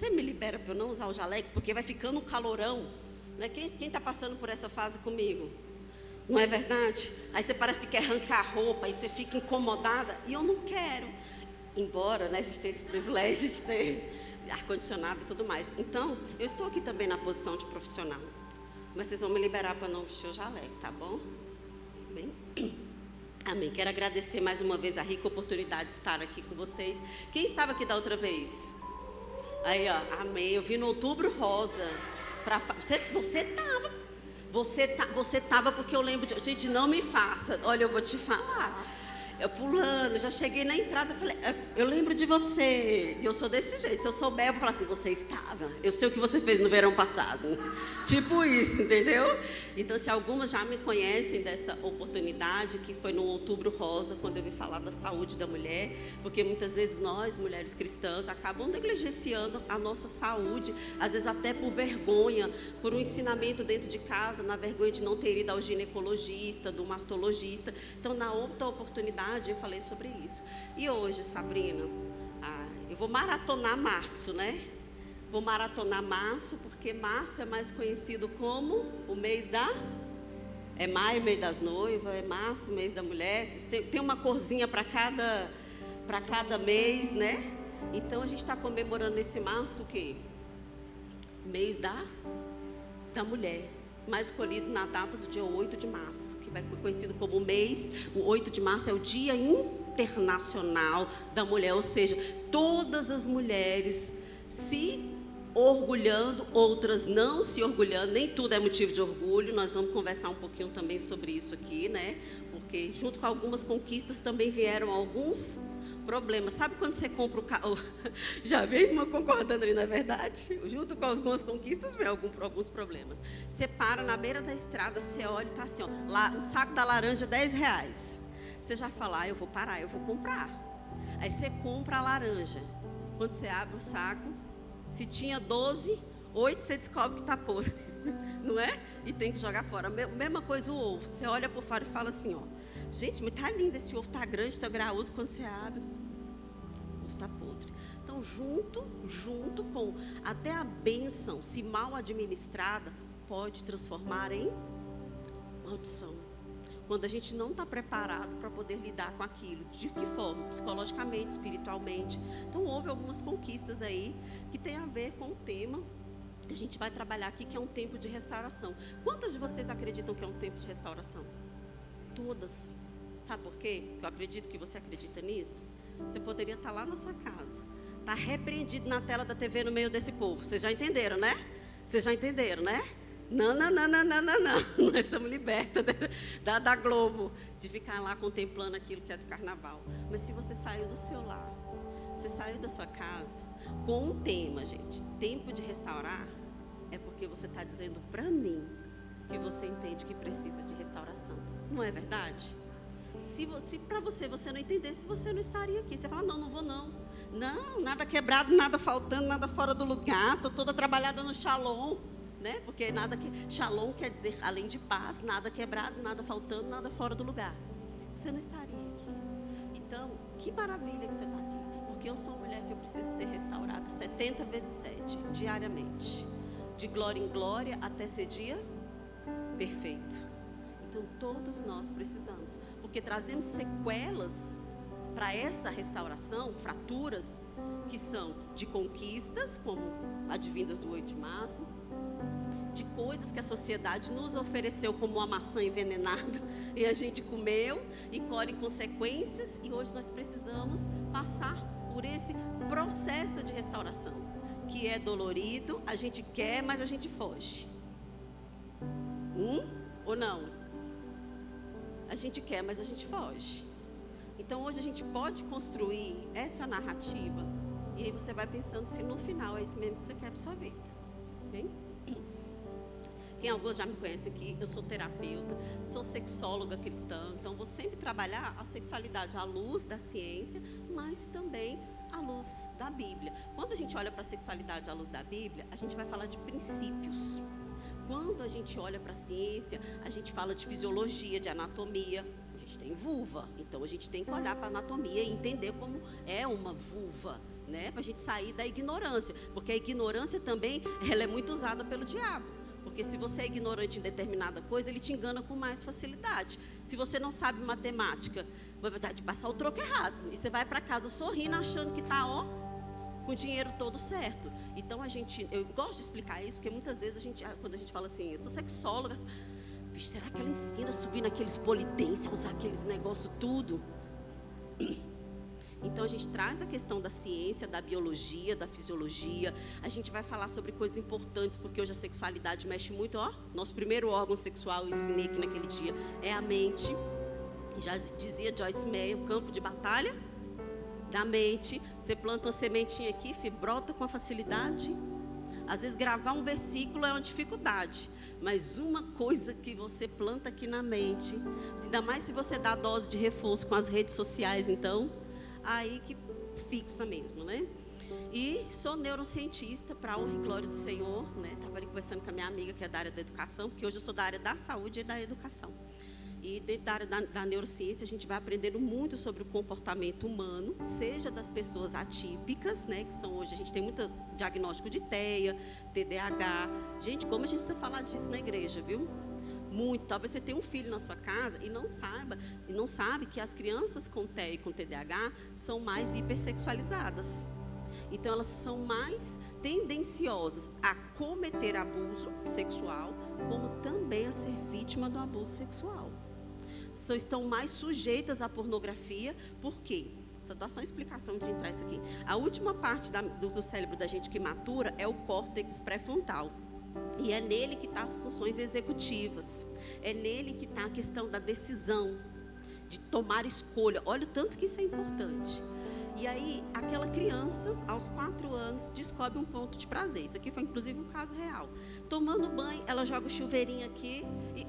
você me libera para eu não usar o jaleco? Porque vai ficando um calorão, né? Quem está passando por essa fase comigo? Não é verdade? Aí você parece que quer arrancar a roupa, aí você fica incomodada, e eu não quero. Embora, né, a gente tenha esse privilégio de ter ar-condicionado e tudo mais. Então, eu estou aqui também na posição de profissional. Mas vocês vão me liberar para não vestir o jaleco, tá bom? Bem? Amém. Quero agradecer mais uma vez a rica oportunidade de estar aqui com vocês. Quem estava aqui da outra vez? Aí, ó, amém. Eu vi no Outubro Rosa. Você estava porque eu lembro de... Gente, não me faça. Olha, eu vou te falar. Fulano, já cheguei na entrada, falei, eu lembro de você. Eu sou desse jeito. Se eu souber, eu vou falar assim, você estava. Eu sei o que você fez no verão passado. Tipo isso, entendeu? Então, se algumas já me conhecem dessa oportunidade, que foi no Outubro Rosa, quando eu vim falar da saúde da mulher, porque muitas vezes nós, mulheres cristãs, acabam negligenciando a nossa saúde, às vezes até por vergonha, por um ensinamento dentro de casa, na vergonha de não ter ido ao ginecologista, do mastologista. Então, na outra oportunidade, eu falei sobre isso. E hoje, Sabrina, eu vou maratonar março, né? Vou maratonar março, porque março é mais conhecido como o mês da... É maio, mês das noivas, é março, mês da mulher. Tem uma corzinha para cada mês, né? Então, a gente está comemorando esse março o quê? Mês da mulher. Mais escolhido na data do dia 8 de março, que vai ser conhecido como mês. O 8 de março é o Dia Internacional da Mulher, ou seja, todas as mulheres se orgulhando, outras não se orgulhando, nem tudo é motivo de orgulho. Nós vamos conversar um pouquinho também sobre isso aqui, né? Porque junto com algumas conquistas também vieram alguns problemas. Sabe quando você compra o carro? Já veio uma concordando ali, não é verdade? Junto com algumas conquistas vem alguns problemas. Você para na beira da estrada, você olha e está assim, ó, um saco da laranja, R$10. Você já fala, eu vou parar, eu vou comprar. Aí você compra a laranja. Quando você abre o saco, se tinha 12, 8 você descobre que está podre, não é? E tem que jogar fora. Mesma coisa o ovo. Você olha por fora e fala assim, ó, gente, mas tá lindo esse ovo, tá grande, tá graúdo. Quando você abre, o ovo tá podre. Então, junto com até a bênção, se mal administrada, pode transformar em maldição. Quando a gente não está preparado para poder lidar com aquilo. De que forma? Psicologicamente, espiritualmente. Então, houve algumas conquistas aí que tem a ver com o tema que a gente vai trabalhar aqui, que é um tempo de restauração. Quantas de vocês acreditam que é um tempo de restauração? Todas. Sabe por quê? Eu acredito que você acredita nisso. Você poderia estar lá na sua casa, estar repreendido na tela da TV no meio desse povo. Vocês já entenderam, né? Vocês já entenderam, né? Não. Nós estamos libertas da Globo, de ficar lá contemplando aquilo que é do carnaval. Mas se você saiu do seu lar, você saiu da sua casa com um tema, gente, tempo de restaurar, é porque você está dizendo para mim que você entende que precisa de restauração. Não é verdade? Se para você não entendesse, você não estaria aqui. Você fala, não vou não. Não, nada quebrado, nada faltando, nada fora do lugar. Estou toda trabalhada no Shalom, né? Porque Shalom quer dizer, além de paz, nada quebrado, nada faltando, nada fora do lugar. Você não estaria aqui. Então, que maravilha que você está aqui. Porque eu sou uma mulher que eu preciso ser restaurada 70 vezes 7, diariamente. De glória em glória até ser dia perfeito. Então, todos nós precisamos. Porque trazemos sequelas para essa restauração, fraturas, que são de conquistas, como advindas do 8 de março, de coisas que a sociedade nos ofereceu como uma maçã envenenada e a gente comeu e colhe consequências, e hoje nós precisamos passar por esse processo de restauração, que é dolorido, a gente quer, mas a gente foge. Ou não? A gente quer, mas a gente foge. Então hoje a gente pode construir essa narrativa, e aí você vai pensando se no final é isso mesmo que você quer para a sua vida. Bem? Quem alguns já me conhecem aqui, eu sou terapeuta, sou sexóloga cristã, então vou sempre trabalhar a sexualidade à luz da ciência, mas também à luz da Bíblia. Quando a gente olha para a sexualidade à luz da Bíblia, a gente vai falar de princípios. Quando a gente olha para a ciência, a gente fala de fisiologia, de anatomia. A gente tem vulva, então a gente tem que olhar para a anatomia e entender como é uma vulva, né? Para a gente sair da ignorância, porque a ignorância também, ela é muito usada pelo diabo. Porque se você é ignorante em determinada coisa, ele te engana com mais facilidade. Se você não sabe matemática, vai te passar o troco errado. E você vai para casa sorrindo, achando que está, ó, com o dinheiro todo certo. Então eu gosto de explicar isso, porque muitas vezes quando a gente fala assim, eu sou sexóloga, vixe, será que ela ensina a subir naqueles polidense, a usar aqueles negócios tudo? Então a gente traz a questão da ciência, da biologia, da fisiologia. A gente vai falar sobre coisas importantes, porque hoje a sexualidade mexe muito, ó. Nosso primeiro órgão sexual, eu ensinei aqui naquele dia, é a mente. Já dizia Joyce Meyer, o campo de batalha da mente. Você planta uma sementinha aqui, brota com facilidade. Às vezes gravar um versículo é uma dificuldade, mas uma coisa que você planta aqui na mente, ainda mais se você dá dose de reforço com as redes sociais, então, aí que fixa mesmo, né? E sou neurocientista, para a honra e glória do Senhor, né? Estava ali conversando com a minha amiga que é da área da educação, porque hoje eu sou da área da saúde e da educação. E dentro da área da neurociência, a gente vai aprendendo muito sobre o comportamento humano, seja das pessoas atípicas, né, que são hoje, a gente tem muito diagnóstico de TEA, TDAH. Gente, como a gente precisa falar disso na igreja, viu? Muito. Talvez você tenha um filho na sua casa e não sabe que as crianças com TEA e com TDAH são mais hipersexualizadas. Então, elas são mais tendenciosas a cometer abuso sexual, como também a ser vítima do abuso sexual. Estão mais sujeitas à pornografia. Por quê? Só dá só uma explicação de entrar isso aqui. A última parte do cérebro da gente que matura é o córtex pré-frontal. E é nele que estão as funções executivas. É nele que está a questão da decisão, de tomar escolha. Olha o tanto que isso é importante. E aí, aquela criança, aos 4 anos, descobre um ponto de prazer. Isso aqui foi, inclusive, um caso real. Tomando banho, ela joga o chuveirinho aqui e...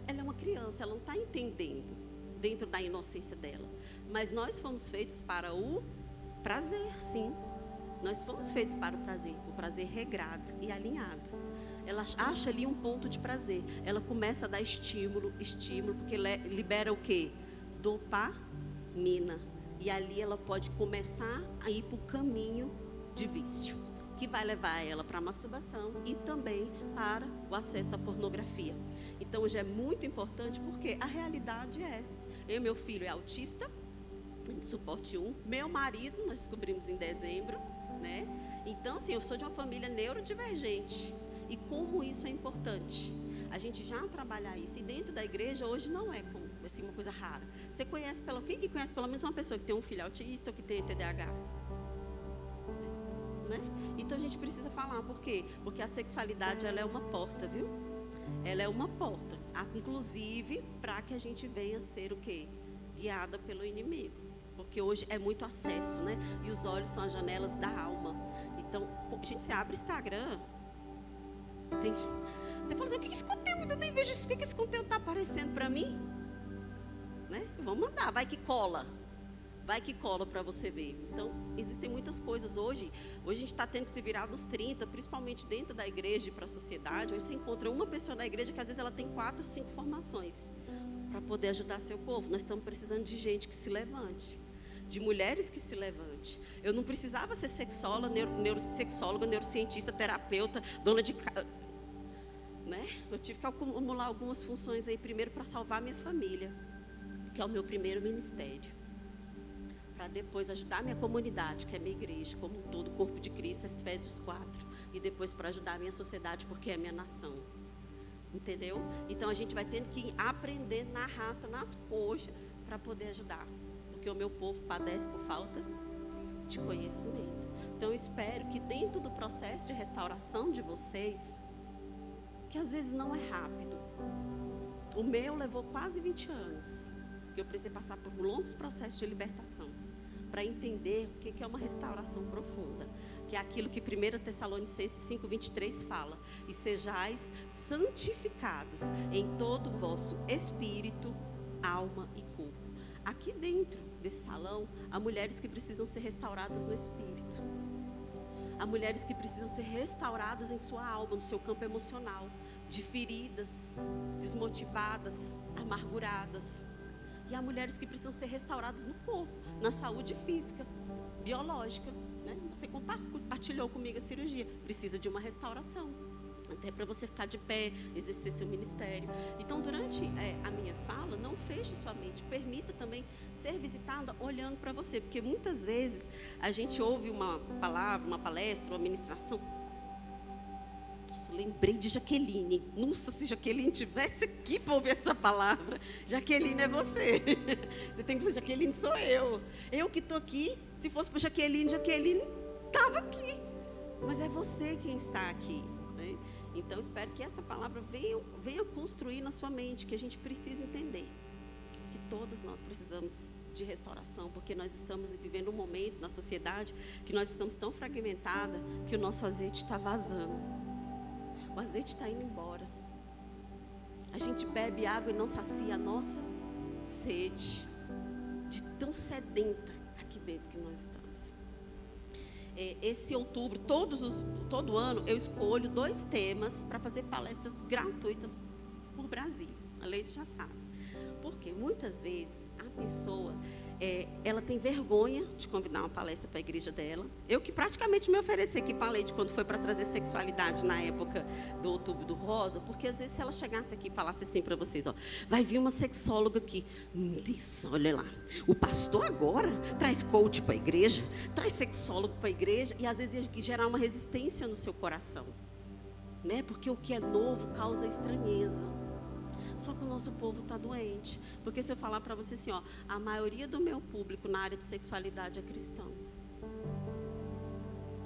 Ela é uma criança, ela não está entendendo, dentro da inocência dela. Mas nós fomos feitos para o prazer, sim. Nós fomos feitos para o prazer regrado e alinhado. Ela acha ali um ponto de prazer. Ela começa a dar estímulo, porque libera o quê? Dopamina. E ali ela pode começar a ir para o caminho de vício, que vai levar ela para a masturbação e também para o acesso à pornografia. Então, hoje é muito importante, porque a realidade meu filho é autista, suporte 1, meu marido, nós descobrimos em dezembro, né? Então, assim, eu sou de uma família neurodivergente, e como isso é importante, a gente já trabalhar isso, e dentro da igreja, hoje não é como, assim, uma coisa rara. Quem que conhece pelo menos uma pessoa que tem um filho autista ou que tem TDAH? Né? Então a gente precisa falar, por quê? Porque a sexualidade, ela é uma porta, viu? Ela é uma porta, inclusive para que a gente venha ser o quê? Guiada pelo inimigo, porque hoje é muito acesso, né? E os olhos são as janelas da alma. Então, gente, você abre o Instagram, você fala assim, o que esse conteúdo, eu nem vejo isso, o que esse conteúdo está aparecendo para mim? Né? Vamos mandar, vai que cola para você ver. Então, existem muitas coisas hoje a gente está tendo que se virar dos 30, principalmente dentro da igreja e para a sociedade. Hoje você encontra uma pessoa na igreja que às vezes ela tem 4, 5 formações para poder ajudar seu povo. Nós estamos precisando de gente que se levante, de mulheres que se levante. Eu não precisava ser sexóloga, neurocientista, terapeuta, dona de casa, né? Eu tive que acumular algumas funções aí primeiro para salvar minha família, que é o meu primeiro ministério, para depois ajudar a minha comunidade, que é a minha igreja, como um todo, o corpo de Cristo, Efésios 4, e depois para ajudar a minha sociedade, porque é a minha nação. Entendeu? Então a gente vai tendo que aprender na raça, nas coxas, para poder ajudar, porque o meu povo padece por falta de conhecimento. Então eu espero que dentro do processo de restauração de vocês, que às vezes não é rápido, o meu levou quase 20 anos, porque eu precisei passar por longos processos de libertação, para entender o que é uma restauração profunda, que é aquilo que 1 Tessalonicenses 5:23 fala: e sejais santificados em todo o vosso espírito, alma e corpo. Aqui dentro desse salão, há mulheres que precisam ser restauradas no espírito, há mulheres que precisam ser restauradas em sua alma, no seu campo emocional, de feridas, desmotivadas, amarguradas. E há mulheres que precisam ser restauradas no corpo, na saúde física, biológica, né? Você compartilhou comigo a cirurgia, precisa de uma restauração, até para você ficar de pé, exercer seu ministério. Então, durante a minha fala, não feche sua mente, permita também ser visitada olhando para você, porque muitas vezes a gente ouve uma palavra, uma palestra, uma ministração. Nossa, lembrei de Jaqueline. Nossa, se Jaqueline estivesse aqui para ouvir essa palavra. Jaqueline é você. Você tem que dizer, Jaqueline sou eu. Eu que estou aqui, se fosse para Jaqueline, Jaqueline estava aqui. Mas é você quem está aqui, né? Então, espero que essa palavra venha construir na sua mente, que a gente precisa entender que todos nós precisamos de restauração, porque nós estamos vivendo um momento na sociedade que nós estamos tão fragmentados que o nosso azeite está vazando. O azeite está indo embora. A gente bebe água e não sacia a nossa sede, de tão sedenta aqui dentro que nós estamos. Esse outubro, todo ano, eu escolho 2 temas para fazer palestras gratuitas por Brasília. A Leide já sabe. Porque muitas vezes a pessoa, ela tem vergonha de convidar uma palestra para a igreja dela. Eu que praticamente me ofereci aqui para a Leide quando foi para trazer sexualidade na época do Outubro do Rosa, porque às vezes se ela chegasse aqui e falasse assim para vocês, ó, vai vir uma sexóloga aqui, isso, olha lá, o pastor agora traz coach para a igreja, traz sexólogo para a igreja, e às vezes ia gerar uma resistência no seu coração, né? Porque o que é novo causa estranheza. Só que o nosso povo está doente. Porque se eu falar para você assim, ó, a maioria do meu público na área de sexualidade é cristão.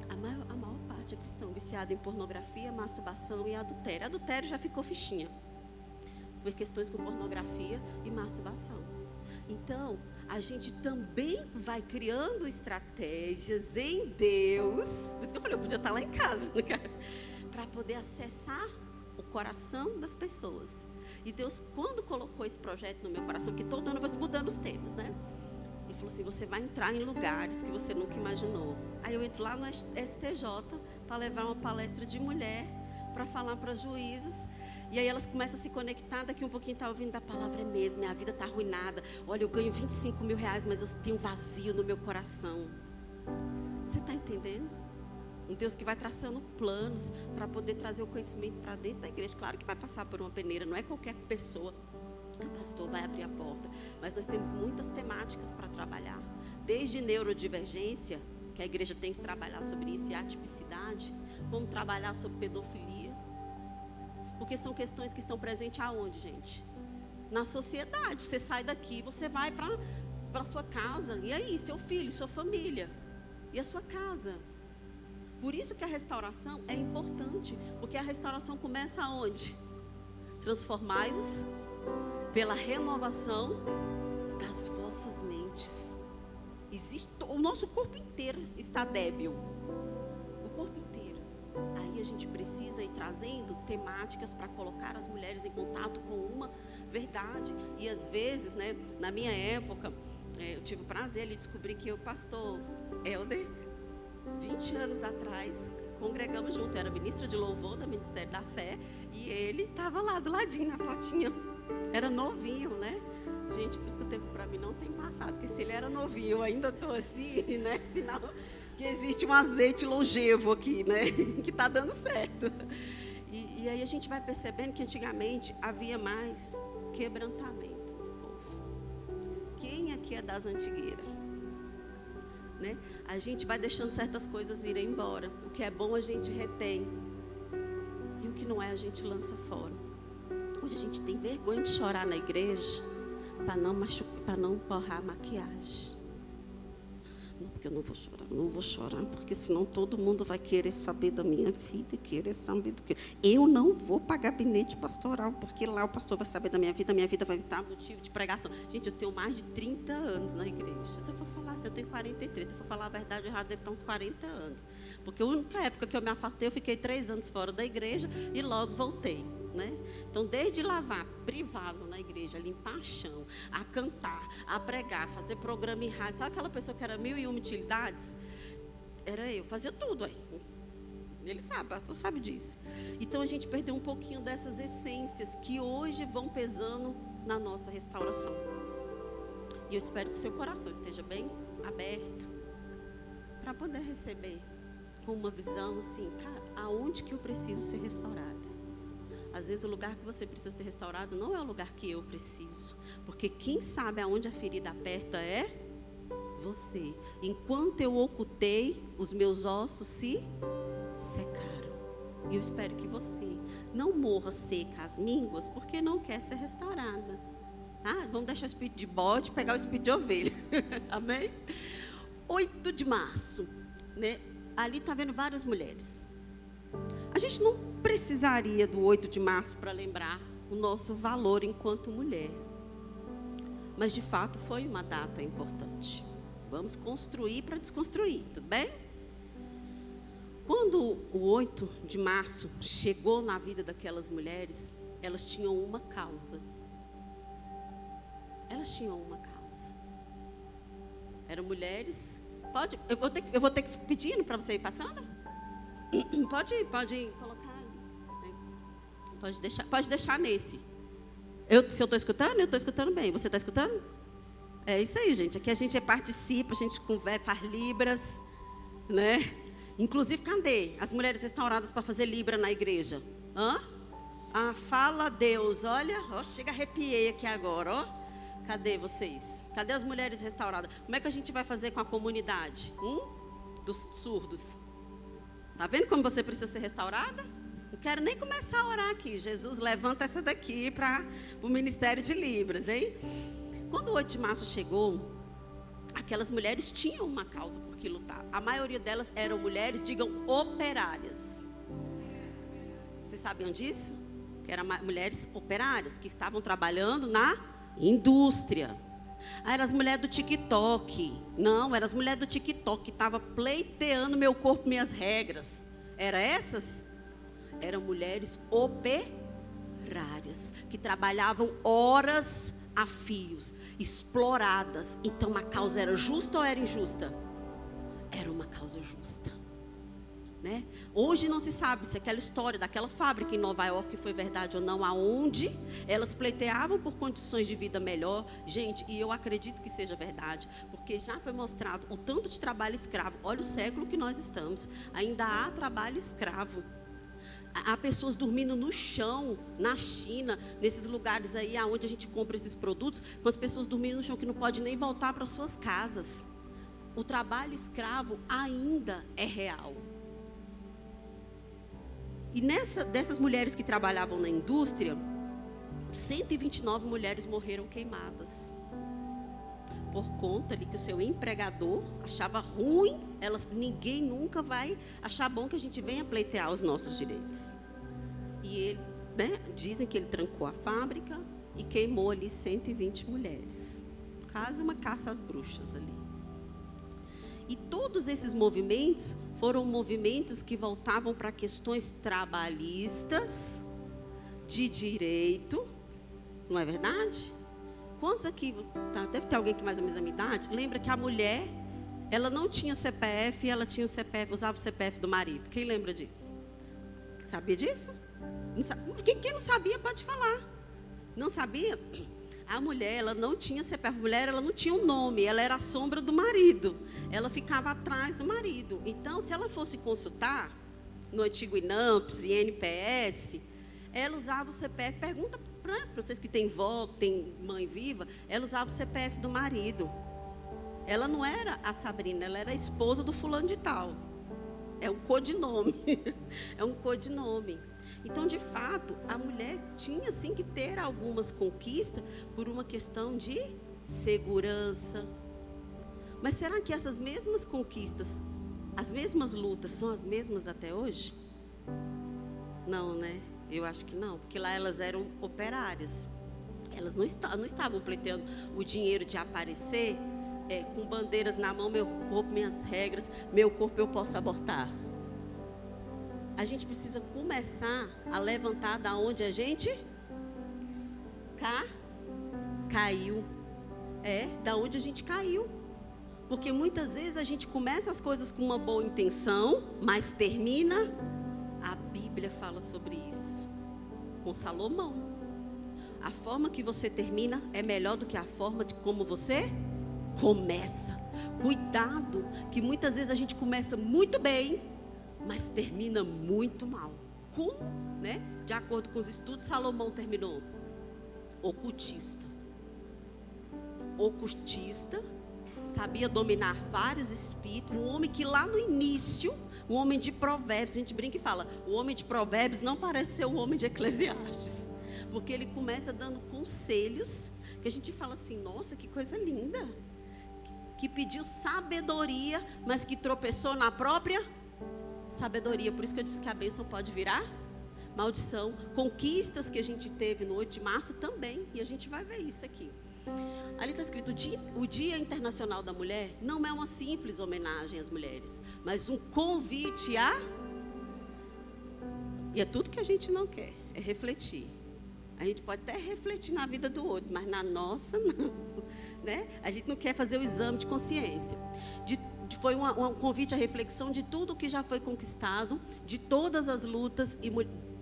A maior parte é cristão, viciado em pornografia, masturbação e adultério. Adultério já ficou fichinha, por questões com pornografia e masturbação. Então, a gente também vai criando estratégias em Deus. Por isso que eu falei, eu podia estar lá em casa, para poder acessar o coração das pessoas. E Deus, quando colocou esse projeto no meu coração, que todo ano eu vou mudando os temas, né? Ele falou assim, você vai entrar em lugares que você nunca imaginou. Aí eu entro lá no STJ para levar uma palestra de mulher, para falar para juízes. E aí elas começam a se conectar, daqui um pouquinho está ouvindo da palavra, é mesmo, minha vida está arruinada. Olha, eu ganho 25 mil reais, mas eu tenho um vazio no meu coração. Você está entendendo? Um Deus que vai traçando planos para poder trazer o conhecimento para dentro da igreja. Claro que vai passar por uma peneira, não é qualquer pessoa que o pastor vai abrir a porta. Mas nós temos muitas temáticas para trabalhar. Desde neurodivergência, que a igreja tem que trabalhar sobre isso, e atipicidade, como trabalhar sobre pedofilia. Porque são questões que estão presentes aonde, gente? Na sociedade. Você sai daqui, você vai para a sua casa. E aí, seu filho, sua família. E a sua casa. Por isso que a restauração é importante, porque a restauração começa aonde? Transformai-vos pela renovação das vossas mentes. O nosso corpo inteiro está débil. O corpo inteiro. Aí a gente precisa ir trazendo temáticas para colocar as mulheres em contato com uma verdade. E às vezes, né, na minha época, eu tive o prazer de descobrir que o pastor Helder, 20 anos atrás, congregamos junto, era ministro de louvor do Ministério da Fé, e ele estava lá do ladinho, na fotinha, era novinho, né? Gente, por isso que o tempo para mim não tem passado, porque se ele era novinho, eu ainda estou assim, né? Sinal que existe um azeite longevo aqui, né? Que está dando certo. E aí a gente vai percebendo que antigamente havia mais quebrantamento no povo. Quem aqui é das antigueiras? Né? A gente vai deixando certas coisas irem embora. O que é bom a gente retém, e o que não é a gente lança fora. Hoje a gente tem vergonha de chorar na igreja para não borrar a maquiagem. Não, porque eu não vou chorar, porque senão todo mundo vai querer saber da minha vida, querer saber do que. Eu não vou para gabinete pastoral, porque lá o pastor vai saber da minha vida vai estar motivo de pregação. Gente, eu tenho mais de 30 anos na igreja. Se eu for falar, eu tenho 43, se eu for falar a verdade, eu já devo estar uns 40 anos. Porque a única época que eu me afastei, eu fiquei 3 anos fora da igreja e logo voltei. Né? Então, desde lavar privado na igreja, limpar chão, a cantar, a pregar, fazer programa em rádio, sabe aquela pessoa que era 1001 utilidades? Era eu, fazia tudo aí. Ele sabe, o pastor sabe disso. Então, a gente perdeu um pouquinho dessas essências que hoje vão pesando na nossa restauração. E eu espero que seu coração esteja bem aberto para poder receber com uma visão assim, cara, aonde que eu preciso ser restaurada? Às vezes o lugar que você precisa ser restaurado não é o lugar que eu preciso. Porque quem sabe aonde a ferida aperta é você. Enquanto eu ocultei, os meus ossos se secaram. E eu espero que você não morra seca as mínguas, porque não quer ser restaurada. Tá? Vamos deixar o espírito de bode pegar o espírito de ovelha. Amém? 8 de março. Né? Ali está vendo várias mulheres. A gente não precisaria do 8 de março para lembrar o nosso valor enquanto mulher. Mas, de fato, foi uma data importante. Vamos construir para desconstruir, tudo bem? Quando o 8 de março chegou na vida daquelas mulheres, elas tinham uma causa. Elas tinham uma causa. Eram mulheres... eu vou ter que ir pedindo para você ir passando? Pode colocar ali. Pode deixar nesse. Se eu estou escutando, eu estou escutando bem. Você está escutando? É isso aí, gente. Aqui a gente participa, a gente conversa, faz libras, né? Inclusive, cadê as mulheres restauradas para fazer libra na igreja? Hã? Ah, fala a Deus, olha, ó, chega, arrepiei aqui agora, ó. Cadê vocês? Cadê as mulheres restauradas? Como é que a gente vai fazer com a comunidade? Dos surdos. Tá vendo como você precisa ser restaurada? Não quero nem começar a orar aqui. Jesus, levanta essa daqui para o ministério de Libras, hein? Quando o 8 de março chegou, aquelas mulheres tinham uma causa por que lutar. A maioria delas eram mulheres, digam, operárias. Vocês sabiam disso? Que eram mulheres operárias, que estavam trabalhando na indústria. Eram as mulheres do TikTok. Não, eram as mulheres do TikTok que estavam pleiteando meu corpo, minhas regras. Eram essas? Eram mulheres operárias, que trabalhavam horas a fios, exploradas. Então a causa era justa ou era injusta? Era uma causa justa. Né? Hoje não se sabe se aquela história daquela fábrica em Nova York foi verdade ou não, aonde elas pleiteavam por condições de vida melhor. Gente, e eu acredito que seja verdade, porque já foi mostrado o tanto de trabalho escravo. Olha o século que nós estamos, ainda há trabalho escravo. Há pessoas dormindo no chão, na China, nesses lugares aí onde a gente compra esses produtos, com as pessoas dormindo no chão que não podem nem voltar para suas casas. O trabalho escravo ainda é real. E dessas mulheres que trabalhavam na indústria, 129 mulheres morreram queimadas. Por conta ali que o seu empregador achava ruim, ninguém nunca vai achar bom que a gente venha pleitear os nossos direitos. E ele, né, dizem que ele trancou a fábrica e queimou ali 120 mulheres. Quase uma caça às bruxas ali. E todos esses movimentos foram movimentos que voltavam para questões trabalhistas, de direito, não é verdade? Quantos aqui, deve ter alguém que mais ou menos a minha idade, lembra que a mulher, ela não tinha CPF, ela tinha CPF, usava o CPF do marido. Quem lembra disso? Sabia disso? Quem não sabia pode falar. Não sabia? A mulher, ela não tinha CPF, a mulher, ela não tinha um nome, ela era a sombra do marido. Ela ficava atrás do marido. Então, se ela fosse consultar, no antigo INAMPS e NPS, ela usava o CPF, pergunta para vocês que têm vó, que têm mãe viva, ela usava o CPF do marido. Ela não era a Sabrina, ela era a esposa do fulano de tal. É um codinome, é um codinome. Então, de fato, a mulher tinha, sim, que ter algumas conquistas por uma questão de segurança. Mas será que essas mesmas conquistas, as mesmas lutas, são as mesmas até hoje? Não, né? Eu acho que não, porque lá elas eram operárias. Elas não estavam pleiteando o dinheiro de aparecer com bandeiras na mão, meu corpo, minhas regras, meu corpo eu posso abortar. A gente precisa começar a levantar da onde a gente caiu. Da onde a gente caiu. Porque muitas vezes a gente começa as coisas com uma boa intenção, mas termina. A Bíblia fala sobre isso. Com Salomão. A forma que você termina é melhor do que a forma de como você começa. Cuidado, que muitas vezes a gente começa muito bem, mas termina muito mal. Como, né? De acordo com os estudos, Salomão terminou ocultista. Ocultista, sabia dominar vários espíritos. Um homem que lá no início, o homem de Provérbios, a gente brinca e fala, o homem de Provérbios não parece ser o homem de Eclesiastes, porque ele começa dando conselhos que a gente fala assim, nossa, que coisa linda, que pediu sabedoria, mas que tropeçou na própria sabedoria. Por isso que eu disse que a bênção pode virar maldição. Conquistas que a gente teve no 8 de março também, e a gente vai ver isso aqui. Ali está escrito, o Dia Internacional da Mulher não é uma simples homenagem às mulheres, mas um convite a... E é tudo que a gente não quer, é refletir. A gente pode até refletir na vida do outro, mas na nossa não, né? A gente não quer fazer o exame de consciência. Foi um convite à reflexão de tudo que já foi conquistado, de todas as lutas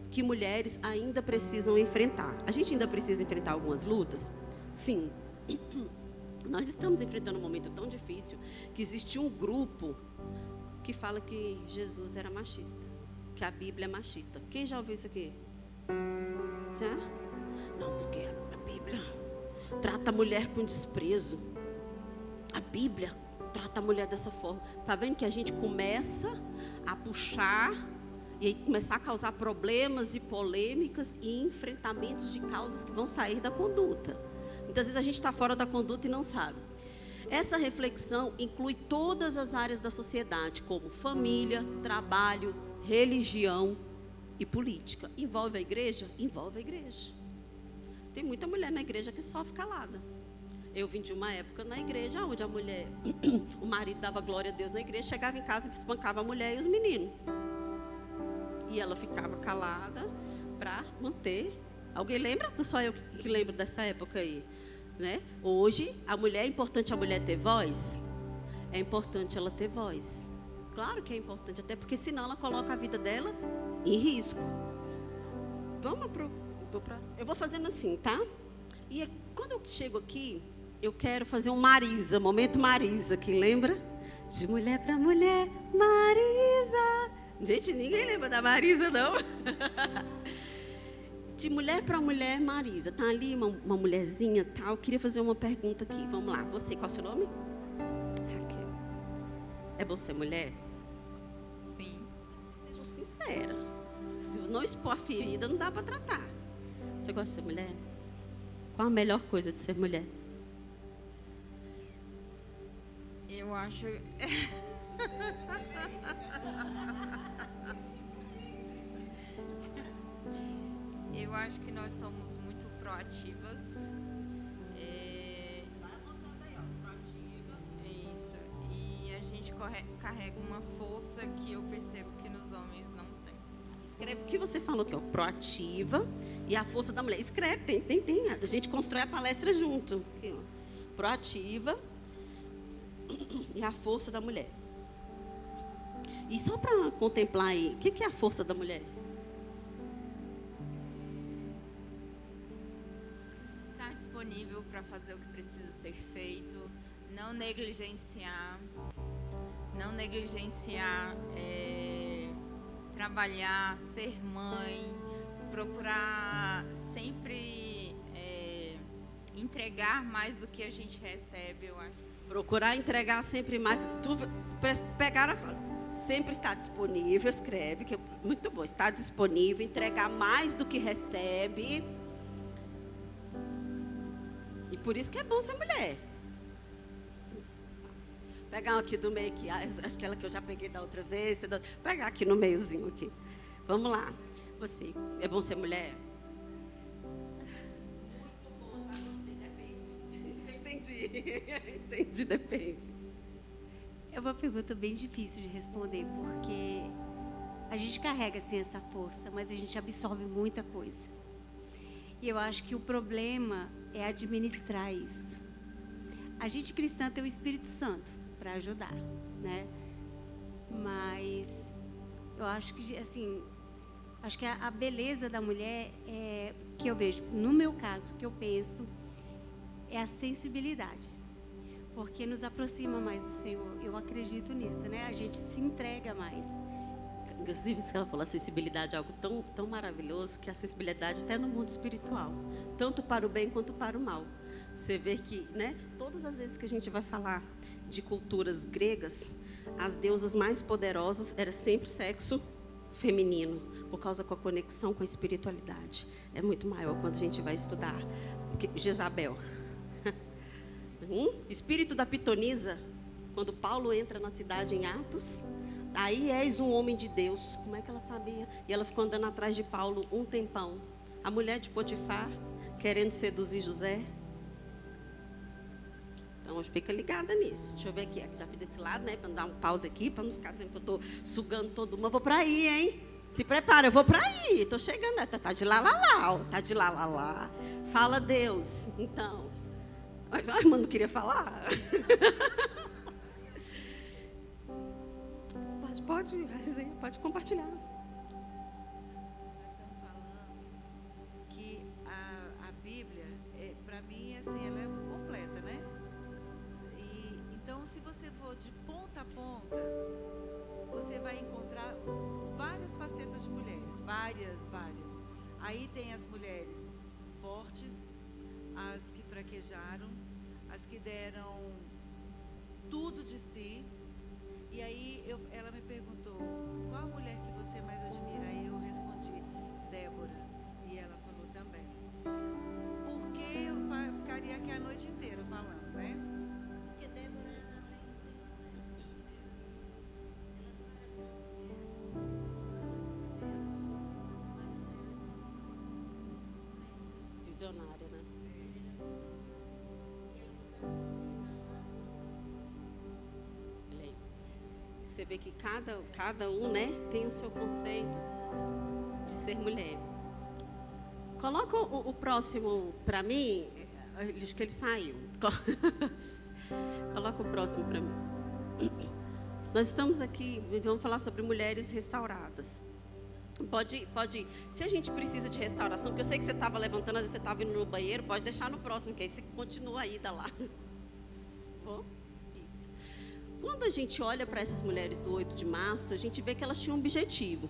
que mulheres ainda precisam enfrentar. A gente ainda precisa enfrentar algumas lutas? Sim. Nós estamos enfrentando um momento tão difícil que existe um grupo que fala que Jesus era machista, que a Bíblia é machista. Quem já ouviu isso aqui? Já? Não, porque a Bíblia trata a mulher com desprezo. A Bíblia trata a mulher dessa forma. Está vendo que a gente começa a puxar e aí começar a causar problemas e polêmicas e enfrentamentos de causas que vão sair da conduta. Muitas vezes a gente está fora da conduta e não sabe. Essa reflexão inclui todas as áreas da sociedade, como família, trabalho, religião e política. Envolve a igreja? Envolve a igreja. Tem muita mulher na igreja que sofre calada. Eu vim de uma época na igreja onde a mulher, o marido dava glória a Deus na igreja, chegava em casa e espancava a mulher e os meninos. E ela ficava calada para manter. Alguém lembra? Não só eu que lembro dessa época aí, né? Hoje, é importante a mulher ter voz? É importante ela ter voz. Claro que é importante, até porque senão ela coloca a vida dela em risco. Vamos pro próximo. Eu vou fazendo assim, tá? E quando eu chego aqui, eu quero fazer um Marisa, momento Marisa, quem lembra? De mulher para mulher, Marisa. Gente, ninguém lembra da Marisa, não. De mulher para mulher, Marisa. Tá ali uma mulherzinha, tal. Eu queria fazer uma pergunta aqui. Vamos lá. Você, qual é o seu nome? Raquel. É bom ser mulher? Sim. Sejam sinceras. Se não expor a ferida, não dá para tratar. Você gosta de ser mulher? Qual a melhor coisa de ser mulher? Eu acho... Eu acho que nós somos muito proativas. Vai anotando aí, ó, proativa. É isso. E a gente carrega uma força que eu percebo que nos homens não tem. Escreve o que você falou aqui, ó, proativa e a força da mulher. Escreve, tem. A gente constrói a palestra junto. Aqui, ó. Proativa e a força da mulher. E só para contemplar aí, o que é a força da mulher? Estar disponível para fazer o que precisa ser feito, não negligenciar, trabalhar, ser mãe, procurar sempre entregar mais do que a gente recebe, eu acho. Procurar entregar sempre mais. Sempre está disponível, escreve, que é muito bom. Está disponível, entregar mais do que recebe. E por isso que é bom ser mulher. Pegar um aqui do meio aqui, acho que aquela que eu já peguei da outra vez. Pegar aqui no meiozinho aqui. Vamos lá. Você, é bom ser mulher? Muito bom, já gostei, depende. Entendi, depende. É uma pergunta bem difícil de responder, porque a gente carrega assim essa força, mas a gente absorve muita coisa. E eu acho que o problema é administrar isso. A gente cristã tem o Espírito Santo para ajudar, né? Mas eu acho que assim, Acho que a beleza da mulher, que eu vejo, no meu caso, que eu penso, é a sensibilidade. Porque nos aproxima mais do Senhor. Eu acredito nisso, né? A gente se entrega mais. Inclusive, isso que ela falou, a sensibilidade é algo tão, tão maravilhoso, que a sensibilidade até no mundo espiritual, tanto para o bem quanto para o mal. Você vê que, né, todas as vezes que a gente vai falar de culturas gregas, as deusas mais poderosas era sempre sexo feminino, por causa da conexão com a espiritualidade. É muito maior quando a gente vai estudar. Porque Jezabel, espírito da pitonisa, quando Paulo entra na cidade em Atos, aí és um homem de Deus. Como é que ela sabia? E ela ficou andando atrás de Paulo um tempão. A mulher de Potifar, querendo seduzir José. Então, fica ligada nisso. Deixa eu ver aqui. Já fiz desse lado, né? Para não dar um pause aqui, para não ficar dizendo que eu estou sugando todo mundo. Eu vou para aí, hein? Se prepara, eu vou para aí. Estou chegando. Tá de lá, ó. Tá de lá. Fala, Deus. Então. Mas a irmã não queria falar. Pode compartilhar. Nós estamos falando que a Bíblia, para mim, assim, ela é completa, né? E, então, se você for de ponta a ponta, você vai encontrar várias facetas de mulheres, várias. Aí tem as mulheres fortes, as que fraquejaram, as que deram tudo de si. E aí ela me perguntou, qual a mulher que você mais admira? Aí eu respondi, Débora. E ela falou também. Porque eu ficaria aqui a noite inteira falando, né? Porque Débora Visionária, né? Você vê que cada um, né, tem o seu conceito de ser mulher. Coloca o próximo para mim. Acho que ele saiu. Coloca o próximo para mim. Nós estamos aqui, vamos falar sobre mulheres restauradas. Pode. Se a gente precisa de restauração, porque eu sei que você estava levantando, às vezes você estava indo no banheiro, pode deixar no próximo, que aí você continua a ida lá. Bom? Isso. Quando a gente olha para essas mulheres do 8 de março, a gente vê que elas tinham um objetivo: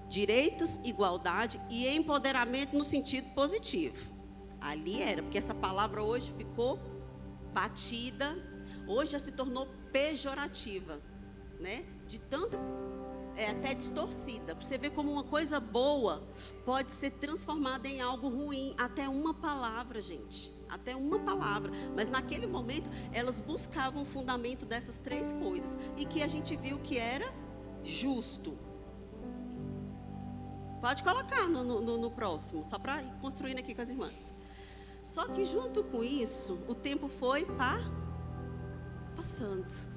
direitos, igualdade e empoderamento no sentido positivo. Ali era, porque essa palavra hoje ficou batida, hoje já se tornou pejorativa, né? De tanto, até distorcida. Você vê como uma coisa boa pode ser transformada em algo ruim, até uma palavra, gente. Até uma palavra, mas naquele momento elas buscavam o fundamento dessas três coisas, e que a gente viu que era justo. Pode colocar no próximo, só para ir construindo aqui com as irmãs. Só que junto com isso, o tempo foi passando.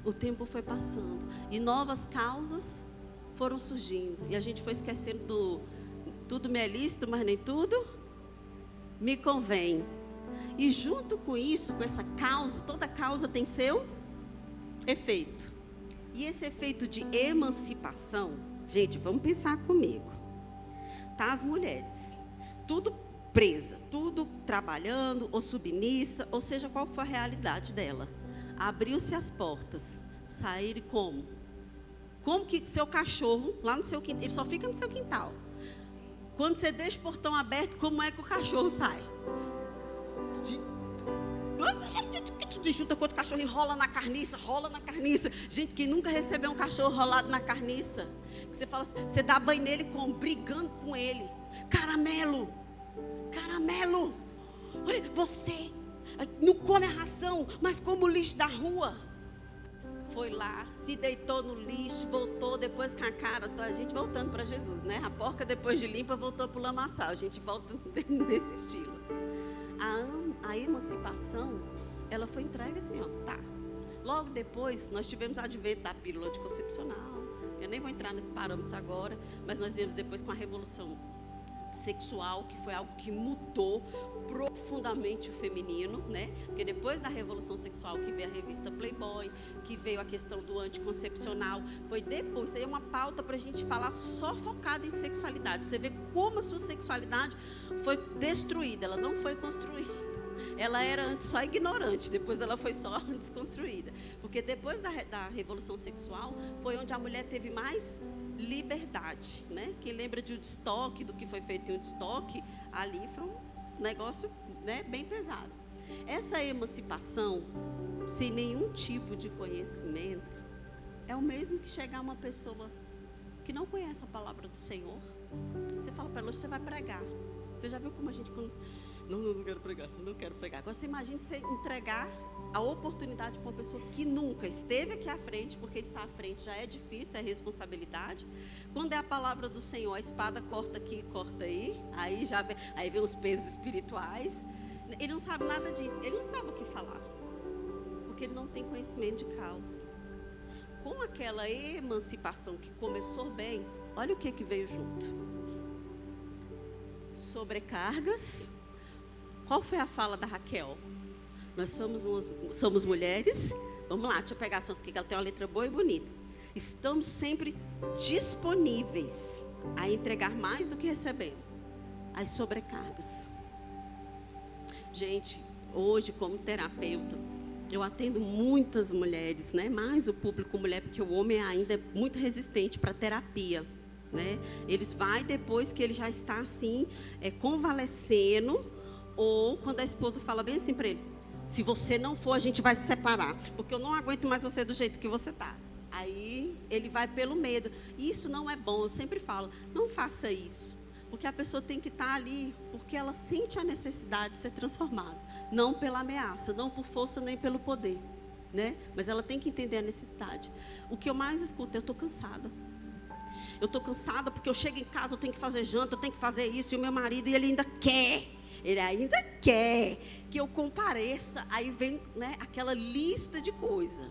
O tempo foi passando, e novas causas foram surgindo, e a gente foi esquecendo do tudo me é lícito, mas nem tudo me convém. E junto com isso, com essa causa, toda causa tem seu efeito. E esse efeito de emancipação, gente, vamos pensar comigo. Tá, as mulheres, tudo presa, tudo trabalhando, ou submissa, ou seja, qual foi a realidade dela. Abriu-se as portas, saíram como? Como que seu cachorro, lá no seu quintal, ele só fica no seu quintal. Quando você deixa o portão aberto, como é que o cachorro sai? Junta com outro cachorro e rola na carniça. Gente, quem nunca recebeu um cachorro rolado na carniça? Você fala assim, você dá banho nele como? Brigando com ele. Caramelo. Olha, você não come a ração, mas come o lixo da rua. Foi lá, se deitou no lixo, voltou depois com a cara, a gente voltando para Jesus, né? A porca depois de limpa voltou para o lamaçal. A gente volta nesse estilo. A emancipação, ela foi entregue assim, ó, tá. Logo depois, nós tivemos o advento da pílula anticoncepcional. Eu nem vou entrar nesse parâmetro agora, mas nós viemos depois com a Revolução sexual, que foi algo que mudou profundamente o feminino, né? Porque depois da Revolução Sexual que veio a revista Playboy, que veio a questão do anticoncepcional, foi depois. Isso aí é uma pauta para a gente falar só focada em sexualidade. Você vê como a sua sexualidade foi destruída, ela não foi construída. Ela era antes só ignorante, depois ela foi só desconstruída. Porque depois da Revolução Sexual, foi onde a mulher teve mais liberdade, né? Quem lembra de Woodstock, do que foi feito em Woodstock, ali foi um negócio, né, bem pesado. Essa emancipação, sem nenhum tipo de conhecimento, é o mesmo que chegar uma pessoa que não conhece a palavra do Senhor. Você fala para ela, hoje você vai pregar. Você já viu como a gente... Não quero pregar, não quero pregar. Agora você imagina você entregar a oportunidade para uma pessoa que nunca esteve aqui à frente, porque estar à frente já é difícil, é responsabilidade. Quando é a palavra do Senhor, a espada corta aqui, corta aí, aí vem os pesos espirituais. Ele não sabe nada disso, ele não sabe o que falar, porque ele não tem conhecimento de causa. Com aquela emancipação que começou bem, olha o que veio junto. Sobrecargas. Qual foi a fala da Raquel? Nós somos mulheres. Vamos lá, deixa eu pegar a sua aqui, que ela tem uma letra boa e bonita. Estamos sempre disponíveis a entregar mais do que recebemos. As sobrecargas. Gente, hoje, como terapeuta, eu atendo muitas mulheres, né? Mais o público mulher, porque o homem ainda é muito resistente para terapia, né? Eles vai depois que ele já está assim, convalescendo, ou quando a esposa fala bem assim para ele: se você não for, a gente vai se separar, porque eu não aguento mais você do jeito que você está. Aí ele vai pelo medo. E isso não é bom, eu sempre falo, não faça isso. Porque a pessoa tem que estar ali, porque ela sente a necessidade de ser transformada. Não pela ameaça, não por força nem pelo poder, né? Mas ela tem que entender a necessidade. O que eu mais escuto é: eu estou cansada. Eu estou cansada porque eu chego em casa, eu tenho que fazer janta, eu tenho que fazer isso, e o meu marido, e ele ainda quer que eu compareça. Aí vem, né, aquela lista de coisas.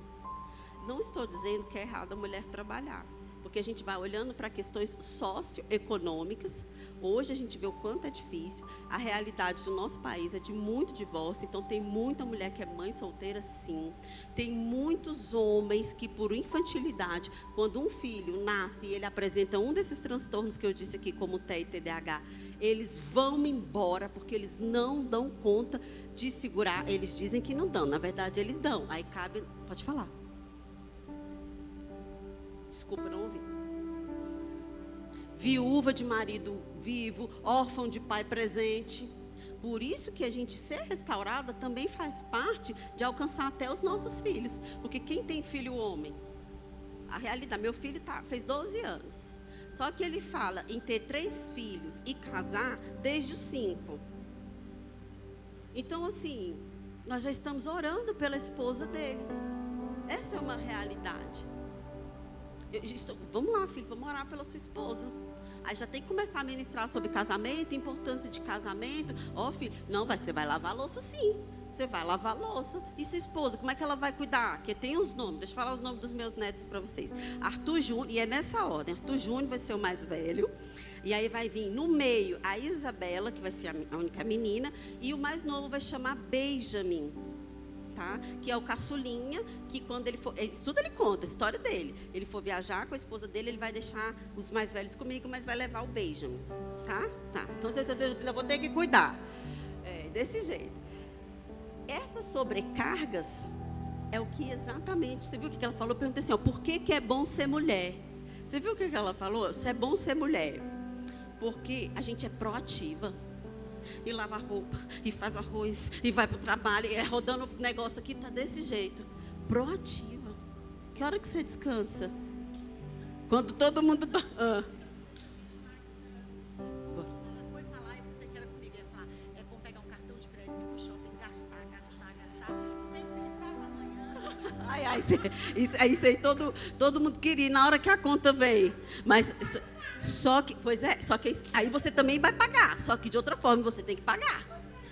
Não estou dizendo que é errado a mulher trabalhar, porque a gente vai olhando para questões socioeconômicas. Hoje a gente vê o quanto é difícil. A realidade do nosso país é de muito divórcio, então tem muita mulher que é mãe solteira, sim. Tem muitos homens que, por infantilidade, quando um filho nasce e ele apresenta um desses transtornos que eu disse aqui, como TEA e TDAH, eles vão embora porque eles não dão conta de segurar. Eles dizem que não dão, na verdade eles dão. Aí cabe... Pode falar. Desculpa, não ouvi. Viúva de marido vivo, órfão de pai presente. Por isso que a gente ser restaurada também faz parte de alcançar até os nossos filhos. Porque quem tem filho homem? A realidade, meu filho fez 12 anos. Só que ele fala em ter 3 filhos e casar desde os 5. Então, assim, nós já estamos orando pela esposa dele. Essa é uma realidade. Vamos lá, filho, vamos orar pela sua esposa. Aí já tem que começar a ministrar sobre casamento, importância de casamento. Filho, não, você vai lavar a louça, sim. Você vai lavar a louça. E sua esposa, como é que ela vai cuidar? Porque tem os nomes, deixa eu falar os nomes dos meus netos para vocês. Arthur Júnior, e é nessa ordem. Arthur Júnior vai ser o mais velho. E aí vai vir no meio a Isabela, que vai ser a única menina. E o mais novo vai chamar Benjamin. Tá? Que é o caçulinha, que quando ele for... Tudo ele conta, a história dele. Ele for viajar com a esposa dele, ele vai deixar os mais velhos comigo, mas vai levar o Benjamin. Tá? Então, eu vou ter que cuidar. Desse jeito. Essas sobrecargas é o que exatamente... Você viu o que ela falou? Eu perguntei assim, por que é bom ser mulher? Você viu o que ela falou? É bom ser mulher. Porque a gente é proativa. E lava roupa, e faz o arroz, e vai para o trabalho, e rodando o negócio aqui, tá desse jeito. Proativa. Que hora que você descansa? Quando todo mundo... Ela foi falar, e você que era comigo, ia falar, é bom pegar um cartão de crédito, ir pro shopping, gastar, sem pensar no amanhã. Isso aí todo mundo queria, na hora que a conta vem. Mas... Só que aí você também vai pagar, só que de outra forma você tem que pagar.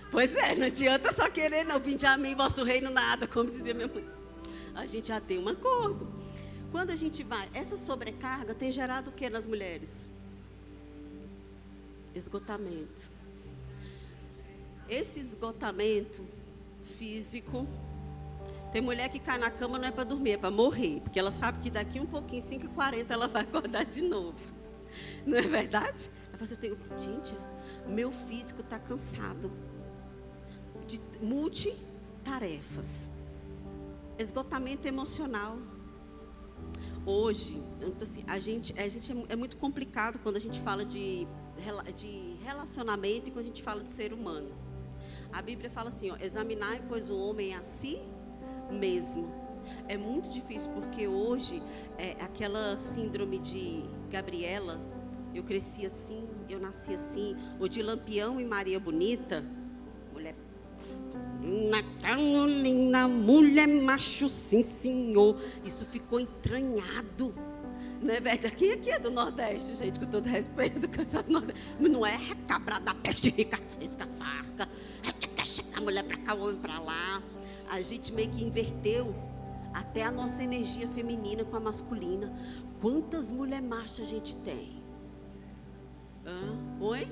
Pois é, não adianta só querer, não, vinde a mim, vosso reino nada, como dizia minha mãe. A gente já tem um acordo. Quando a gente vai, essa sobrecarga tem gerado o que nas mulheres? Esgotamento. Esse esgotamento físico, tem mulher que cai na cama não é para dormir, é para morrer, porque ela sabe que daqui um pouquinho, 5h40, ela vai acordar de novo. Não é verdade? Ela fala assim, gente, meu físico está cansado de multitarefas. Esgotamento emocional. Hoje, então, assim, a gente é muito complicado quando a gente fala de relacionamento e quando a gente fala de ser humano. A Bíblia fala assim, ó, examinai, pois o homem a si mesmo. É muito difícil porque hoje, aquela síndrome de Gabriela, eu cresci assim, eu nasci assim, ou de Lampião e Maria Bonita, mulher na Carolina, mulher macho, sim senhor, isso ficou entranhado. Não é verdade? Aqui é do Nordeste, gente, com todo respeito do cansaço do Nordeste. Mas não é cabra da peste, rica, cisca, farca. A mulher pra cá, o homem pra lá. A gente meio que inverteu até a nossa energia feminina com a masculina. Quantas mulheres machas a gente tem? Oi?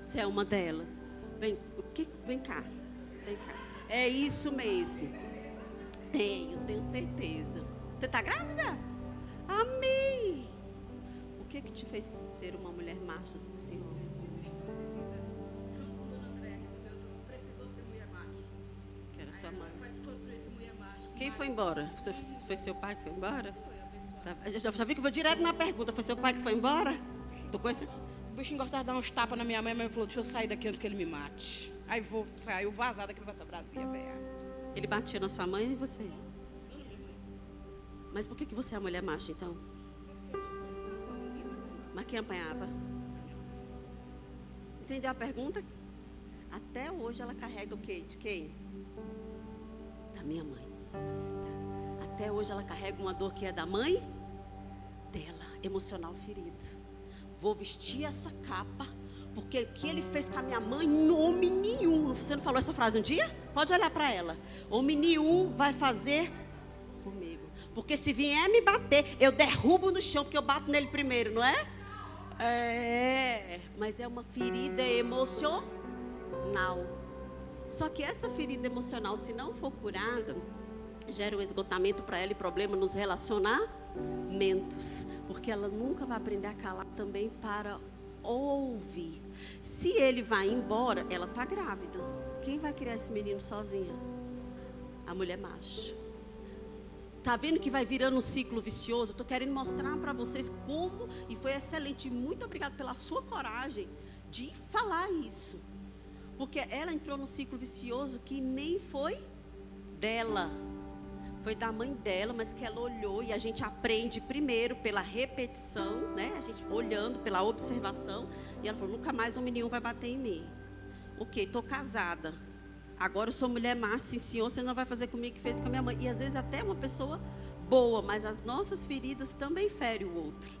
Você é uma delas. Vem cá. Vem cá. É isso mesmo. Tenho certeza. Você está grávida? Amém. O que te fez ser uma mulher macha, Senhor? Que era sua mãe. Quem foi embora? Foi seu pai que foi embora? Já vi que eu vou direto na pergunta. Foi seu pai que foi embora? Tô conhecendo. O bichinho gostava de dar uns tapas na minha mãe, mas ele falou, deixa eu sair daqui antes que ele me mate. Aí saiu vazado daqui pra essa Brasília, velha. Ele batia na sua mãe e você? Mas por que você é a mulher macha, então? Mas quem apanhava? Entendeu a pergunta? Até hoje ela carrega o quê? De quem? Da minha mãe. Até hoje ela carrega uma dor que é da mãe dela, emocional ferido. Vou vestir essa capa, porque o que ele fez com a minha mãe, homem nenhum. Você não falou essa frase um dia? Pode olhar para ela. Homem nenhum vai fazer comigo. Porque se vier me bater, eu derrubo no chão, porque eu bato nele primeiro, não é? Mas é uma ferida emocional. Só que essa ferida emocional, se não for curada, gera um esgotamento para ela e problema nos relacionamentos. Porque ela nunca vai aprender a calar também para ouvir. Se ele vai embora, ela está grávida. Quem vai criar esse menino sozinha? A mulher macho. Tá vendo que vai virando um ciclo vicioso? Estou querendo mostrar para vocês como, e foi excelente. Muito obrigada pela sua coragem de falar isso. Porque ela entrou num ciclo vicioso que nem foi dela. Foi da mãe dela, mas que ela olhou, e a gente aprende primeiro pela repetição, né? A gente olhando, pela observação, e ela falou, nunca mais homem nenhum vai bater em mim. Ok, estou casada. Agora eu sou mulher macha, sim senhor, você não vai fazer comigo o que fez com a minha mãe. E às vezes até uma pessoa boa, mas as nossas feridas também ferem o outro.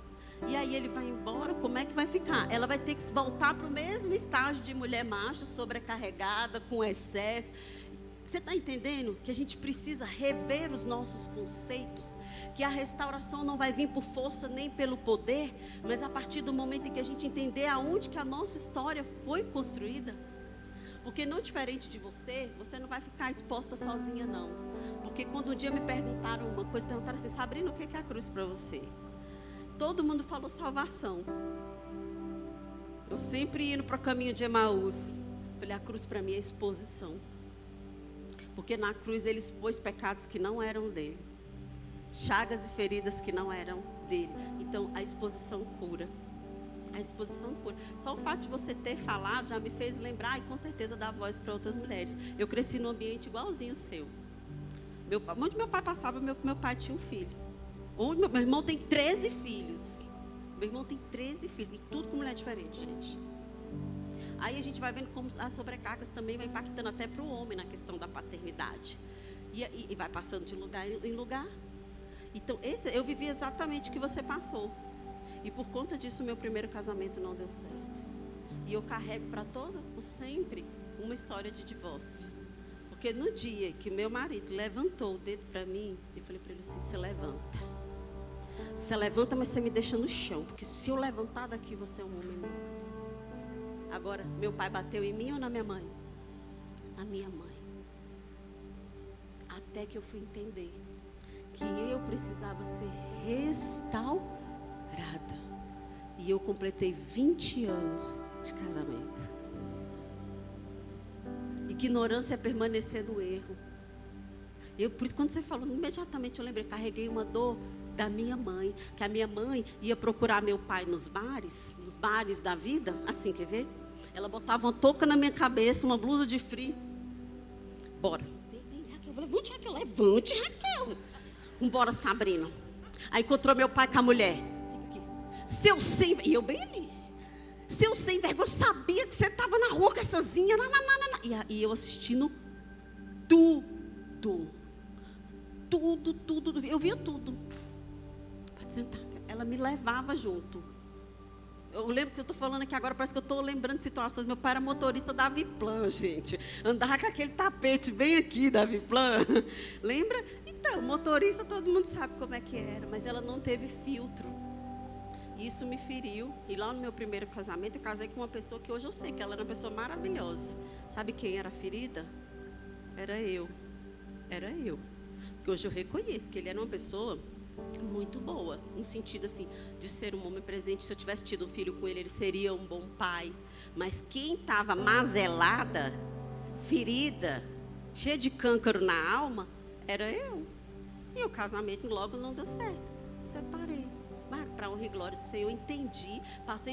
E aí ele vai embora, como é que vai ficar? Ela vai ter que voltar para o mesmo estágio de mulher macha, sobrecarregada, com excesso. Você está entendendo que a gente precisa rever os nossos conceitos? Que a restauração não vai vir por força nem pelo poder, mas a partir do momento em que a gente entender aonde que a nossa história foi construída. Porque não diferente de você não vai ficar exposta sozinha, não. Porque quando um dia me perguntaram uma coisa, perguntaram assim, Sabrina, o que é a cruz para você? Todo mundo falou salvação. Eu sempre indo para o caminho de Emaús. Falei, a cruz para mim é exposição. Porque na cruz ele expôs pecados que não eram dele. Chagas e feridas que não eram dele. Então a exposição cura. A exposição cura. Só o fato de você ter falado já me fez lembrar e com certeza dar voz para outras mulheres. Eu cresci num ambiente igualzinho ao seu. Onde meu pai passava, meu pai tinha um filho. Meu irmão tem 13 filhos. Meu irmão tem 13 filhos. E tudo com mulher diferente, gente. Aí a gente vai vendo como as sobrecargas também vai impactando até para o homem na questão da paternidade. E vai passando de lugar em lugar. Então, eu vivi exatamente o que você passou. E por conta disso, meu primeiro casamento não deu certo. E eu carrego para todo o sempre uma história de divórcio. Porque no dia que meu marido levantou o dedo para mim, eu falei para ele assim, se levanta. Você levanta, mas você me deixa no chão. Porque se eu levantar daqui, você é um homem morto. Agora, meu pai bateu em mim ou na minha mãe? Na minha mãe. Até que eu fui entender que eu precisava ser restaurada. E eu completei 20 anos de casamento. Ignorância é permanecer no erro. Por isso, quando você falou, imediatamente eu lembrei, carreguei uma dor da minha mãe, que a minha mãe ia procurar meu pai nos bares da vida, assim, quer ver? Ela botava uma touca na minha cabeça, uma blusa de frio. Bora. Vem, Raquel, levante, Raquel. Vambora, Sabrina. Aí encontrou meu pai com a mulher. Fica aqui. Seu sem... E eu bem ali. Seu sem vergonha, eu sabia que você estava na rua com essazinha. E eu assistindo tudo. Tudo. Eu via tudo. Pode sentar. Ela me levava junto. Eu lembro que eu estou falando aqui agora, parece que eu estou lembrando de situações. Meu pai era motorista da Aviplan, gente. Andava com aquele tapete bem aqui da Aviplan. Lembra? Então, motorista, todo mundo sabe como é que era. Mas ela não teve filtro. Isso me feriu. E lá no meu primeiro casamento, eu casei com uma pessoa que hoje eu sei que ela era uma pessoa maravilhosa. Sabe quem era ferida? Era eu. Porque hoje eu reconheço que ele era uma pessoa muito boa, no sentido assim, de ser um homem presente. Se eu tivesse tido um filho com ele, ele seria um bom pai. Mas quem estava mazelada, ferida, cheia de câncaro na alma, era eu. E o casamento logo não deu certo. Separei. Mas para honra e glória do Senhor, eu entendi,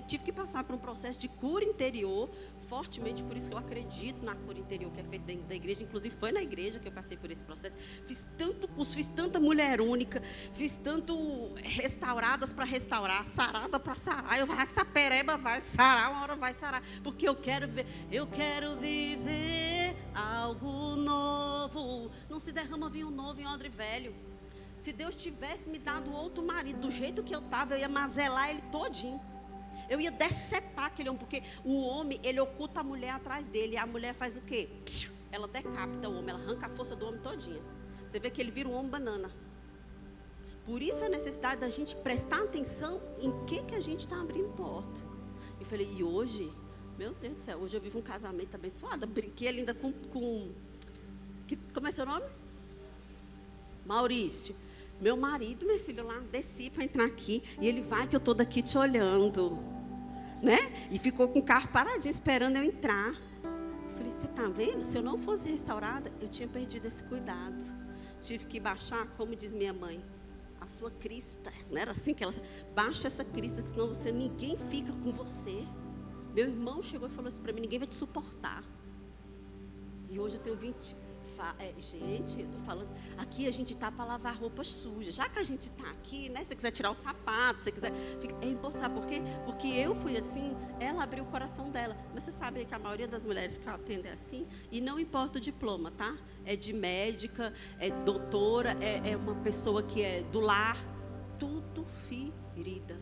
tive que passar por um processo de cura interior, fortemente, por isso que eu acredito na cura interior que é feita dentro da igreja. Inclusive foi na igreja que eu passei por esse processo. Fiz tanto curso, fiz tanta mulher única, fiz tanto restauradas para restaurar, sarada para sarar. Essa pereba vai sarar, uma hora vai sarar, porque eu quero viver algo novo. Não se derrama vinho novo em odre velho. Se Deus tivesse me dado outro marido do jeito que eu estava, eu ia mazelar ele todinho. Eu ia decepar aquele homem, porque o homem, ele oculta a mulher atrás dele. E a mulher faz o quê? Ela decapita o homem, ela arranca a força do homem todinha. Você vê que ele vira um homem banana. Por isso a necessidade da gente prestar atenção em que a gente está abrindo porta. Eu falei, e hoje, meu Deus do céu, hoje eu vivo um casamento abençoado. Brinquei ainda com como é seu nome? Maurício. Meu marido, meu filho, lá, desci para entrar aqui. E ele vai que eu estou daqui te olhando. Né? E ficou com o carro paradinho, esperando eu entrar. Eu falei, você está vendo? Se eu não fosse restaurada, eu tinha perdido esse cuidado. Tive que baixar, como diz minha mãe, a sua crista. Não era assim que ela... Baixa essa crista, que senão ninguém fica com você. Meu irmão chegou e falou isso para mim, ninguém vai te suportar. E hoje eu tenho 20... gente, eu estou falando, aqui a gente está para lavar roupas sujas. Já que a gente está aqui, né? Se você quiser tirar o sapato, se você quiser... É importante, sabe por quê? Porque eu fui assim, ela abriu o coração dela. Mas você sabe que a maioria das mulheres que eu atendo é assim, e não importa o diploma, tá? É de médica, é doutora, é uma pessoa que é do lar, tudo ferida.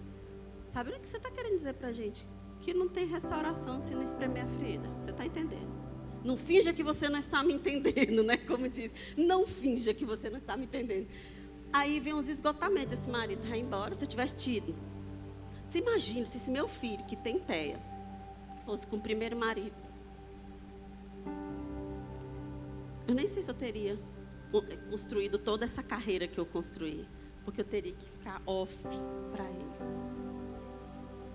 Sabe o que você está querendo dizer para a gente? Que não tem restauração se não espremer a ferida. Você está entendendo? Não finja que você não está me entendendo, né? Como diz, não finja que você não está me entendendo. Aí vem uns esgotamentos, esse marido vai embora, se eu tivesse tido. Você imagina se esse meu filho, que tem TEA, fosse com o primeiro marido. Eu nem sei se eu teria construído toda essa carreira que eu construí. Porque eu teria que ficar off para ele.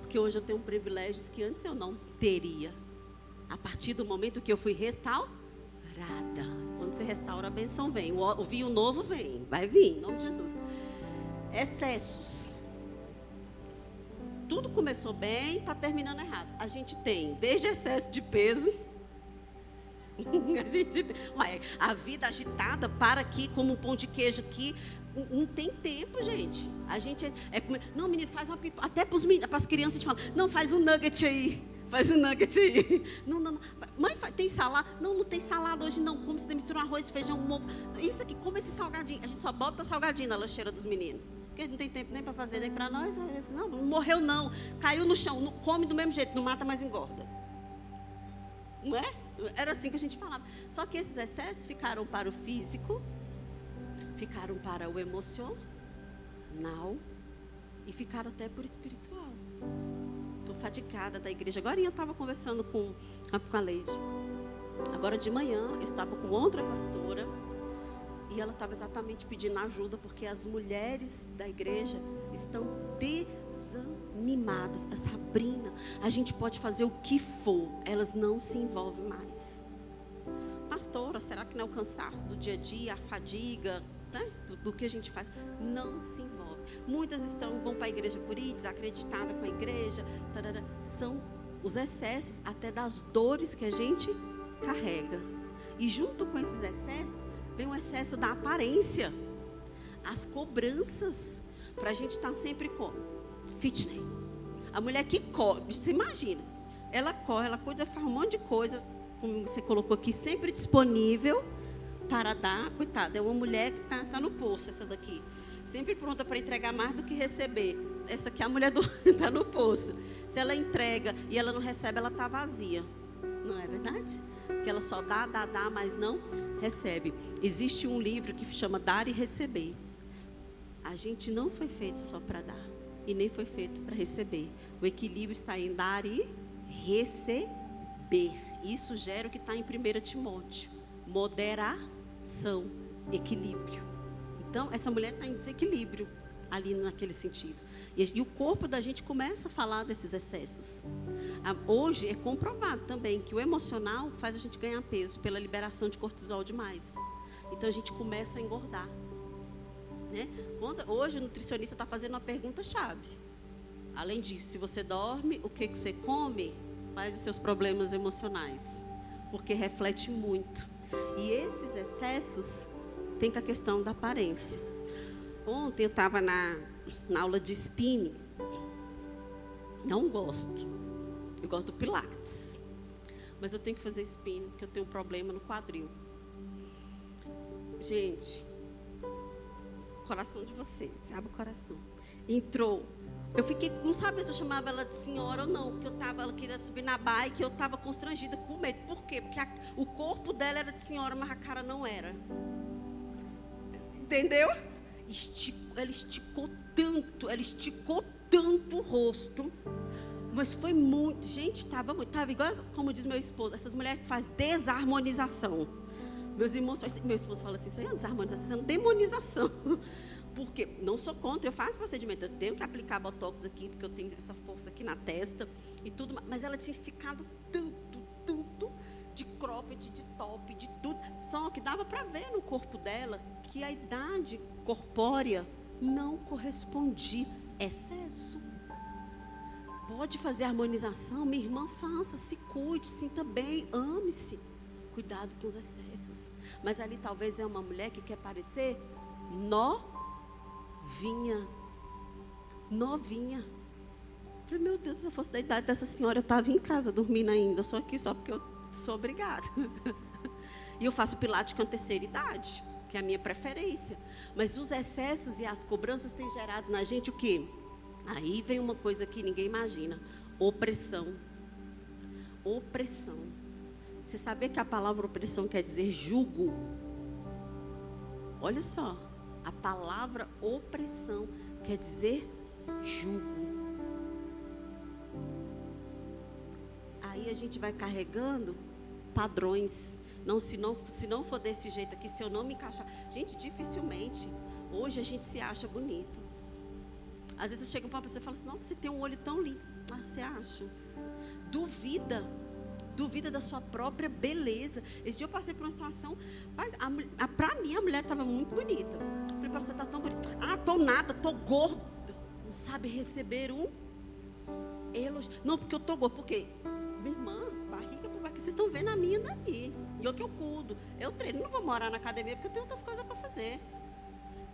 Porque hoje eu tenho privilégios que antes eu não teria. A partir do momento que eu fui restaurada. Quando você restaura, a benção vem. O vinho novo vem. Vai vir, em nome de Jesus. Excessos. Tudo começou bem, está terminando errado. A gente tem desde excesso de peso. A vida agitada para aqui, como um pão de queijo aqui. Não tem tempo, gente. A gente não, menino, faz uma pipoca. Até para as crianças a gente fala, não, faz um nugget aí. Faz um nugget aí. Não. Mãe, tem salada? Não tem salada hoje não. Como você mistura um arroz, feijão, um ovo. Isso aqui, come esse salgadinho. A gente só bota salgadinho na lancheira dos meninos. Porque não tem tempo nem para fazer, nem para nós. Não morreu não. Caiu no chão. Não, come do mesmo jeito. Não mata, mas engorda. Não é? Era assim que a gente falava. Só que esses excessos ficaram para o físico. Ficaram para o emocional. E ficaram até por espiritual. Estou fadigada da igreja. Agora eu estava conversando com a Leide. Agora de manhã eu estava com outra pastora e ela estava exatamente pedindo ajuda porque as mulheres da igreja estão desanimadas. A Sabrina, a gente pode fazer o que for, elas não se envolvem mais. Pastora, será que não é o cansaço do dia a dia, a fadiga, né, do que a gente faz? Não se envolve. Muitas vão para a igreja por ir, desacreditadas com a igreja. Tarará. São os excessos até das dores que a gente carrega. E junto com esses excessos, vem o excesso da aparência. As cobranças. Para a gente estar sempre como? Fitness. A mulher que corre, você imagina, ela corre, ela cuida, faz um monte de coisas, como você colocou aqui, sempre disponível para dar. Coitada, é uma mulher que está no poço, essa daqui. Sempre pronta para entregar mais do que receber. Essa aqui é a mulher está no poço. Se ela entrega e ela não recebe, ela está vazia. Não é verdade? Que ela só dá, mas não recebe. Existe um livro que chama Dar e Receber. A gente não foi feito só para dar. E nem foi feito para receber. O equilíbrio está em dar e receber. Isso gera o que está em 1 Timóteo. Moderação, equilíbrio. Então, essa mulher está em desequilíbrio ali naquele sentido. E o corpo da gente começa a falar desses excessos. Hoje é comprovado também que o emocional faz a gente ganhar peso pela liberação de cortisol demais. Então, a gente começa a engordar. Né? Hoje o nutricionista está fazendo uma pergunta-chave. Além disso, se você dorme, o que você come, faz os seus problemas emocionais. Porque reflete muito. E esses excessos tem com a questão da aparência. Ontem eu estava na aula de spinning. Não gosto. Eu gosto do pilates. Mas eu tenho que fazer spinning, porque eu tenho um problema no quadril. Gente, coração de vocês, abre o coração. Entrou. Eu fiquei, não sabia se eu chamava ela de senhora ou não, porque ela queria subir na bike e eu estava constrangida com medo. Por quê? Porque o corpo dela era de senhora, mas a cara não era. Entendeu? Ela esticou tanto o rosto. Mas foi muito. Gente, estava igual, como diz meu esposo, essas mulheres que fazem desarmonização. Meu esposo fala assim, isso aí é desarmonização, isso é demonização. Porque não sou contra, eu faço procedimento, eu tenho que aplicar botox aqui, porque eu tenho essa força aqui na testa e tudo. Mas ela tinha esticado tanto, de cropped, de top, de tudo. Só que dava para ver no corpo dela que a idade corpórea não correspondia. Excesso. Pode fazer harmonização, minha irmã, faça, se cuide, sinta bem, ame-se. Cuidado com os excessos. Mas ali talvez é uma mulher que quer parecer novinha. Falei, meu Deus, se eu fosse da idade dessa senhora, eu estava em casa dormindo ainda. Eu sou aqui só porque eu sou obrigada. E eu faço pilates com a terceira idade, que é a minha preferência. Mas os excessos e as cobranças têm gerado na gente o quê? Aí vem uma coisa que ninguém imagina. Opressão. Você sabia que a palavra opressão quer dizer jugo? Olha só. A palavra opressão quer dizer jugo. Aí a gente vai carregando padrões. Não, se não for desse jeito aqui, se eu não me encaixar. Gente, dificilmente. Hoje a gente se acha bonito. Às vezes você chega para uma pessoa e fala assim, nossa, você tem um olho tão lindo. Ah, você acha? Duvida da sua própria beleza. Esse dia eu passei por uma situação, para mim a mulher estava muito bonita. Eu falei, você está tão bonita. Ah, tô nada, tô gorda. Não sabe receber um elogio. Não, porque eu tô gorda. Por quê? Minha irmã, barriga, porque vocês estão vendo a minha dali. E eu que eu cuido. Eu treino, não vou morar na academia porque eu tenho outras coisas para fazer.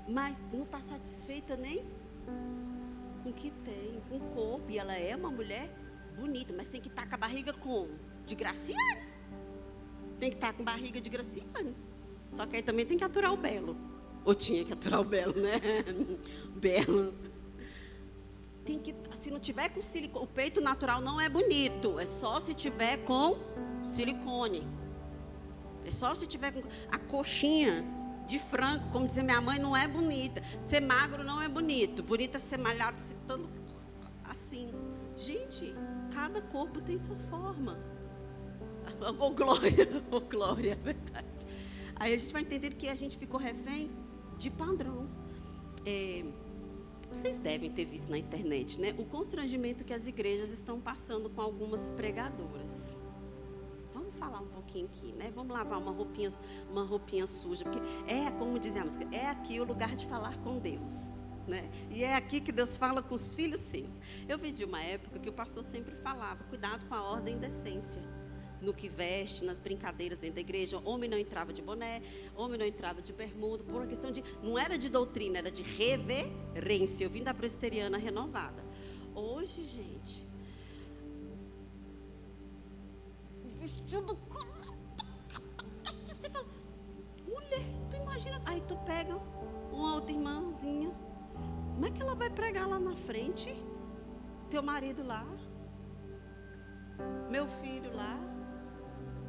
Mas não está satisfeita nem com o que tem, com o corpo. E ela é uma mulher bonita, mas tem que estar com a barriga como? De Graciane. Tem que estar com barriga de Graciane. Só que aí também tem que aturar o belo. Ou tinha que aturar o belo, né? Belo. Tem que, se não tiver com silicone, o peito natural não é bonito. É só se tiver com silicone. É só se tiver com a coxinha de frango, como dizia minha mãe, não é bonita. Ser magro não é bonito. Bonito é ser malhado, assim. Gente, cada corpo tem sua forma. Ô glória, ô glória, é verdade. Aí a gente vai entender que a gente ficou refém de padrão. Vocês devem ter visto na internet, né? O constrangimento que as igrejas estão passando com algumas pregadoras. Vamos falar um pouquinho aqui, né? Vamos lavar uma roupinha suja, porque como dizia a música, é aqui o lugar de falar com Deus, né? E é aqui que Deus fala com os filhos seus. Eu vi de uma época que o pastor sempre falava, cuidado com a ordem e decência. No que veste, nas brincadeiras dentro da igreja, homem não entrava de boné, homem não entrava de bermuda, por uma questão de, não era de doutrina, era de reverência. Eu vim da presbiteriana renovada. Hoje, gente, o vestido, você fala, mulher, tu imagina, aí tu pega uma outra irmãzinha, como é que ela vai pregar lá na frente? Teu marido lá, meu filho lá.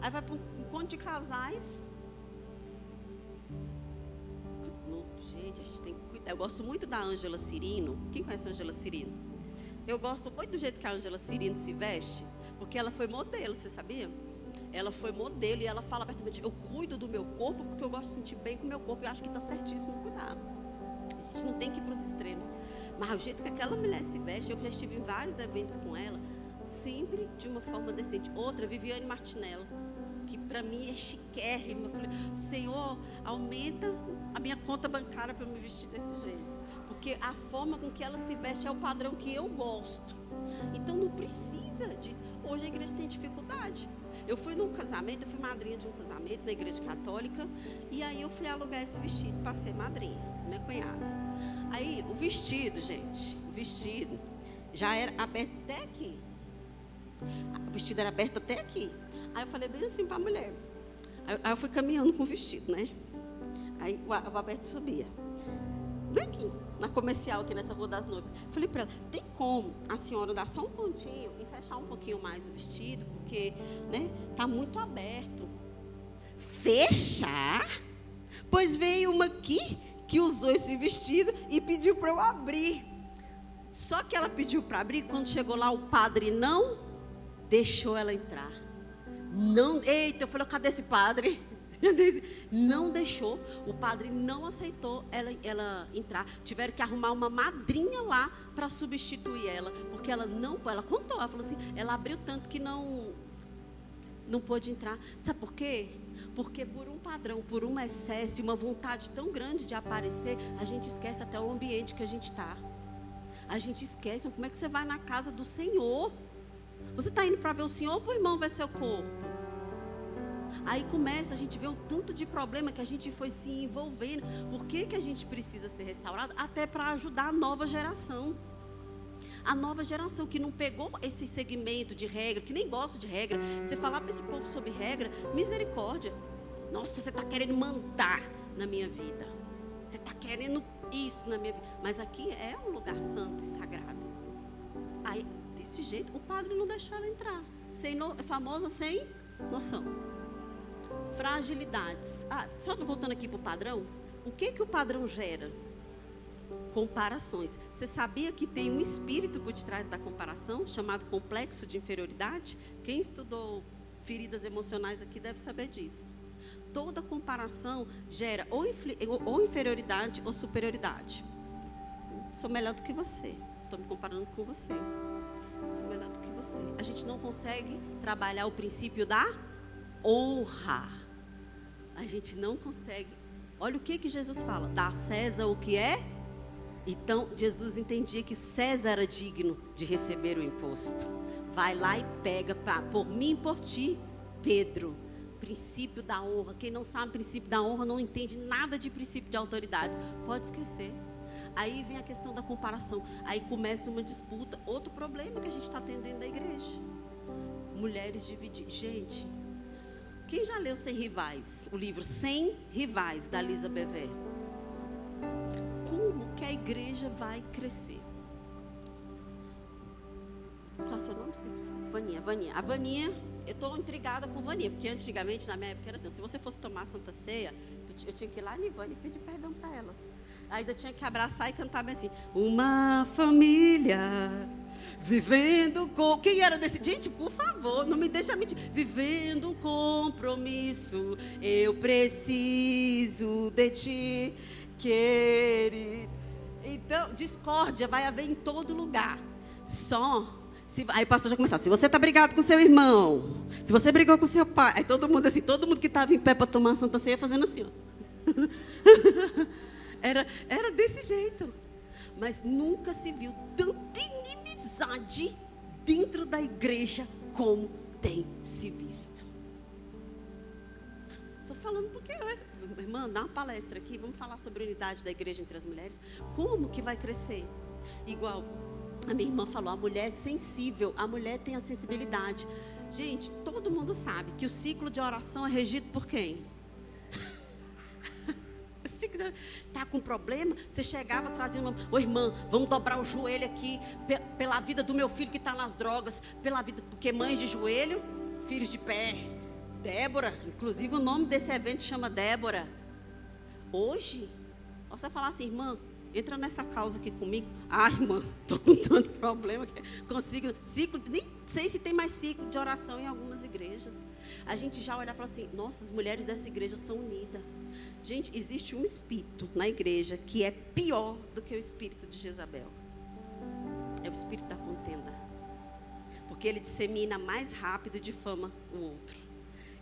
Aí vai para um ponto de casais. Gente, a gente tem que cuidar. Eu gosto muito da Ângela Cirino. Quem conhece a Ângela Cirino? Eu gosto muito do jeito que a Ângela Cirino se veste, porque ela foi modelo, você sabia? Ela foi modelo e ela fala abertamente, eu cuido do meu corpo porque eu gosto de sentir bem com o meu corpo. Eu acho que está certíssimo cuidar. A gente não tem que ir para os extremos. Mas o jeito que aquela mulher se veste, eu já estive em vários eventos com ela, sempre de uma forma decente. Outra, Viviane Martinello, que para mim é chiquérrima. Eu falei, Senhor, aumenta a minha conta bancária para eu me vestir desse jeito. Porque a forma com que ela se veste é o padrão que eu gosto. Então não precisa disso. Hoje a igreja tem dificuldade. Eu fui num casamento, eu fui madrinha de um casamento na igreja católica. E aí eu fui alugar esse vestido para ser madrinha, minha cunhada. Aí o vestido, gente, o vestido já era aberto até aqui. O vestido era aberto até aqui. Aí eu falei bem assim para a mulher. Aí eu fui caminhando com o vestido, né? Aí o aberto subia. Bem aqui, na comercial, aqui nessa Rua das Noivas. Falei para ela, tem como a senhora dar só um pontinho e fechar um pouquinho mais o vestido? Porque, né, tá muito aberto. Fechar? Pois veio uma aqui que usou esse vestido e pediu para eu abrir. Só que ela pediu para abrir, quando chegou lá o padre não deixou ela entrar. Não, eita, eu falei, cadê esse padre? Não deixou, o padre não aceitou ela entrar. Tiveram que arrumar uma madrinha lá para substituir ela, porque ela contou, ela falou assim, ela abriu tanto que não pôde entrar. Sabe por quê? Porque por um padrão, por um excesso e uma vontade tão grande de aparecer, a gente esquece até o ambiente que a gente está. A gente esquece, como é que você vai na casa do Senhor? Você está indo para ver o Senhor ou para o irmão ver seu corpo? Aí começa, a gente vê o tanto de problema que a gente foi se envolvendo. Por que a gente precisa ser restaurado? Até para ajudar a nova geração. A nova geração que não pegou esse segmento de regra, que nem gosta de regra. Você falar para esse povo sobre regra, misericórdia. Nossa, você está querendo mandar na minha vida. Você está querendo isso na minha vida. Mas aqui é um lugar santo e sagrado. Aí, desse jeito, o padre não deixou ela entrar. Famosa sem noção. Fragilidades. Só voltando aqui para o padrão. O que o padrão gera? Comparações. Você sabia que tem um espírito por detrás da comparação, chamado complexo de inferioridade? Quem estudou feridas emocionais aqui deve saber disso. Toda comparação gera ou inferioridade ou superioridade. Sou melhor do que você. Estou me comparando com você. Sou melhor do que você. A gente não consegue trabalhar o princípio da honra. A gente não consegue. Olha o que Jesus fala. Dá a César o que é. Então, Jesus entendia que César era digno de receber o imposto. Vai lá e pega por mim e por ti, Pedro. Princípio da honra. Quem não sabe o princípio da honra não entende nada de princípio de autoridade. Pode esquecer. Aí vem a questão da comparação. Aí começa uma disputa. Outro problema que a gente está tendo dentro da igreja. Mulheres divididas. Gente, quem já leu Sem Rivais? O livro Sem Rivais, da Lisa Bever. Como que a igreja vai crescer? Qual é o seu nome? Esqueci. Vaninha. A Vaninha, eu estou intrigada com Vaninha, porque antigamente, na minha época, era assim, se você fosse tomar a Santa Ceia, eu tinha que ir lá em Vânia e pedir perdão para ela. Ainda tinha que abraçar e cantar bem assim, uma família Vivendo com... Quem era desse? Gente, por favor, não me deixa mentir. Vivendo um compromisso, eu preciso de ti, querido. Então, discórdia vai haver em todo lugar. Aí o pastor já começava, se você está brigado com seu irmão, se você brigou com seu pai, aí todo mundo assim, todo mundo que estava em pé para tomar a Santa Ceia fazendo assim, ó. Era desse jeito. Mas nunca se viu tanta inimizade dentro da igreja como tem se visto. Estou falando porque, irmã, dá uma palestra aqui, vamos falar sobre a unidade da igreja entre as mulheres. Como que vai crescer? Igual a minha irmã falou, a mulher é sensível, a mulher tem a sensibilidade. Gente, todo mundo sabe que o ciclo de oração é regido por quem? Está com problema, você chegava, trazia o nome, ô irmã, vamos dobrar o joelho aqui, pela vida do meu filho que está nas drogas, pela vida, porque mães de joelho, filhos de pé. Débora, inclusive o nome desse evento chama Débora. Hoje, você falar assim, irmã, entra nessa causa aqui comigo. Ah, irmã, estou com tanto problema que consigo, ciclo, nem sei se tem mais ciclo de oração em algumas igrejas. A gente já olha e fala assim, nossa, as mulheres dessa igreja são unidas. Gente, existe um espírito na igreja que é pior do que o espírito de Jezabel. É o espírito da contenda. Porque ele dissemina mais rápido e difama o outro.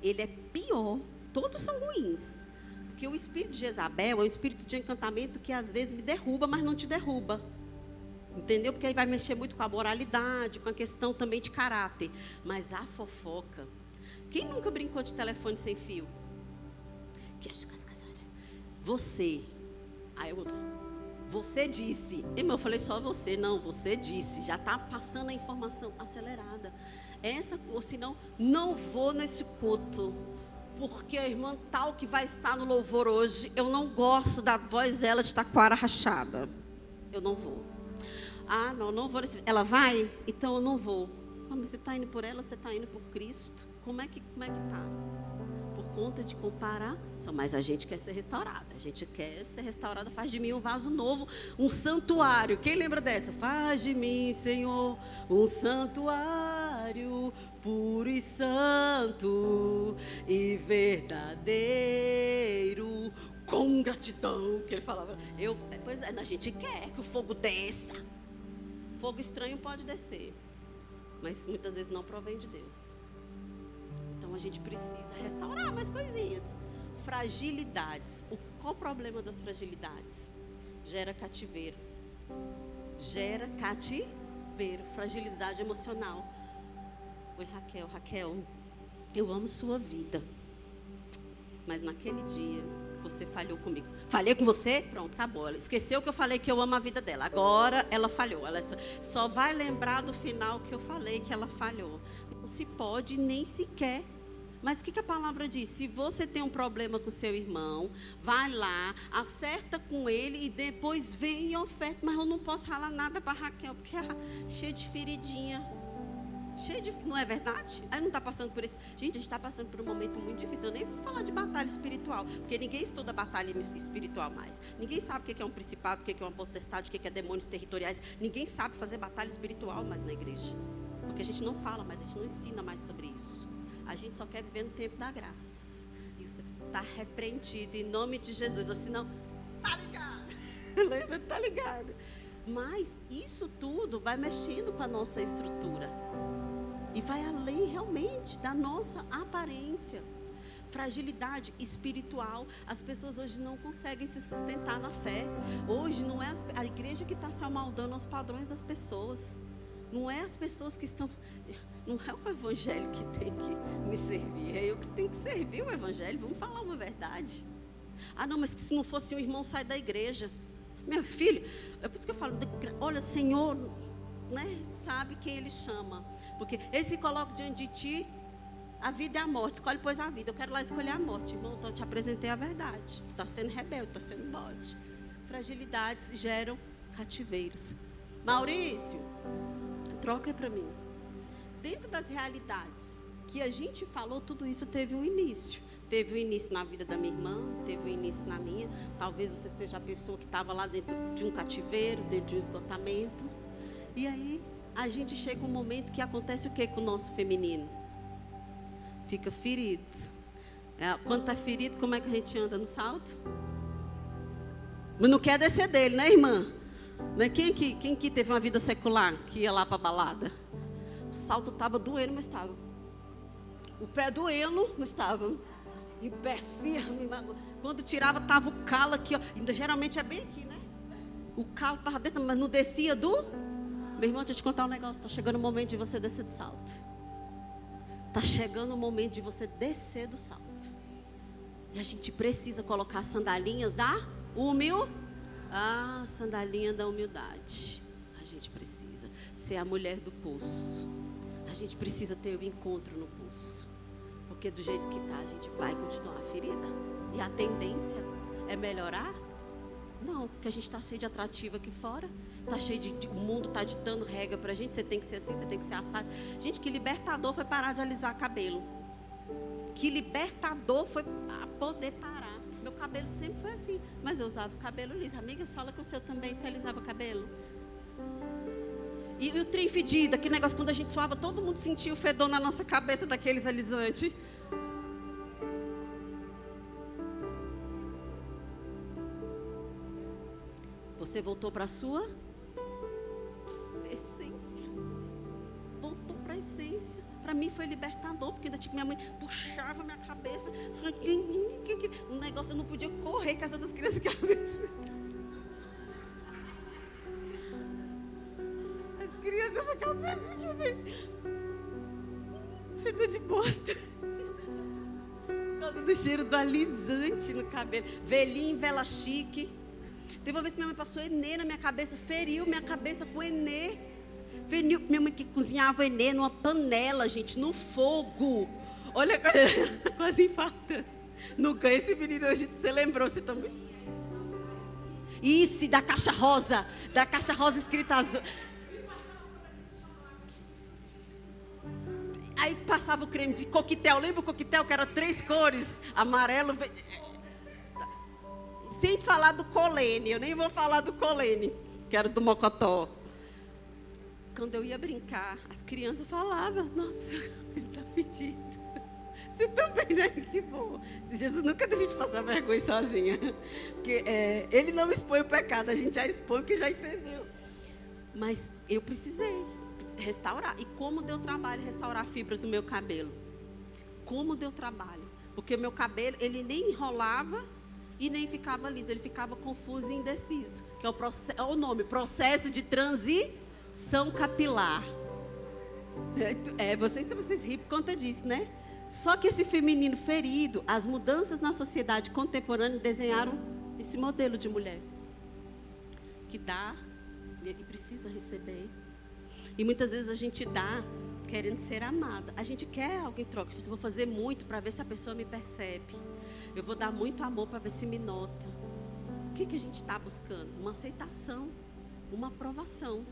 Ele é pior, todos são ruins. Porque o espírito de Jezabel é um espírito de encantamento que às vezes me derruba, mas não te derruba. Entendeu? Porque aí vai mexer muito com a moralidade, com a questão também de caráter. Mas a fofoca... Quem nunca brincou de telefone sem fio? Você. Aí o outro, você disse. Irmão, eu falei só você. Não, você disse. Já está passando a informação acelerada. Ou senão, não vou nesse culto. Porque a irmã tal que vai estar no louvor hoje, eu não gosto da voz dela de taquara rachada. Eu não vou. Ah, não vou nesse... Ela vai? Então eu não vou. Ah, mas você está indo por ela, você está indo por Cristo. Como é que está? Por conta de comparação, mas a gente quer ser restaurada. A gente quer ser restaurada. Faz de mim um vaso novo, um santuário. Quem lembra dessa? Faz de mim, Senhor, um santuário puro e santo e verdadeiro, com gratidão. Que ele falava. Pois é, a gente quer que o fogo desça. Fogo estranho pode descer, mas muitas vezes não provém de Deus. Então a gente precisa restaurar mais coisinhas. Fragilidades. Qual o problema das fragilidades? Gera cativeiro. Fragilidade emocional. Oi, Raquel, eu amo sua vida. Mas naquele dia você falhou comigo. Falei com você? Pronto, acabou. Ela esqueceu que eu falei que eu amo a vida dela. Agora ela falhou. Ela só vai lembrar do final que eu falei que ela falhou. Não se pode nem sequer. Mas o que a palavra diz? Se você tem um problema com seu irmão, vai lá, acerta com ele e depois vem e oferta. Mas eu não posso ralar nada para Raquel, porque é cheia de feridinha. Não é verdade? Aí não está passando por isso. Gente, a gente está passando por um momento muito difícil. Eu nem vou falar de batalha espiritual, porque ninguém estuda batalha espiritual mais. Ninguém sabe o que é um principado, o que é uma potestade, o que é demônios territoriais. Ninguém sabe fazer batalha espiritual mais na igreja. Porque a gente não fala mais, a gente não ensina mais sobre isso. A gente só quer viver no tempo da graça. Isso está repreendido em nome de Jesus. Ou senão, tá ligado. Lembra? Tá ligado. Mas isso tudo vai mexendo com a nossa estrutura. E vai além realmente da nossa aparência. Fragilidade espiritual. As pessoas hoje não conseguem se sustentar na fé. Hoje não é a igreja que está se amaldando aos padrões das pessoas. Não é as pessoas que estão... Não é o evangelho que tem que me servir. É eu que tenho que servir o evangelho. Vamos falar uma verdade. Ah, não, mas que se não fosse um irmão, sai da igreja. Meu filho, é por isso que eu falo, olha, Senhor, né, sabe quem Ele chama. Porque esse que coloca diante de ti, a vida é a morte. Escolhe, pois, a vida. Eu quero lá escolher a morte. Irmão, então eu te apresentei a verdade. Tu está sendo rebelde, está sendo bode. Fragilidades geram cativeiros. Maurício, troca aí para mim. Dentro das realidades que a gente falou, tudo isso teve um início. Teve um início na vida da minha irmã, teve um início na minha. Talvez você seja a pessoa que estava lá dentro de um cativeiro, dentro de um esgotamento. E aí, a gente chega um momento que acontece o que com o nosso feminino? Fica ferido. Quando está ferido, como é que a gente anda no salto? Mas não quer descer dele, né, irmã? Né? Quem que teve uma vida secular, que ia lá para a balada? O salto estava doendo, mas estava. O pé doendo, mas estava. E o pé firme. Quando tirava, estava o calo aqui, ó. Ainda geralmente é bem aqui, né? O calo estava desse, mas não descia do... Meu irmão, deixa eu te contar um negócio. Está chegando o momento de você descer do salto. Está chegando o momento de você descer do salto. E a gente precisa colocar as sandalinhas da sandalinha da humildade. A gente precisa ser a mulher do poço. A gente precisa ter o encontro no poço. Porque do jeito que está, a gente vai continuar ferida. E a tendência é melhorar? Não, porque a gente está cheio de atrativo aqui fora. Está cheio o mundo está ditando regra para a gente. Você tem que ser assim, você tem que ser assado. Gente, que libertador foi parar de alisar cabelo. Que libertador foi poder parar. Meu cabelo sempre foi assim. Mas eu usava cabelo liso. Amiga, fala que o seu também se alisava cabelo. E o trem fedido, aquele negócio, quando a gente suava, todo mundo sentia o fedor na nossa cabeça daqueles alisantes. Você voltou para a sua essência. Voltou para a essência. Para mim foi libertador, porque ainda tinha minha mãe puxava minha cabeça. Um negócio, eu não podia correr com as outras crianças cabeça. As crianças com a cabeça, deixa eu ver. Fedor de bosta. Por causa do cheiro do alisante no cabelo. Velhinho, vela chique. Teve uma vez que minha mãe passou enê na minha cabeça, feriu minha cabeça com enê. Feriu minha mãe que cozinhava enê numa panela, gente, no fogo. Olha, quase infarta. Nunca, esse menino hoje, você lembrou, você também? Isso, da caixa rosa escrita azul. Aí passava o creme de coquetel, lembra o coquetel que era 3 cores? Amarelo, sem falar do colene, eu nem vou falar do colene, que era do mocotó. Quando eu ia brincar, as crianças falavam, nossa, ele está fedido. Você também, né? Que bom. Jesus nunca deixa a gente passar vergonha sozinha. Porque ele não expõe o pecado, a gente já expõe porque já entendeu. Mas eu precisei restaurar. E como deu trabalho restaurar a fibra do meu cabelo? Como deu trabalho? Porque o meu cabelo, ele nem enrolava e nem ficava liso, ele ficava confuso e indeciso. Que é o nome, processo de transição capilar. Vocês riem por conta disso, né? Só que esse feminino ferido, as mudanças na sociedade contemporânea desenharam esse modelo de mulher. Que dá e precisa receber. E muitas vezes a gente dá querendo ser amada. A gente quer alguém troca. Eu vou fazer muito para ver se a pessoa me percebe. Eu vou dar muito amor para ver se me nota. O que a gente está buscando? Uma aceitação, uma aprovação.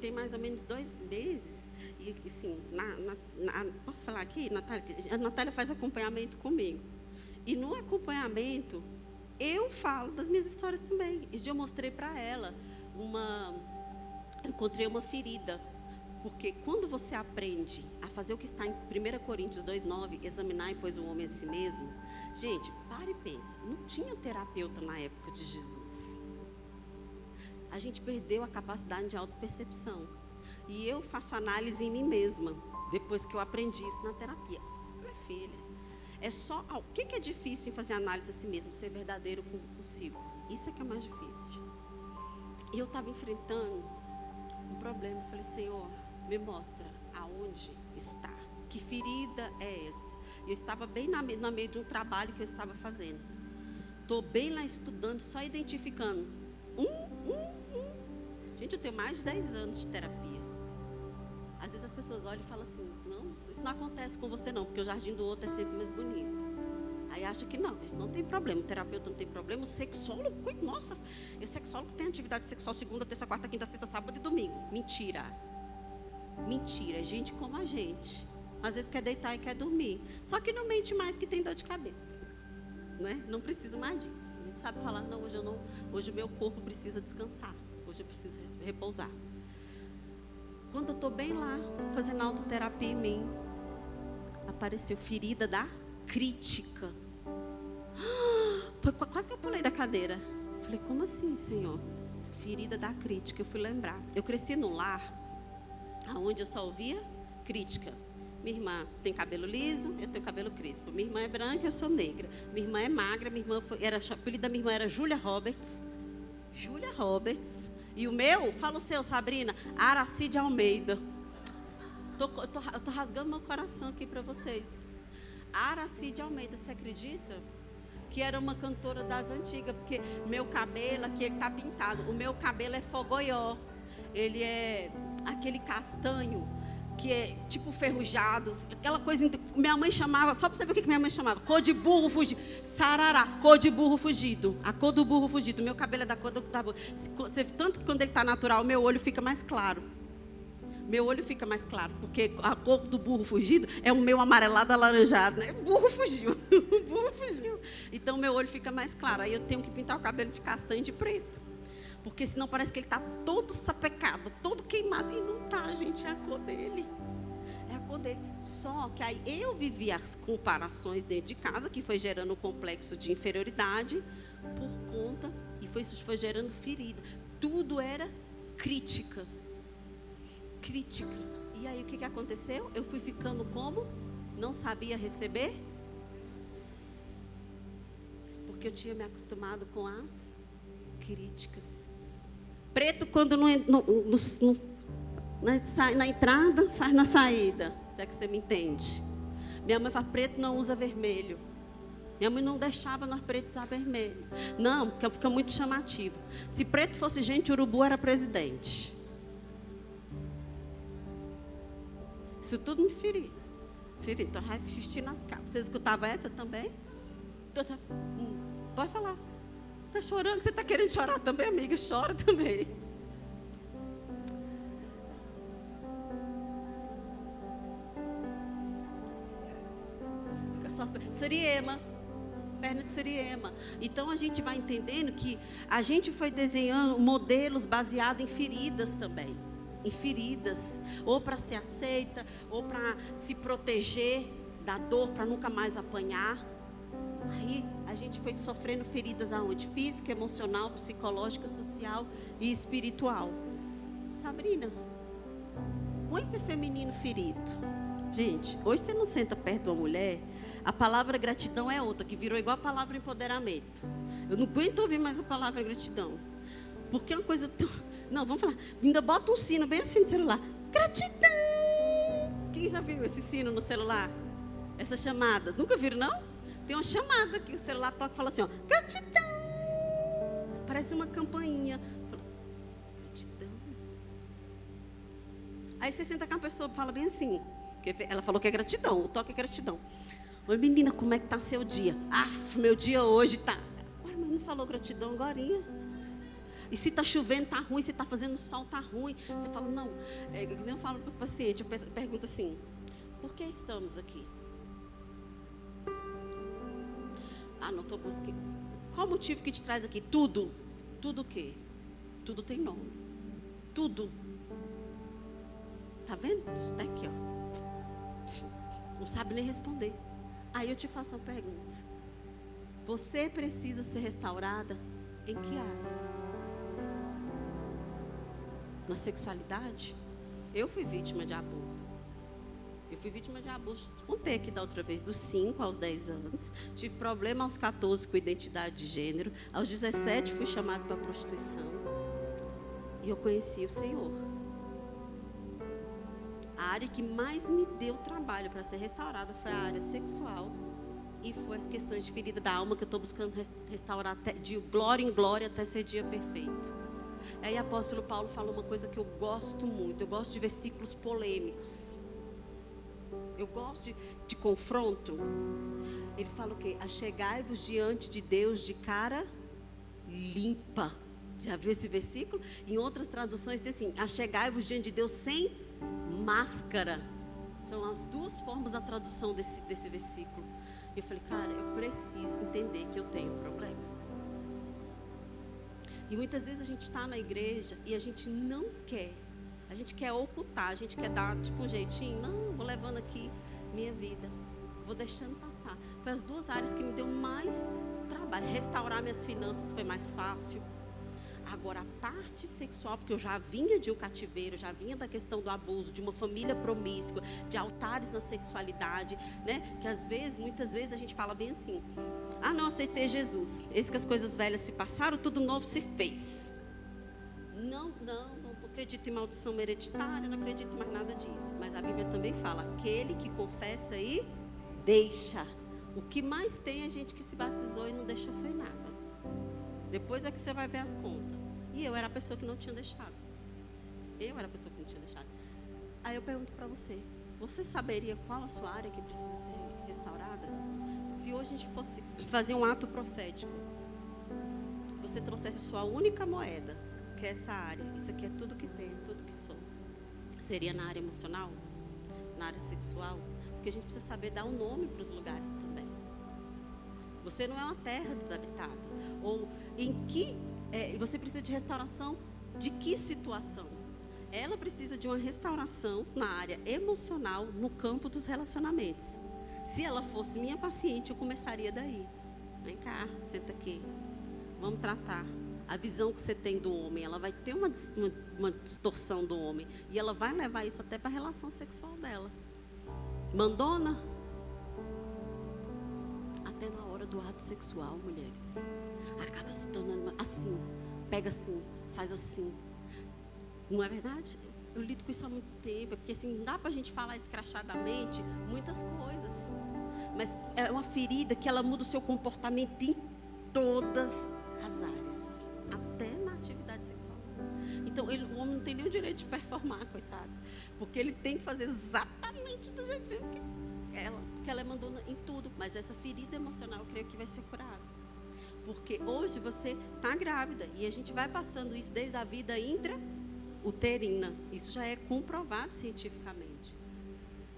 Tem mais ou menos 2 meses. E assim, posso falar aqui, Natália? A Natália faz acompanhamento comigo. E no acompanhamento, eu falo das minhas histórias também. Esse dia eu mostrei para ela eu encontrei uma ferida. Porque quando você aprende a fazer o que está em 1 Coríntios 2,9, examinar e pois o homem a si mesmo. Gente, para e pensa, não tinha terapeuta na época de Jesus. A gente perdeu a capacidade de autopercepção. E eu faço análise em mim mesma, depois que eu aprendi isso na terapia. Minha filha, o que é difícil em fazer análise a si mesmo? Ser verdadeiro consigo. Isso é que é mais difícil. E eu estava enfrentando um problema. Eu falei, Senhor, me mostra aonde está. Que ferida é essa? Eu estava bem no meio de um trabalho que eu estava fazendo. Estou bem lá estudando, só identificando. Gente, eu tenho mais de 10 anos de terapia. Às vezes as pessoas olham e falam assim, não, isso não acontece com você não, porque o jardim do outro é sempre mais bonito. Aí acha que não tem problema, o terapeuta não tem problema, o sexólogo, nossa, o sexólogo tem atividade sexual segunda, terça, quarta, quinta, sexta, sábado e domingo. Mentira, é gente como a gente. Às vezes quer deitar e quer dormir. Só que não mente mais que tem dor de cabeça. Né? Não precisa mais disso. A gente sabe falar, não, hoje o meu corpo precisa descansar. Hoje eu preciso repousar. Quando eu estou bem lá, fazendo autoterapia em mim, apareceu ferida da crítica. Foi quase que eu pulei da cadeira. Falei, como assim, Senhor? Ferida da crítica. Eu fui lembrar. Eu cresci num lar onde eu só ouvia crítica. Minha irmã tem cabelo liso, eu tenho cabelo crespo. Minha irmã é branca, eu sou negra. Minha irmã é magra, o apelido da minha irmã era Júlia Roberts. Júlia Roberts. E o meu, fala o seu, Sabrina, Aracide Almeida. Eu tô rasgando meu coração aqui para vocês. Aracide Almeida, você acredita? Que era uma cantora das antigas, porque meu cabelo aqui, ele tá pintado. O meu cabelo é fogoió. Ele é aquele castanho, que é tipo ferrujado, aquela coisa. Minha mãe chamava, só para você ver o que minha mãe chamava, cor de burro fugido. Sarará, cor de burro fugido. A cor do burro fugido. Meu cabelo é da cor do burro. Tanto que quando ele está natural, meu olho fica mais claro. Meu olho fica mais claro, porque a cor do burro fugido é o meu amarelado alaranjado, né? Burro fugiu, o burro fugiu. Então, meu olho fica mais claro. Aí eu tenho que pintar o cabelo de castanho e de preto. Porque senão parece que ele está todo sapecado, todo queimado. E não está, gente, é a cor dele. É a cor dele. Só que aí eu vivi as comparações dentro de casa, que foi gerando um complexo de inferioridade, por conta, e foi gerando ferida. Tudo era crítica. Crítica. E aí o que aconteceu? Eu fui ficando como? Não sabia receber? Porque eu tinha me acostumado com as críticas. Preto quando na entrada, faz na saída. Se é que você me entende. Minha mãe fala, preto não usa vermelho. Minha mãe não deixava nós pretos usar vermelho. Não, porque fica muito chamativo. Se preto fosse gente, Urubu era presidente. Isso tudo me feriu. Então, vai vestir nas capas. Você escutava essa também? Pode falar. Está chorando? Você está querendo chorar também, amiga? Chora também. Siriema. Perna de Siriema. Então, a gente vai entendendo que a gente foi desenhando modelos baseados em feridas também. Em feridas, ou para ser aceita, ou para se proteger da dor, para nunca mais apanhar. Aí a gente foi sofrendo feridas aonde? Física, emocional, psicológica, social e espiritual. Sabrina, com esse feminino ferido, gente, hoje você não senta perto de uma mulher, a palavra gratidão é outra, que virou igual a palavra empoderamento. Eu não aguento ouvir mais a palavra gratidão, porque é uma coisa tão... Não, vamos falar. Ainda bota um sino bem assim no celular. Gratidão! Quem já viu esse sino no celular? Essas chamadas. Nunca viram, não? Tem uma chamada que o celular toca e fala assim, ó. Gratidão! Parece uma campainha. Gratidão. Aí você senta com a pessoa e fala bem assim. Ela falou que é gratidão. O toque é gratidão. Oi, menina, como é que tá seu dia? Meu dia hoje tá... Ué, mas não falou gratidão agorinha? E se está chovendo, está ruim. Se está fazendo sol, está ruim. Você fala, não. Eu falo para os pacientes, eu pergunto assim, por que estamos aqui? Não estou buscando. Qual o motivo que te traz aqui? Tudo. Tudo o quê? Tudo tem nome. Tudo. Está vendo? Isso está aqui, ó. Não sabe nem responder. Aí eu te faço uma pergunta. Você precisa ser restaurada em que área? Na sexualidade, eu fui vítima de abuso. Contei aqui da outra vez, dos 5 aos 10 anos. Tive problema aos 14 com identidade de gênero. Aos 17 fui chamado para prostituição. E eu conheci o Senhor. A área que mais me deu trabalho para ser restaurada foi a área sexual. E foi as questões de ferida da alma que eu estou buscando restaurar de glória em glória até ser dia perfeito. Aí o apóstolo Paulo fala uma coisa que eu gosto muito. Eu gosto de versículos polêmicos. Eu gosto de confronto. Ele fala o quê? Achegai-vos diante de Deus de cara limpa. Já viu esse versículo? Em outras traduções diz assim, achegai-vos diante de Deus sem máscara. São as duas formas da tradução desse versículo. Eu falei, cara, eu preciso entender que eu tenho um problema. E muitas vezes a gente está na igreja e a gente não quer A gente quer ocultar, a gente quer dar tipo um jeitinho. Não, vou levando aqui minha vida, vou deixando passar. Foi as 2 áreas que me deu mais trabalho. Restaurar minhas finanças foi mais fácil. Agora, a parte sexual, porque eu já vinha de um cativeiro, já vinha da questão do abuso, de uma família promíscua, de altares na sexualidade, né? Que às vezes, muitas vezes a gente fala bem assim: ah, não aceitei Jesus, eis que as coisas velhas se passaram, tudo novo se fez. Não acredito em maldição hereditária, não acredito em mais nada disso. Mas a Bíblia também fala: aquele que confessa e deixa. O que mais tem é gente que se batizou e não deixou foi nada. Depois é que você vai ver as contas. E eu era a pessoa que não tinha deixado. Aí eu pergunto para você: você saberia qual a sua área que precisa ser restaurada? Se hoje a gente fosse fazer um ato profético, você trouxesse sua única moeda, que é essa área, isso aqui é tudo que tenho, tudo que sou, seria na área emocional? Na área sexual? Porque a gente precisa saber dar um nome para os lugares também. Você não é uma terra desabitada. Ou em que você precisa de restauração de que situação? Ela precisa de uma restauração na área emocional, no campo dos relacionamentos. Se ela fosse minha paciente, eu começaria daí. Vem cá, senta aqui. Vamos tratar. A visão que você tem do homem, ela vai ter uma distorção do homem. E ela vai levar isso até para a relação sexual dela. Mandona? Até na hora do ato sexual, mulheres, acaba se tornando assim, pega assim, faz assim. Não é verdade? Eu lido com isso há muito tempo, porque assim, não dá pra gente falar escrachadamente muitas coisas. Mas é uma ferida que ela muda o seu comportamento em todas as áreas, até na atividade sexual. Então, o homem não tem nem o direito de performar, coitado, porque ele tem que fazer exatamente do jeitinho que ela é mandona em tudo. Mas essa ferida emocional, eu creio que vai ser curada. Porque hoje você está grávida e a gente vai passando isso desde a vida intrauterina. Isso já é comprovado cientificamente.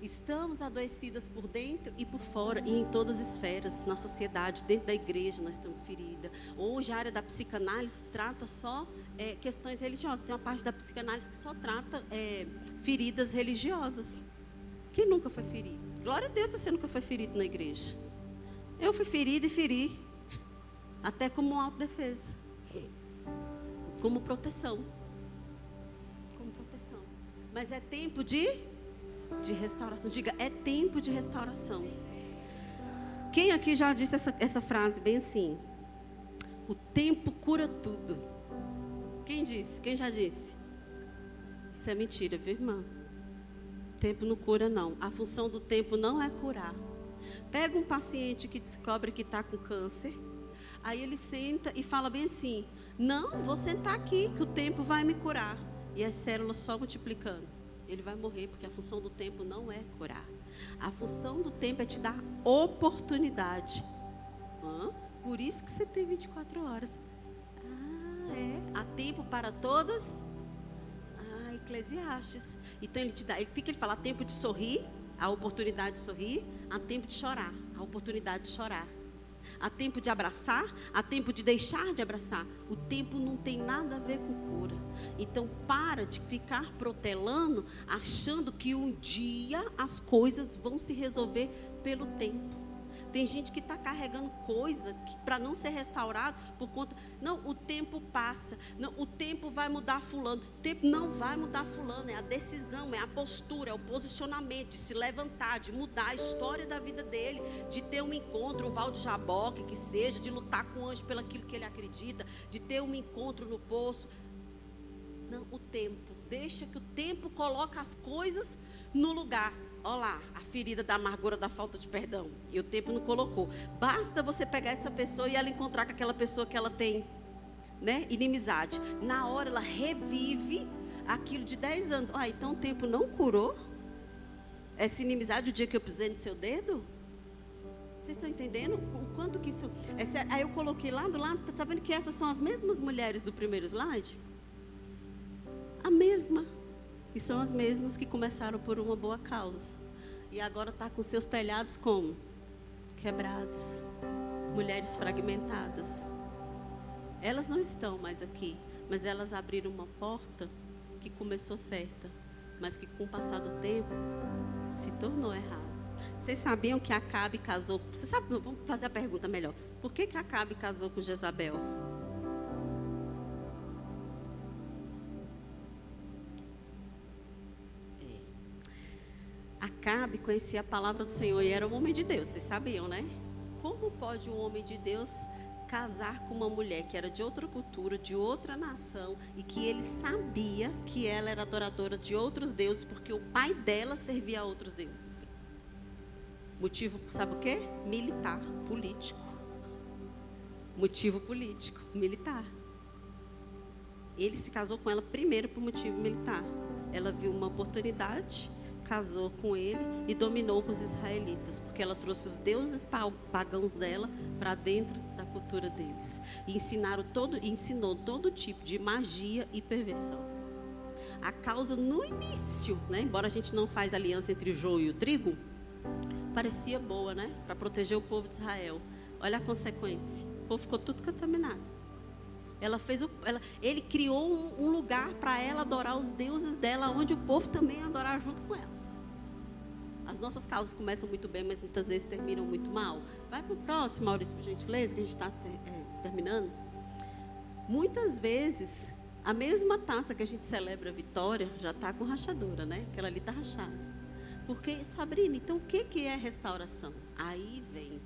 Estamos adoecidas por dentro e por fora, e em todas as esferas, na sociedade, dentro da igreja nós estamos feridas. Hoje a área da psicanálise trata só questões religiosas. Tem uma parte da psicanálise que só trata feridas religiosas. Quem nunca foi ferido? Glória a Deus se você nunca foi ferido na igreja. Eu fui ferida e feri, até como autodefesa, como proteção. Mas é tempo de restauração. Diga, é tempo de restauração. Quem aqui já disse essa frase bem assim? O tempo cura tudo. Quem disse? Quem já disse? Isso é mentira, viu, irmã? O tempo não cura, não. A função do tempo não é curar. Pega um paciente que descobre que está com câncer. Aí ele senta e fala bem assim: não, vou sentar aqui que o tempo vai me curar. E as células só multiplicando. Ele vai morrer, porque a função do tempo não é curar. A função do tempo é te dar oportunidade. Por isso que você tem 24 horas. Há tempo para todas. Eclesiastes. Então ele te dá, o que ele fala? Há tempo de sorrir, a oportunidade de sorrir. Há tempo de chorar, a oportunidade de chorar. Há tempo de abraçar, há tempo de deixar de abraçar. O tempo não tem nada a ver com cura. Então para de ficar protelando, achando que um dia as coisas vão se resolver pelo tempo. Tem gente que está carregando coisa para não ser restaurado por conta... Não, o tempo passa. Não, o tempo vai mudar fulano. O tempo não vai mudar fulano. É a decisão, é a postura, é o posicionamento de se levantar, de mudar a história da vida dele, de ter um encontro, um Val de Jaboque, que seja, de lutar com o anjo pelo aquilo que ele acredita, de ter um encontro no poço. Não, o tempo. Deixa que o tempo coloque as coisas no lugar. Olha lá, a ferida da amargura, da falta de perdão. E o tempo não colocou. Basta você pegar essa pessoa e ela encontrar com aquela pessoa que ela tem, né, inimizade. Na hora ela revive aquilo de 10 anos. Então o tempo não curou essa inimizade o dia que eu pisei no seu dedo? Vocês estão entendendo o quanto que isso é sério? Aí eu coloquei lá do lado, está vendo que essas são as mesmas mulheres do primeiro slide? A mesma. E são as mesmas que começaram por uma boa causa. E agora está com seus telhados como? Quebrados. Mulheres fragmentadas. Elas não estão mais aqui, mas elas abriram uma porta que começou certa, mas que com o passar do tempo se tornou errada. Vocês sabiam que Acabe casou? Você sabe? Vamos fazer a pergunta melhor. Por que Acabe casou com Jezabel? Acabe conhecia a palavra do Senhor e era um homem de Deus, vocês sabiam, né? Como pode um homem de Deus casar com uma mulher que era de outra cultura, de outra nação, e que ele sabia que ela era adoradora de outros deuses, porque o pai dela servia a outros deuses? Motivo, sabe o quê? Militar, político. Motivo político, militar. Ele se casou com ela primeiro por motivo militar. Ela viu uma oportunidade, casou com ele e dominou os israelitas, porque ela trouxe os deuses pagãos dela para dentro da cultura deles. E ensinou todo tipo de magia e perversão. A causa no início, né, embora a gente não faz aliança entre o joio e o trigo, parecia boa, né, para proteger o povo de Israel. Olha a consequência. O povo ficou tudo contaminado. Ele criou um lugar para ela adorar os deuses dela, onde o povo também ia adorar junto com ela. As nossas causas começam muito bem, mas muitas vezes terminam muito mal. Vai para o próximo, Maurício, por gentileza, que a gente está terminando. Muitas vezes, a mesma taça que a gente celebra a vitória já está com rachadura, né? Aquela ali está rachada. Porque, Sabrina, então o que é restauração? Aí vem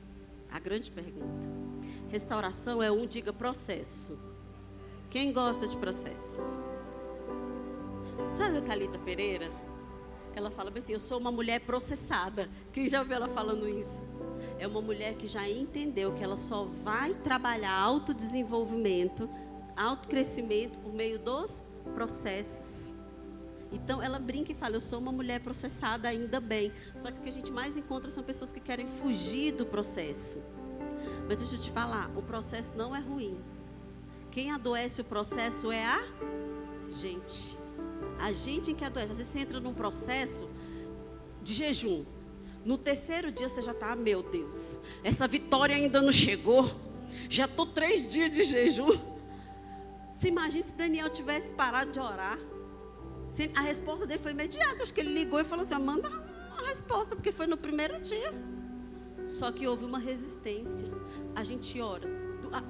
a grande pergunta. Restauração é diga processo. Quem gosta de processo? Sabe a Thalita Pereira? Ela fala assim, eu sou uma mulher processada. Quem já ouviu ela falando isso? É uma mulher que já entendeu que ela só vai trabalhar autodesenvolvimento, autocrescimento por meio dos processos. Então ela brinca e fala, eu sou uma mulher processada, ainda bem. Só que o que a gente mais encontra são pessoas que querem fugir do processo. Mas deixa eu te falar, o processo não é ruim. Quem adoece o processo é a gente. A gente em que adoece. Às vezes você entra num processo de jejum. No terceiro dia você já está, meu Deus, essa vitória ainda não chegou. Já estou 3 dias de jejum. Você imagina se Daniel tivesse parado de orar. A resposta dele foi imediata. Acho que ele ligou e falou assim, manda uma resposta, porque foi no primeiro dia. Só que houve uma resistência. A gente ora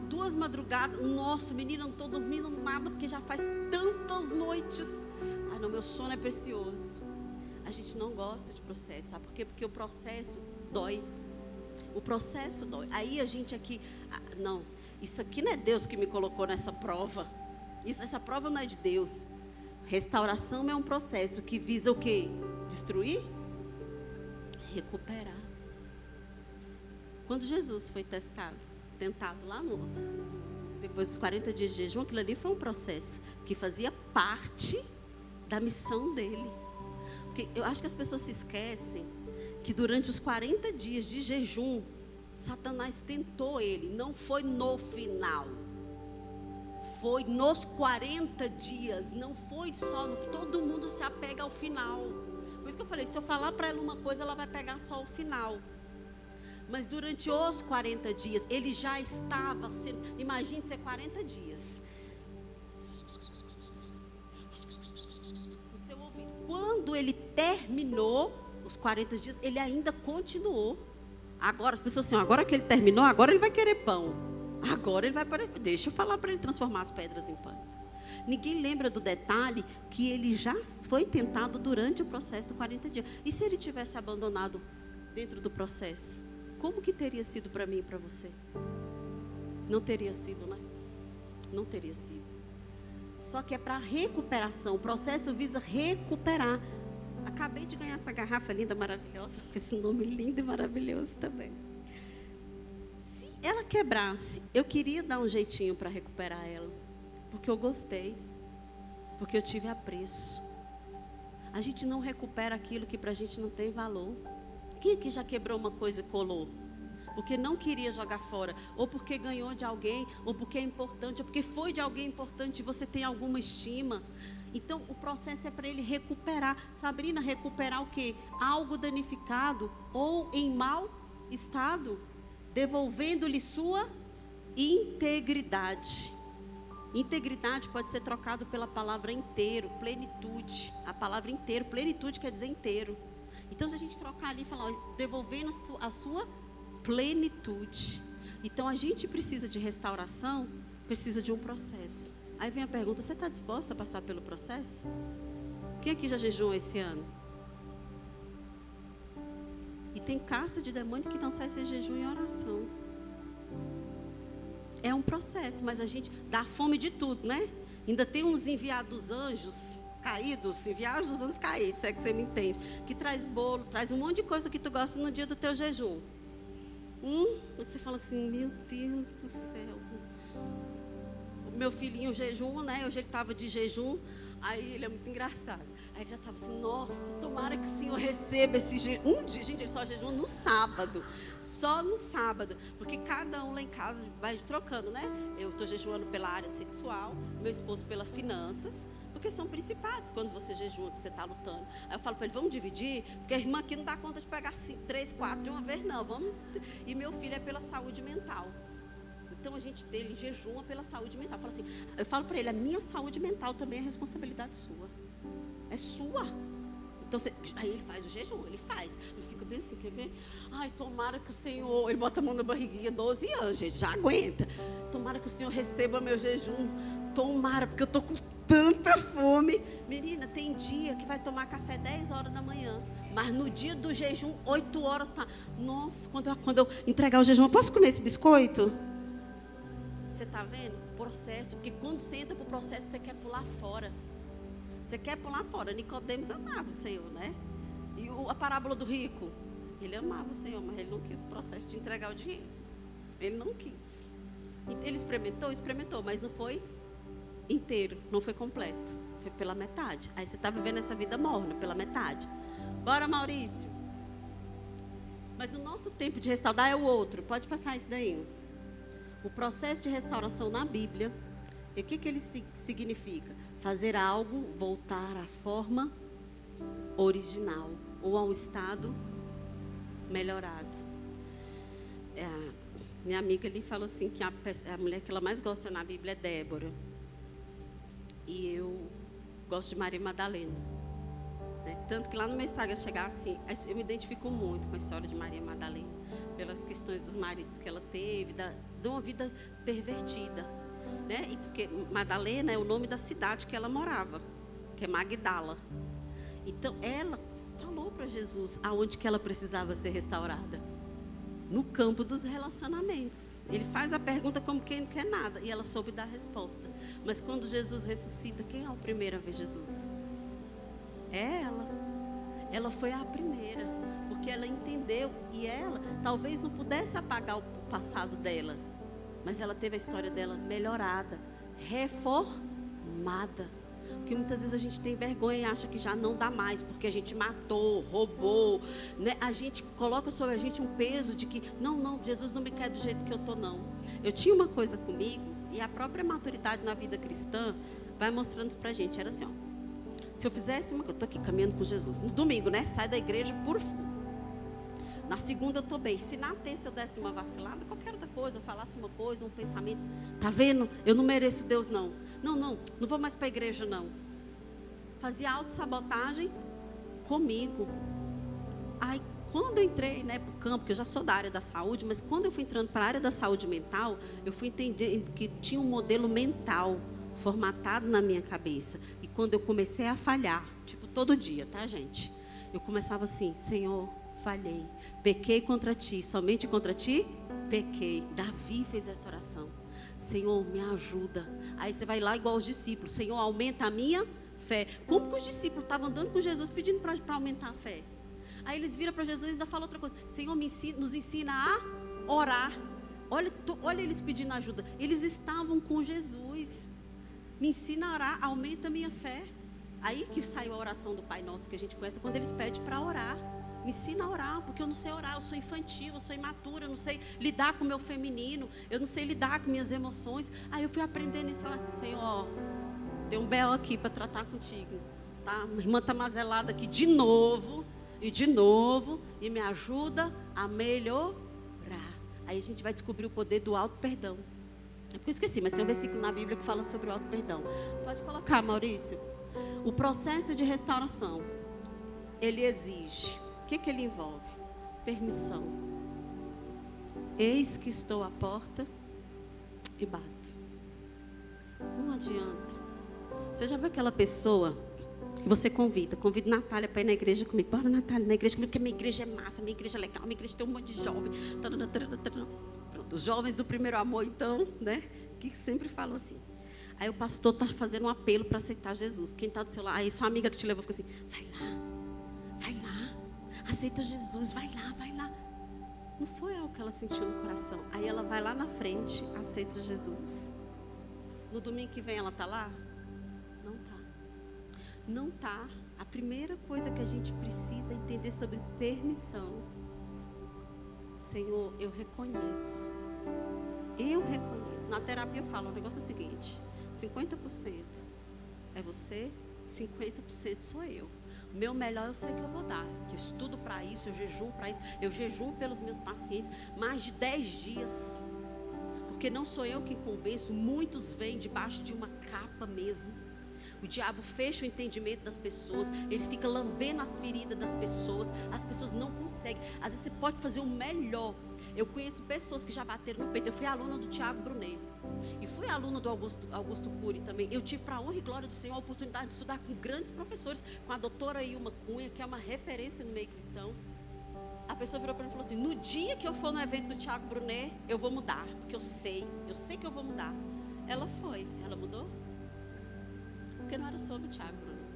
2 madrugadas. Nossa, menina, não estou dormindo nada, porque já faz tantas noites. Ah, não, meu sono é precioso. A gente não gosta de processo. Sabe por quê? Porque o processo dói. O processo dói. Aí a gente aqui, não, isso aqui não é Deus que me colocou nessa prova. Essa prova não é de Deus. Restauração é um processo que visa o quê? Destruir? Recuperar. Quando Jesus foi tentado lá depois dos 40 dias de jejum, aquilo ali foi um processo que fazia parte da missão dele. Porque eu acho que as pessoas se esquecem que durante os 40 dias de jejum, Satanás tentou ele, não foi no final. Foi nos 40 dias, não foi só, todo mundo se apega ao final. Por isso que eu falei, se eu falar para ela uma coisa, ela vai pegar só o final. Mas durante os 40 dias, ele já estava sendo, imagine ser 40 dias. O seu ouvido, quando ele terminou os 40 dias, ele ainda continuou. Agora, as pessoas assim, agora que ele terminou, agora ele vai querer pão. Agora ele vai para, deixa eu falar para ele transformar as pedras em pães. Ninguém lembra do detalhe que ele já foi tentado durante o processo dos 40 dias. E se ele tivesse abandonado dentro do processo? Como que teria sido para mim e para você? Não teria sido, né? Não teria sido. Só que é para recuperação. O processo visa recuperar. Acabei de ganhar essa garrafa linda, maravilhosa. Com esse nome lindo e maravilhoso também. Ela quebrasse, eu queria dar um jeitinho para recuperar ela, porque eu gostei, porque eu tive apreço. A gente não recupera aquilo que para a gente não tem valor. Quem aqui já quebrou uma coisa e colou? Porque não queria jogar fora, ou porque ganhou de alguém, ou porque é importante, ou porque foi de alguém importante e você tem alguma estima. Então o processo é para ele recuperar. Sabrina, recuperar o quê? Algo danificado ou em mau estado, devolvendo-lhe sua integridade. Integridade pode ser trocado pela palavra inteiro, plenitude. A palavra inteiro, plenitude quer dizer inteiro. Então, se a gente trocar ali e falar, devolvendo a sua plenitude. Então, a gente precisa de restauração, precisa de um processo. Aí vem a pergunta, você está disposta a passar pelo processo? Quem aqui já jejuou esse ano? E tem casta de demônio que não sai sem jejum e oração. É um processo, mas a gente dá fome de tudo, né? Ainda tem uns enviados anjos caídos, enviados dos anjos caídos, se é que você me entende, que traz bolo, traz um monte de coisa que tu gosta no dia do teu jejum. Você fala assim, meu Deus do céu. O meu filhinho jejum, né? Hoje ele estava de jejum, aí ele é muito engraçado. Aí ele já estava assim, nossa, tomara que o Senhor receba esse jejum. Gente, ele só jejum no sábado. Só no sábado. Porque cada um lá em casa vai trocando, né? Eu estou jejuando pela área sexual, meu esposo pela finanças. Porque são principados quando você jejua, que você está lutando. Aí eu falo para ele, vamos dividir? Porque a irmã aqui não dá conta de pegar 3, 4 de uma vez, não. Vamos. E meu filho é pela saúde mental. Então a gente dele jejuma pela saúde mental. Eu falo para ele, a minha saúde mental também é responsabilidade sua. É sua. Então, aí ele faz o jejum, ele faz. Ele fica bem assim, quer ver? Ai, tomara que o Senhor... Ele bota a mão na barriguinha, 12 anos, gente, já aguenta. Tomara que o Senhor receba meu jejum. Tomara, porque eu estou com tanta fome. Menina, tem dia que vai tomar café 10 horas da manhã. Mas no dia do jejum, 8 horas tá. Nossa, quando eu entregar o jejum, eu posso comer esse biscoito? Você está vendo? Processo. Porque quando você entra para o processo, você quer pular fora. Você quer pular fora. Nicodemos amava o Senhor, né? E a parábola do rico. Ele amava o Senhor, mas ele não quis o processo de entregar o dinheiro. Ele não quis. Ele experimentou, mas não foi inteiro, não foi completo. Foi pela metade. Aí você está vivendo essa vida morna, pela metade. Bora, Maurício. Mas no nosso tempo de restaurar é o outro. Pode passar isso daí. O processo de restauração na Bíblia, e o que ele significa? Fazer algo voltar à forma original ou ao estado melhorado. Minha amiga ali falou assim que a mulher que ela mais gosta na Bíblia é Débora. E eu gosto de Maria Madalena. Né? Tanto que lá no meu Instagram chegar assim, eu me identifico muito com a história de Maria Madalena, pelas questões dos maridos que ela teve, de uma vida pervertida. Né? E porque Madalena é o nome da cidade que ela morava, que é Magdala. Então ela falou para Jesus aonde que ela precisava ser restaurada, no campo dos relacionamentos. Ele faz a pergunta como quem não quer nada e ela soube dar a resposta. Mas quando Jesus ressuscita, quem é o primeiro a ver Jesus? É ela. Ela foi a primeira, porque ela entendeu e ela talvez não pudesse apagar o passado dela. Mas ela teve a história dela melhorada, reformada. Porque muitas vezes a gente tem vergonha e acha que já não dá mais, porque a gente matou, roubou. Né? A gente coloca sobre a gente um peso de que, não, Jesus não me quer do jeito que eu estou, não. Eu tinha uma coisa comigo, e a própria maturidade na vida cristã vai mostrando isso para a gente. Era assim, ó, se eu fizesse eu estou aqui caminhando com Jesus, no domingo, né? Sai da igreja por fundo. Na segunda eu estou bem. Se na terça eu desse uma vacilada, qualquer outra coisa, eu falasse uma coisa, um pensamento. Tá vendo? Eu não mereço Deus, não. Não vou mais para a igreja, não. Fazia autossabotagem comigo. Aí, quando eu entrei, né, para o campo, que eu já sou da área da saúde, mas quando eu fui entrando para a área da saúde mental, eu fui entendendo que tinha um modelo mental formatado na minha cabeça. E quando eu comecei a falhar, tipo todo dia, tá, gente? Eu começava assim, Senhor, falhei, pequei contra ti, somente contra ti, pequei. Davi fez essa oração. Senhor, me ajuda. Aí você vai lá igual os discípulos. Senhor, aumenta a minha fé. Como que os discípulos estavam andando com Jesus pedindo para aumentar a fé? Aí eles viram para Jesus e ainda falam outra coisa. Senhor, nos ensina a orar. Olha eles pedindo ajuda. Eles estavam com Jesus. Me ensina a orar, aumenta a minha fé. Aí que saiu a oração do Pai Nosso que a gente conhece, quando eles pedem para orar. Me ensina a orar, porque eu não sei orar, eu sou infantil, eu sou imatura, eu não sei lidar com o meu feminino, eu não sei lidar com minhas emoções. Aí eu fui aprendendo isso e falei assim, Senhor, tem um B.O. aqui para tratar contigo, tá? A irmã está mazelada aqui de novo, e me ajuda a melhorar. Aí a gente vai descobrir o poder do auto-perdão. É porque eu esqueci, mas tem um versículo na Bíblia que fala sobre o auto perdão. Pode colocar, Maurício. O processo de restauração, ele exige. O que ele envolve? Permissão. Eis que estou à porta e bato. Não adianta. Você já viu aquela pessoa que você convida Natália para ir na igreja comigo? Bora, Natália, na igreja comigo, porque minha igreja é massa, minha igreja é legal, minha igreja tem um monte de jovem. Pronto, os jovens do primeiro amor, então, né? Que sempre falam assim. Aí o pastor está fazendo um apelo para aceitar Jesus. Quem está do seu lado? Aí sua amiga que te levou fica assim, vai lá, aceita Jesus, vai lá. Não foi algo que ela sentiu no coração. Aí ela vai lá na frente, aceita Jesus. No domingo que vem ela está lá? Não está. A primeira coisa que a gente precisa entender sobre permissão. Senhor, eu reconheço. Na terapia eu falo, o negócio é o seguinte: 50% é você, 50% sou eu. O meu melhor eu sei que eu vou dar. Que eu estudo para isso, eu jejum para isso. Eu jejum pelos meus pacientes mais de 10 dias. Porque não sou eu quem convenço, muitos vêm debaixo de uma capa mesmo. O diabo fecha o entendimento das pessoas, ele fica lambendo as feridas das pessoas, as pessoas não conseguem. Às vezes você pode fazer o melhor. Eu conheço pessoas que já bateram no peito. Eu fui aluna do Tiago Brunet e fui aluna do Augusto Cury também. Eu tive, para a honra e glória do Senhor, a oportunidade de estudar com grandes professores, com a doutora Ilma Cunha, que é uma referência no meio cristão. A pessoa virou para mim e falou assim: no dia que eu for no evento do Tiago Brunet, eu vou mudar, porque eu sei que eu vou mudar. Ela foi, ela mudou? Porque não era sobre o Tiago Brunet,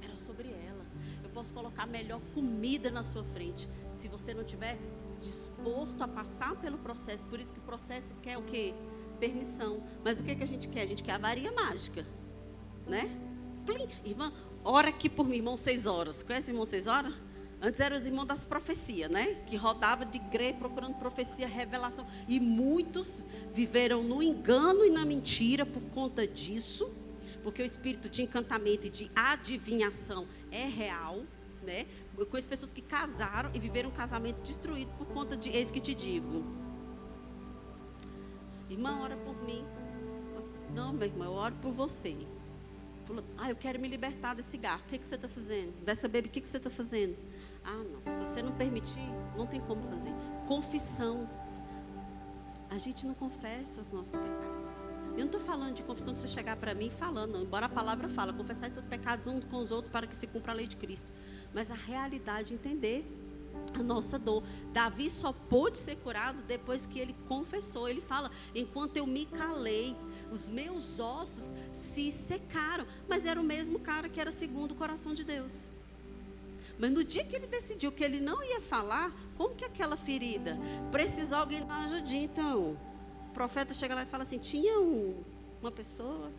era sobre ela. Eu posso colocar a melhor comida na sua frente, se você não tiver disposto a passar pelo processo. Por isso que o processo quer o quê? Permissão. Mas o que a gente quer? A gente quer a varinha mágica, né? Plim. Irmã, ora aqui por mim, irmão 6 horas. Conhece o irmão 6 horas? Antes eram os irmãos das profecias, né? Que rodava de igreja procurando profecia, revelação. E muitos viveram no engano e na mentira por conta disso. Porque o espírito de encantamento e de adivinhação é real, né? Eu conheço pessoas que casaram e viveram um casamento destruído por conta de, eis que te digo. Irmã, ora por mim. Não, meu irmão, eu oro por você. Eu quero me libertar desse cigarro. O que você está fazendo? Dessa bebida, o que você está fazendo? Não, se você não permitir, não tem como fazer. Confissão. A gente não confessa os nossos pecados. Eu não estou falando de confissão de você chegar para mim falando, não. Embora a palavra fala, confessar seus pecados uns com os outros para que se cumpra a lei de Cristo. Mas a realidade, entender a nossa dor. Davi só pôde ser curado depois que ele confessou. Ele fala, enquanto eu me calei, os meus ossos se secaram. Mas era o mesmo cara que era segundo o coração de Deus. Mas no dia que ele decidiu que ele não ia falar, como que aquela ferida? Precisou alguém dar uma ajudinha, então. O profeta chega lá e fala assim, tinha uma pessoa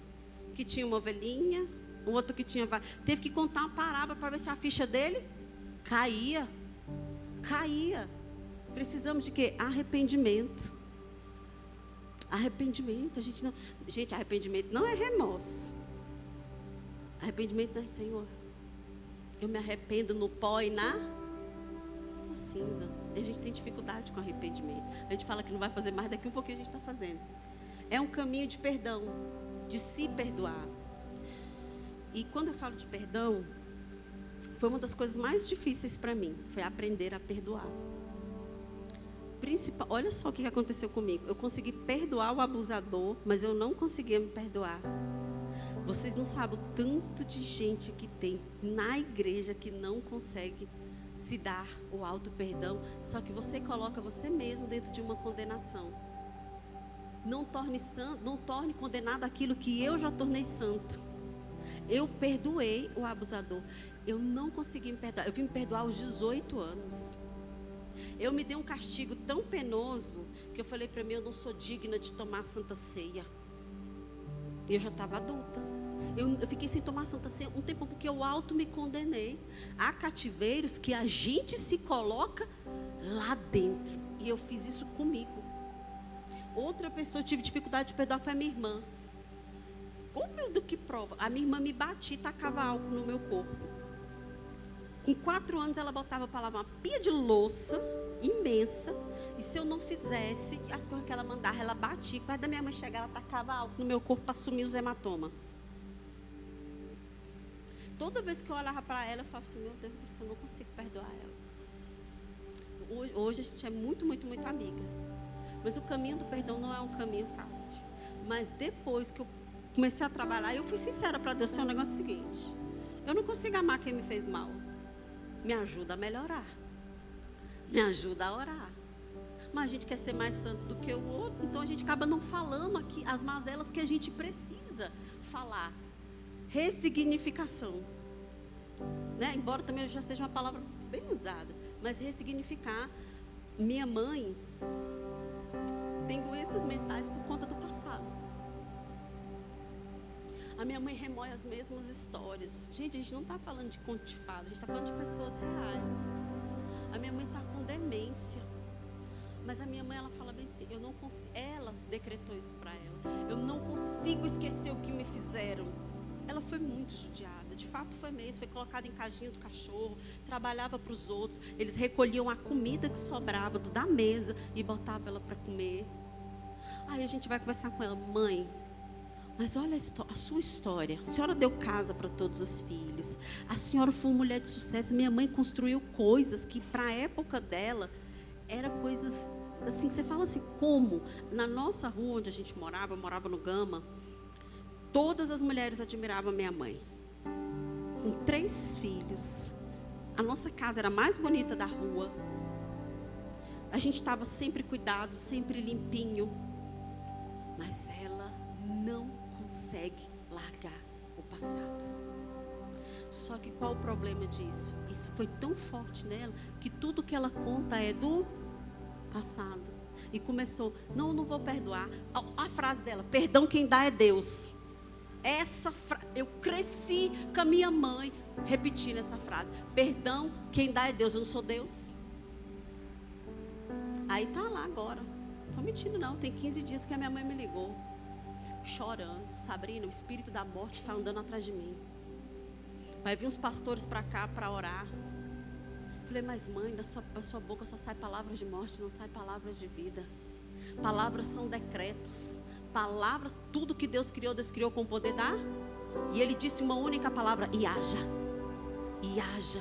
que tinha uma ovelhinha, o outro que tinha... Teve que contar uma parábola para ver se a ficha dele caía. Precisamos de quê? Arrependimento. Arrependimento. Gente, arrependimento não é remorso. Arrependimento não é, Senhor, eu me arrependo no pó e na cinza. A gente tem dificuldade com arrependimento. A gente fala que não vai fazer mais, daqui um pouquinho a gente está fazendo. É um caminho de perdão, de se perdoar. E quando eu falo de perdão, foi uma das coisas mais difíceis para mim, foi aprender a perdoar. Olha só o que aconteceu comigo. Eu consegui perdoar o abusador, mas eu não conseguia me perdoar. Vocês não sabem o tanto de gente que tem na igreja que não consegue se dar o auto perdão, só que você coloca você mesmo dentro de uma condenação. Não torne santo, não torne condenado aquilo que eu já tornei santo. Eu perdoei o abusador. Eu não consegui me perdoar. Eu vim me perdoar aos 18 anos. Eu me dei um castigo tão penoso que eu falei para mim, eu não sou digna de tomar a Santa Ceia. E eu já estava adulta. Eu fiquei sem tomar Santa Ceia um tempo porque eu auto me condenei. Há cativeiros que a gente se coloca lá dentro. E eu fiz isso comigo. Outra pessoa, eu tive dificuldade de perdoar, foi a minha irmã. Como do que prova? A minha irmã me batia e tacava álcool no meu corpo. Com 4 anos ela botava para lavar uma pia de louça imensa E se eu não fizesse as coisas que ela mandava, ela batia. Quando a minha mãe chegar, ela tacava álcool no meu corpo para sumir os hematomas. Toda vez que eu olhava para ela, eu falava assim, meu Deus do céu, eu não consigo perdoar ela. Hoje a gente é muito, muito, muito amiga. Mas o caminho do perdão não é um caminho fácil. Mas depois que eu comecei a trabalhar, eu fui sincera para Deus, é um negócio seguinte. Eu não consigo amar quem me fez mal. Me ajuda a melhorar. Me ajuda a orar. Mas a gente quer ser mais santo do que o outro, então a gente acaba não falando aqui as mazelas que a gente precisa falar. Ressignificação. Né? Embora também já seja uma palavra bem usada, mas ressignificar. Minha mãe tem doenças mentais por conta do passado. A minha mãe remói as mesmas histórias. Gente, a gente não está falando de conto de fada, a gente está falando de pessoas reais. A minha mãe está com demência. Mas a minha mãe, ela fala bem assim, eu não consigo, ela decretou isso para ela. Eu não consigo esquecer o que me fizeram. Ela foi muito judiada, de fato foi mesmo, foi colocada em caixinha do cachorro, trabalhava para os outros, eles recolhiam a comida que sobrava da mesa e botavam ela para comer. Aí a gente vai conversar com ela, mãe, mas olha a sua história, a senhora deu casa para todos os filhos, a senhora foi uma mulher de sucesso, minha mãe construiu coisas que para a época dela, eram coisas assim, você fala assim, como? Na nossa rua onde a gente morava, eu morava no Gama, todas as mulheres admiravam a minha mãe. Com 3 filhos. A nossa casa era a mais bonita da rua. A gente estava sempre cuidado, sempre limpinho. Mas ela não consegue largar o passado. Só que qual o problema disso? Isso foi tão forte nela, que tudo que ela conta é do passado. E começou, não vou perdoar. A frase dela, perdão quem dá é Deus. Eu cresci com a minha mãe repetindo essa frase. Perdão, quem dá é Deus, eu não sou Deus. Aí tá lá agora. Não estou mentindo não, tem 15 dias que a minha mãe me ligou. Chorando. Sabrina, o espírito da morte está andando atrás de mim. Vai vir uns pastores para cá para orar. Falei, mas mãe, da sua boca só sai palavras de morte, não sai palavras de vida. Palavras são decretos. Palavras, tudo que Deus criou com o poder da. E Ele disse uma única palavra, e haja. E haja.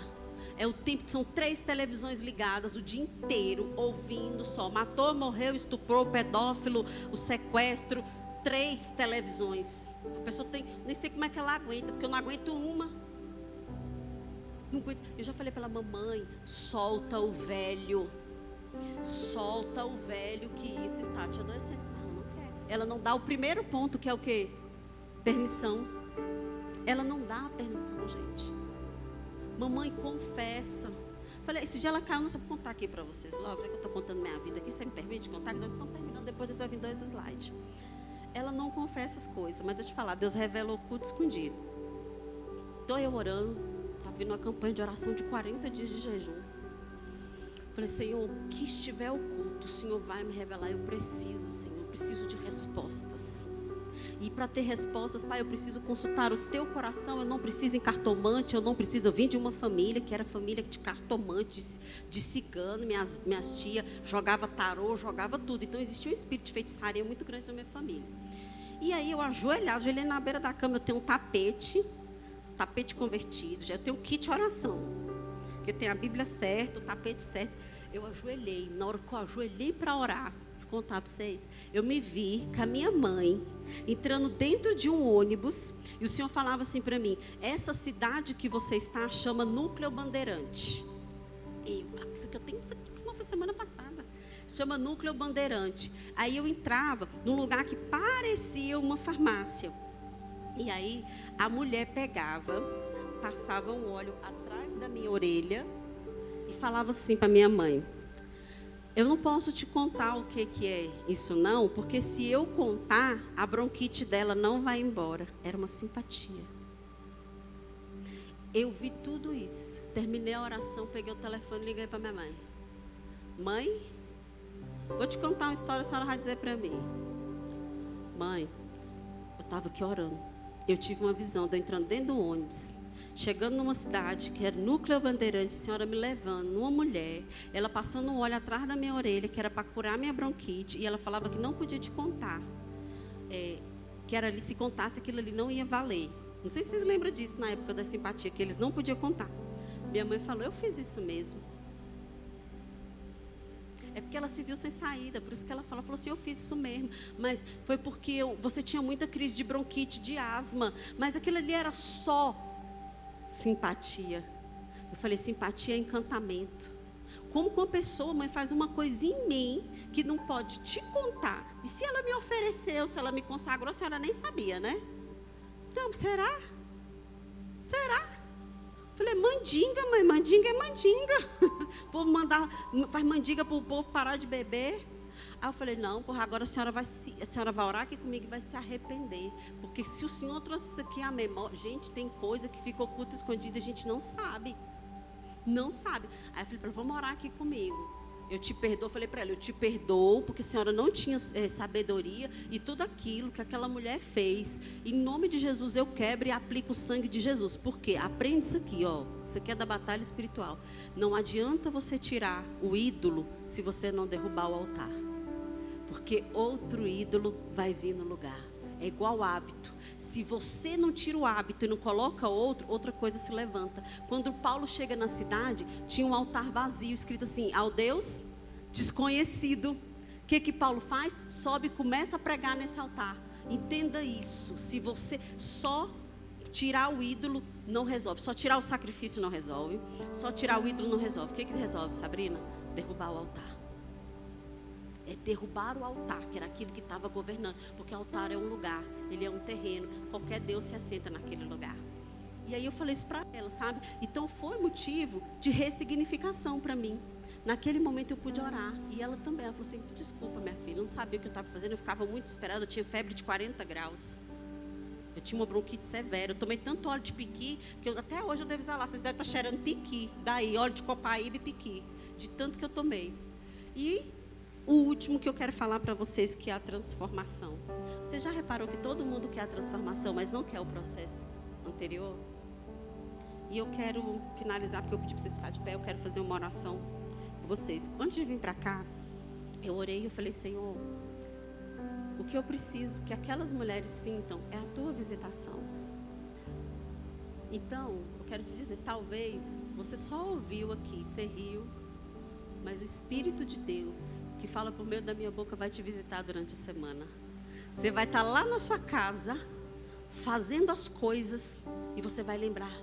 É o tempo, são 3 televisões ligadas o dia inteiro, ouvindo só. Matou, morreu, estuprou, pedófilo, o sequestro. 3 televisões. A pessoa tem, nem sei como é que ela aguenta, porque eu não aguento uma. Não aguento. Eu já falei para ela, mamãe, solta o velho. Solta o velho que isso está te adoecendo. Ela não dá o primeiro ponto, que é o quê? Permissão. Ela não dá a permissão, gente. Mamãe, confessa. Falei, esse dia ela caiu, não sei contar aqui para vocês. Logo, já que eu estou contando minha vida aqui, você me permite contar? Que nós estamos terminando, depois disso vai vir 2 slides. Ela não confessa as coisas, mas deixa eu te falar, Deus revela o oculto escondido. Estou eu orando, está vindo uma campanha de oração de 40 dias de jejum. Falei, Senhor, o que estiver oculto, o Senhor vai me revelar. Eu preciso, Senhor. Preciso de respostas. E para ter respostas, Pai, eu preciso consultar o teu coração. Eu não preciso em cartomante. Eu não preciso. Eu vim de uma família que era família de cartomante, de cigano. Minhas tias jogava tarô, jogava tudo. Então existia um espírito de feitiçaria muito grande na minha família. E aí eu ajoelhei na beira da cama. Eu tenho um tapete convertido. Já eu tenho um kit oração, porque tem a Bíblia certa, o tapete certo. Eu ajoelhei. Na hora que eu ajoelhei para orar, contar para vocês, eu me vi com a minha mãe entrando dentro de um ônibus e o Senhor falava assim para mim, essa cidade que você está chama Núcleo Bandeirante. Isso aqui uma foi semana passada, chama Núcleo Bandeirante. Aí eu entrava num lugar que parecia uma farmácia, e aí a mulher pegava, passava um óleo atrás da minha orelha e falava assim para minha mãe, eu não posso te contar o que é isso não, porque se eu contar, a bronquite dela não vai embora. Era uma simpatia. Eu vi tudo isso. Terminei a oração, peguei o telefone e liguei para minha mãe. Mãe, vou te contar uma história, a senhora vai dizer para mim. Mãe, eu estava aqui orando. Eu tive uma visão de eu entrando dentro do ônibus, chegando numa cidade que era Núcleo Bandeirante, a senhora me levando, numa mulher, ela passando um óleo atrás da minha orelha, que era para curar minha bronquite, e ela falava que não podia te contar, que era ali, se contasse aquilo ali não ia valer. Não sei se vocês lembram disso na época da simpatia, que eles não podiam contar. Minha mãe falou, eu fiz isso mesmo. É porque ela se viu sem saída, por isso que ela falou assim, eu fiz isso mesmo, mas foi porque você tinha muita crise de bronquite, de asma, mas aquilo ali era só simpatia. Eu falei, simpatia é encantamento. Como que uma pessoa, mãe, faz uma coisinha em mim que não pode te contar? E se ela me ofereceu, se ela me consagrou, a senhora nem sabia, né? Não, será? Será? Falei, mandinga, mãe, mandinga é mandinga. O povo faz mandinga para o povo parar de beber. Aí eu falei, não, porra, agora a senhora vai orar aqui comigo e vai se arrepender. Porque se o Senhor trouxe isso aqui à memória, gente, tem coisa que fica oculta, escondida, a gente não sabe. Não sabe. Aí eu falei para ela, vamos orar aqui comigo. Eu te perdoo, falei para ela, eu te perdoo, porque a senhora não tinha sabedoria e tudo aquilo que aquela mulher fez. Em nome de Jesus eu quebro e aplico o sangue de Jesus. Por quê? Aprende isso aqui, ó. Isso aqui é da batalha espiritual. Não adianta você tirar o ídolo se você não derrubar o altar. Porque outro ídolo vai vir no lugar. É igual hábito. Se você não tira o hábito e não coloca outro, outra coisa se levanta. Quando Paulo chega na cidade, tinha um altar vazio, escrito assim, ao Deus desconhecido. O que Paulo faz? Sobe e começa a pregar nesse altar. Entenda isso. Se você só tirar o ídolo, não resolve. Só tirar o sacrifício não resolve. Só tirar o ídolo não resolve. O que resolve, Sabrina? Derrubar o altar. É derrubar o altar, que era aquilo que estava governando. Porque o altar é um lugar, ele é um terreno. Qualquer Deus se assenta naquele lugar. E aí eu falei isso para ela, sabe? Então foi motivo de ressignificação para mim. Naquele momento eu pude orar. E ela também, ela falou assim, desculpa minha filha, eu não sabia o que eu estava fazendo. Eu ficava muito desesperada, eu tinha febre de 40 graus. Eu tinha uma bronquite severa. Eu tomei tanto óleo de piqui, que até hoje eu devo exalar. Vocês devem estar cheirando piqui. Daí, óleo de copaíba e piqui. De tanto que eu tomei. E o último que eu quero falar para vocês, que é a transformação. Você já reparou que todo mundo quer a transformação, mas não quer o processo anterior? E eu quero finalizar, porque eu pedi para vocês ficarem de pé, eu quero fazer uma oração por vocês. Antes de vir para cá, eu orei e eu falei, Senhor, o que eu preciso que aquelas mulheres sintam é a tua visitação. Então, eu quero te dizer, talvez você só ouviu aqui, você riu, mas o Espírito de Deus, que fala por meio da minha boca, vai te visitar durante a semana. Você vai estar lá na sua casa, fazendo as coisas, e você vai lembrar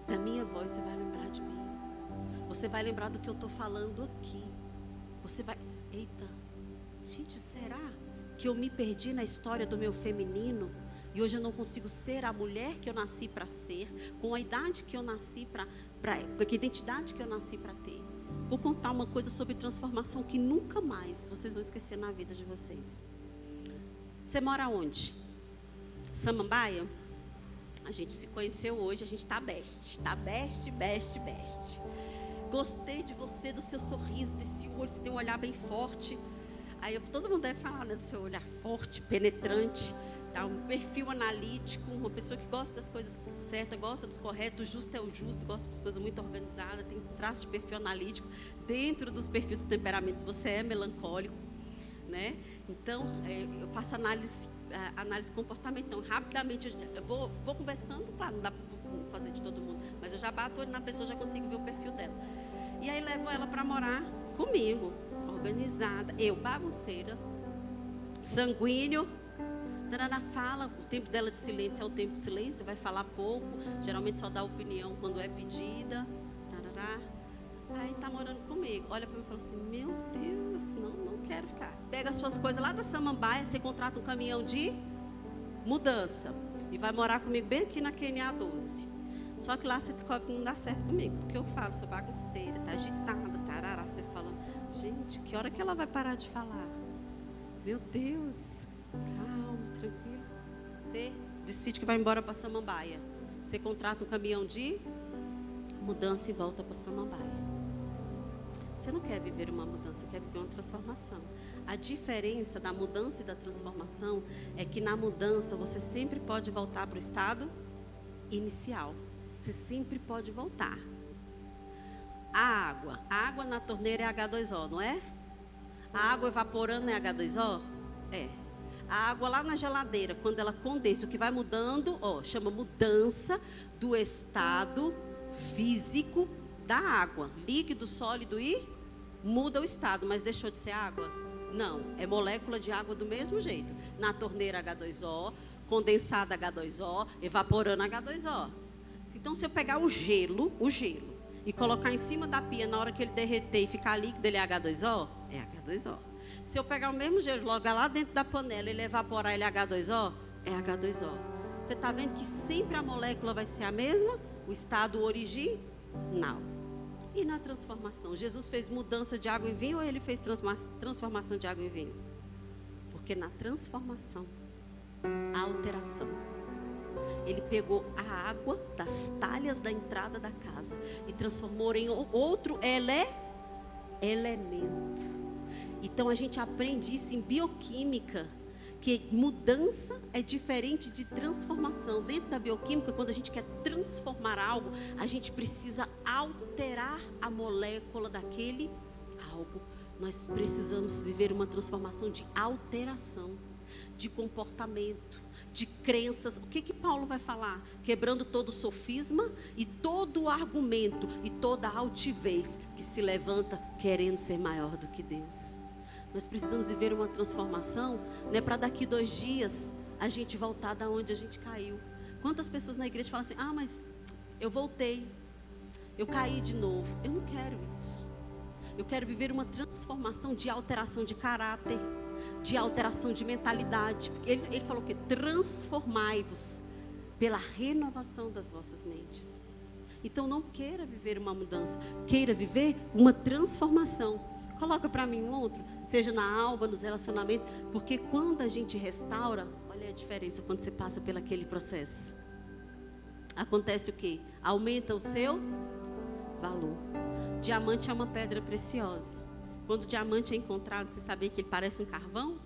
da minha voz, você vai lembrar de mim. Você vai lembrar do que eu estou falando aqui. Você vai, eita, gente, será que eu me perdi na história do meu feminino? E hoje eu não consigo ser a mulher que eu nasci para ser, com a idade que eu nasci com a identidade que eu nasci para ter. Vou contar uma coisa sobre transformação que nunca mais vocês vão esquecer na vida de vocês. Você mora onde? Samambaia? A gente se conheceu hoje, a gente está best. Gostei de você, do seu sorriso, desse olho, você tem um olhar bem forte. Aí todo mundo deve falar, né, do seu olhar forte, penetrante. Tá, um perfil analítico, uma pessoa que gosta das coisas certas, gosta dos corretos, o justo é o justo, gosta das coisas muito organizadas, tem traços de perfil analítico. Dentro dos perfis dos temperamentos, você é melancólico, né? Então, eu faço análise comportamental. Então, rapidamente, eu vou conversando, claro, não dá para fazer de todo mundo, mas eu já bato na pessoa, já consigo ver o perfil dela. E aí, levo ela para morar comigo, organizada, eu bagunceira, sanguíneo. Tarana fala, o tempo dela de silêncio é o tempo de silêncio, vai falar pouco, geralmente só dá opinião quando é pedida. Tarará. Aí tá morando comigo, olha para mim e fala assim, meu Deus, não quero ficar. Pega as suas coisas lá da Samambaia, você contrata um caminhão de mudança e vai morar comigo bem aqui na QNA 12. Só que lá você descobre que não dá certo comigo, porque eu falo, sou bagunceira, tá agitada, tarará, você fala, gente, que hora que ela vai parar de falar? Meu Deus, calma, tranquilo. Você decide que vai embora para Samambaia. Você contrata um caminhão de mudança e volta para Samambaia. Você não quer viver uma mudança, quer viver uma transformação. A diferença da mudança e da transformação é que na mudança você sempre pode voltar para o estado inicial. Você sempre pode voltar. A água na torneira é H2O, não é? A água evaporando é H2O? É. A água lá na geladeira, quando ela condensa, o que vai mudando, chama mudança do estado físico da água. Líquido, sólido e muda o estado, mas deixou de ser água? Não, é molécula de água do mesmo jeito. Na torneira H2O, condensada H2O, evaporando H2O. Então, se eu pegar o gelo, e colocar em cima da pia, na hora que ele derreter e ficar líquido, ele é H2O? É H2O. Se eu pegar o mesmo gelo, jogar lá dentro da panela e ele evaporar, ele é H2O? É H2O. Você está vendo que sempre a molécula vai ser a mesma? O estado original. E na transformação? Jesus fez mudança de água em vinho ou ele fez transformação de água em vinho? Porque na transformação, a alteração. Ele pegou a água das talhas da entrada da casa e transformou em outro elemento. Então a gente aprende isso em bioquímica, que mudança é diferente de transformação. Dentro da bioquímica, quando a gente quer transformar algo, a gente precisa alterar a molécula daquele algo. Nós precisamos viver uma transformação de alteração, de comportamento, de crenças. O que Paulo vai falar? Quebrando todo sofisma e todo argumento e toda altivez que se levanta querendo ser maior do que Deus. Nós precisamos viver uma transformação, não é para daqui 2 dias a gente voltar da onde a gente caiu. Quantas pessoas na igreja falam assim: mas eu voltei, eu caí de novo. Eu não quero isso. Eu quero viver uma transformação de alteração de caráter, de alteração de mentalidade. Ele falou que transformai-vos pela renovação das vossas mentes. Então não queira viver uma mudança, queira viver uma transformação. Coloca para mim um outro, seja na alma, nos relacionamentos, porque quando a gente restaura, olha a diferença quando você passa por aquele processo. Acontece o quê? Aumenta o seu valor. Diamante é uma pedra preciosa. Quando o diamante é encontrado, você sabia que ele parece um carvão?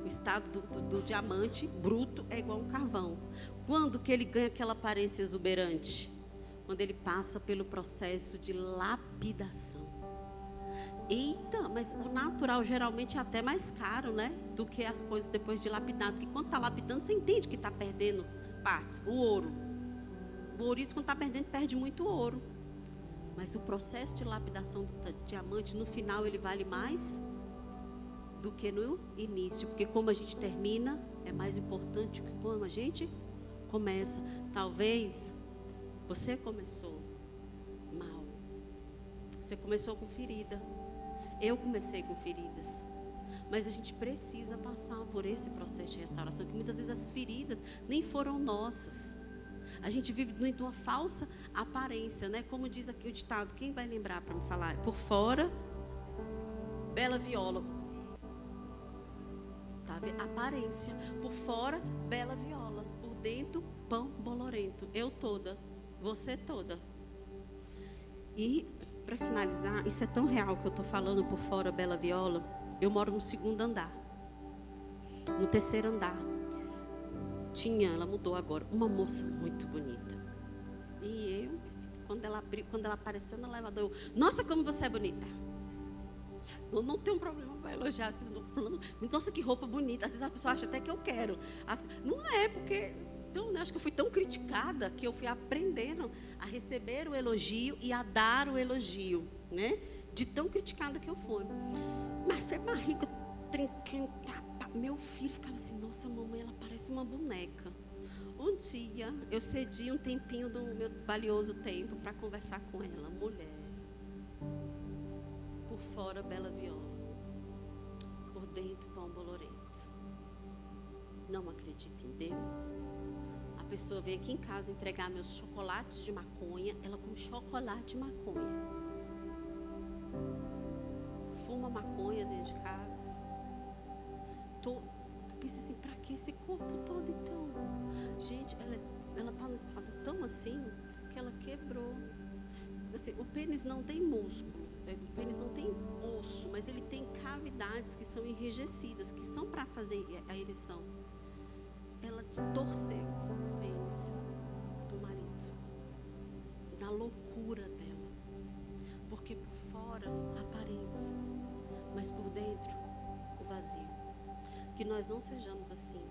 O estado do diamante bruto é igual a um carvão. Quando que ele ganha aquela aparência exuberante? Quando ele passa pelo processo de lapidação. Eita, mas o natural geralmente é até mais caro, né? Do que as coisas depois de lapidado. Porque quando está lapidando, você entende que está perdendo partes. O ouro, isso quando está perdendo, perde muito ouro. Mas o processo de lapidação do diamante, no final, ele vale mais do que no início. Porque como a gente termina, é mais importante que como a gente começa. Talvez você começou mal. Você começou com ferida. Eu comecei com feridas. Mas a gente precisa passar por esse processo de restauração, que muitas vezes as feridas nem foram nossas. A gente vive dentro de uma falsa aparência, né? Como diz aqui o ditado, quem vai lembrar para me falar? Por fora, bela viola. Tá vendo? Aparência. Por fora, bela viola. Por dentro, pão bolorento. Eu toda, você toda. E, para finalizar, isso é tão real que eu estou falando, por fora, bela viola. Eu moro no 2º andar. No 3º andar. Ela mudou agora, uma moça muito bonita. E quando ela apareceu no elevador, nossa, como você é bonita. Eu não tenho problema para elogiar as pessoas. Falando, nossa, que roupa bonita. Às vezes a pessoa acha até que eu quero. Não é, porque acho que eu fui tão criticada que eu fui aprendendo a receber o elogio e a dar o elogio, né? De tão criticada que eu fui. Mas foi barriga trincando. Meu filho ficava assim: nossa, mamãe, ela parece uma boneca. Um dia, eu cedi um tempinho do meu valioso tempo para conversar com ela. Mulher, por fora, bela viola, por dentro, pão bolorento. Não acredita em Deus? A pessoa vem aqui em casa entregar meus chocolates de maconha, ela come chocolate de maconha. Fuma maconha dentro de casa. Eu pensei assim, para que esse corpo todo então? Gente, ela está num estado tão assim que ela quebrou. Assim, o pênis não tem músculo, o pênis não tem osso, mas ele tem cavidades que são enrijecidas, que são para fazer a ereção. Ela torceu o pênis do marido. da loucura dela. Porque por fora, a aparência, mas por dentro, o vazio. Que nós não sejamos assim.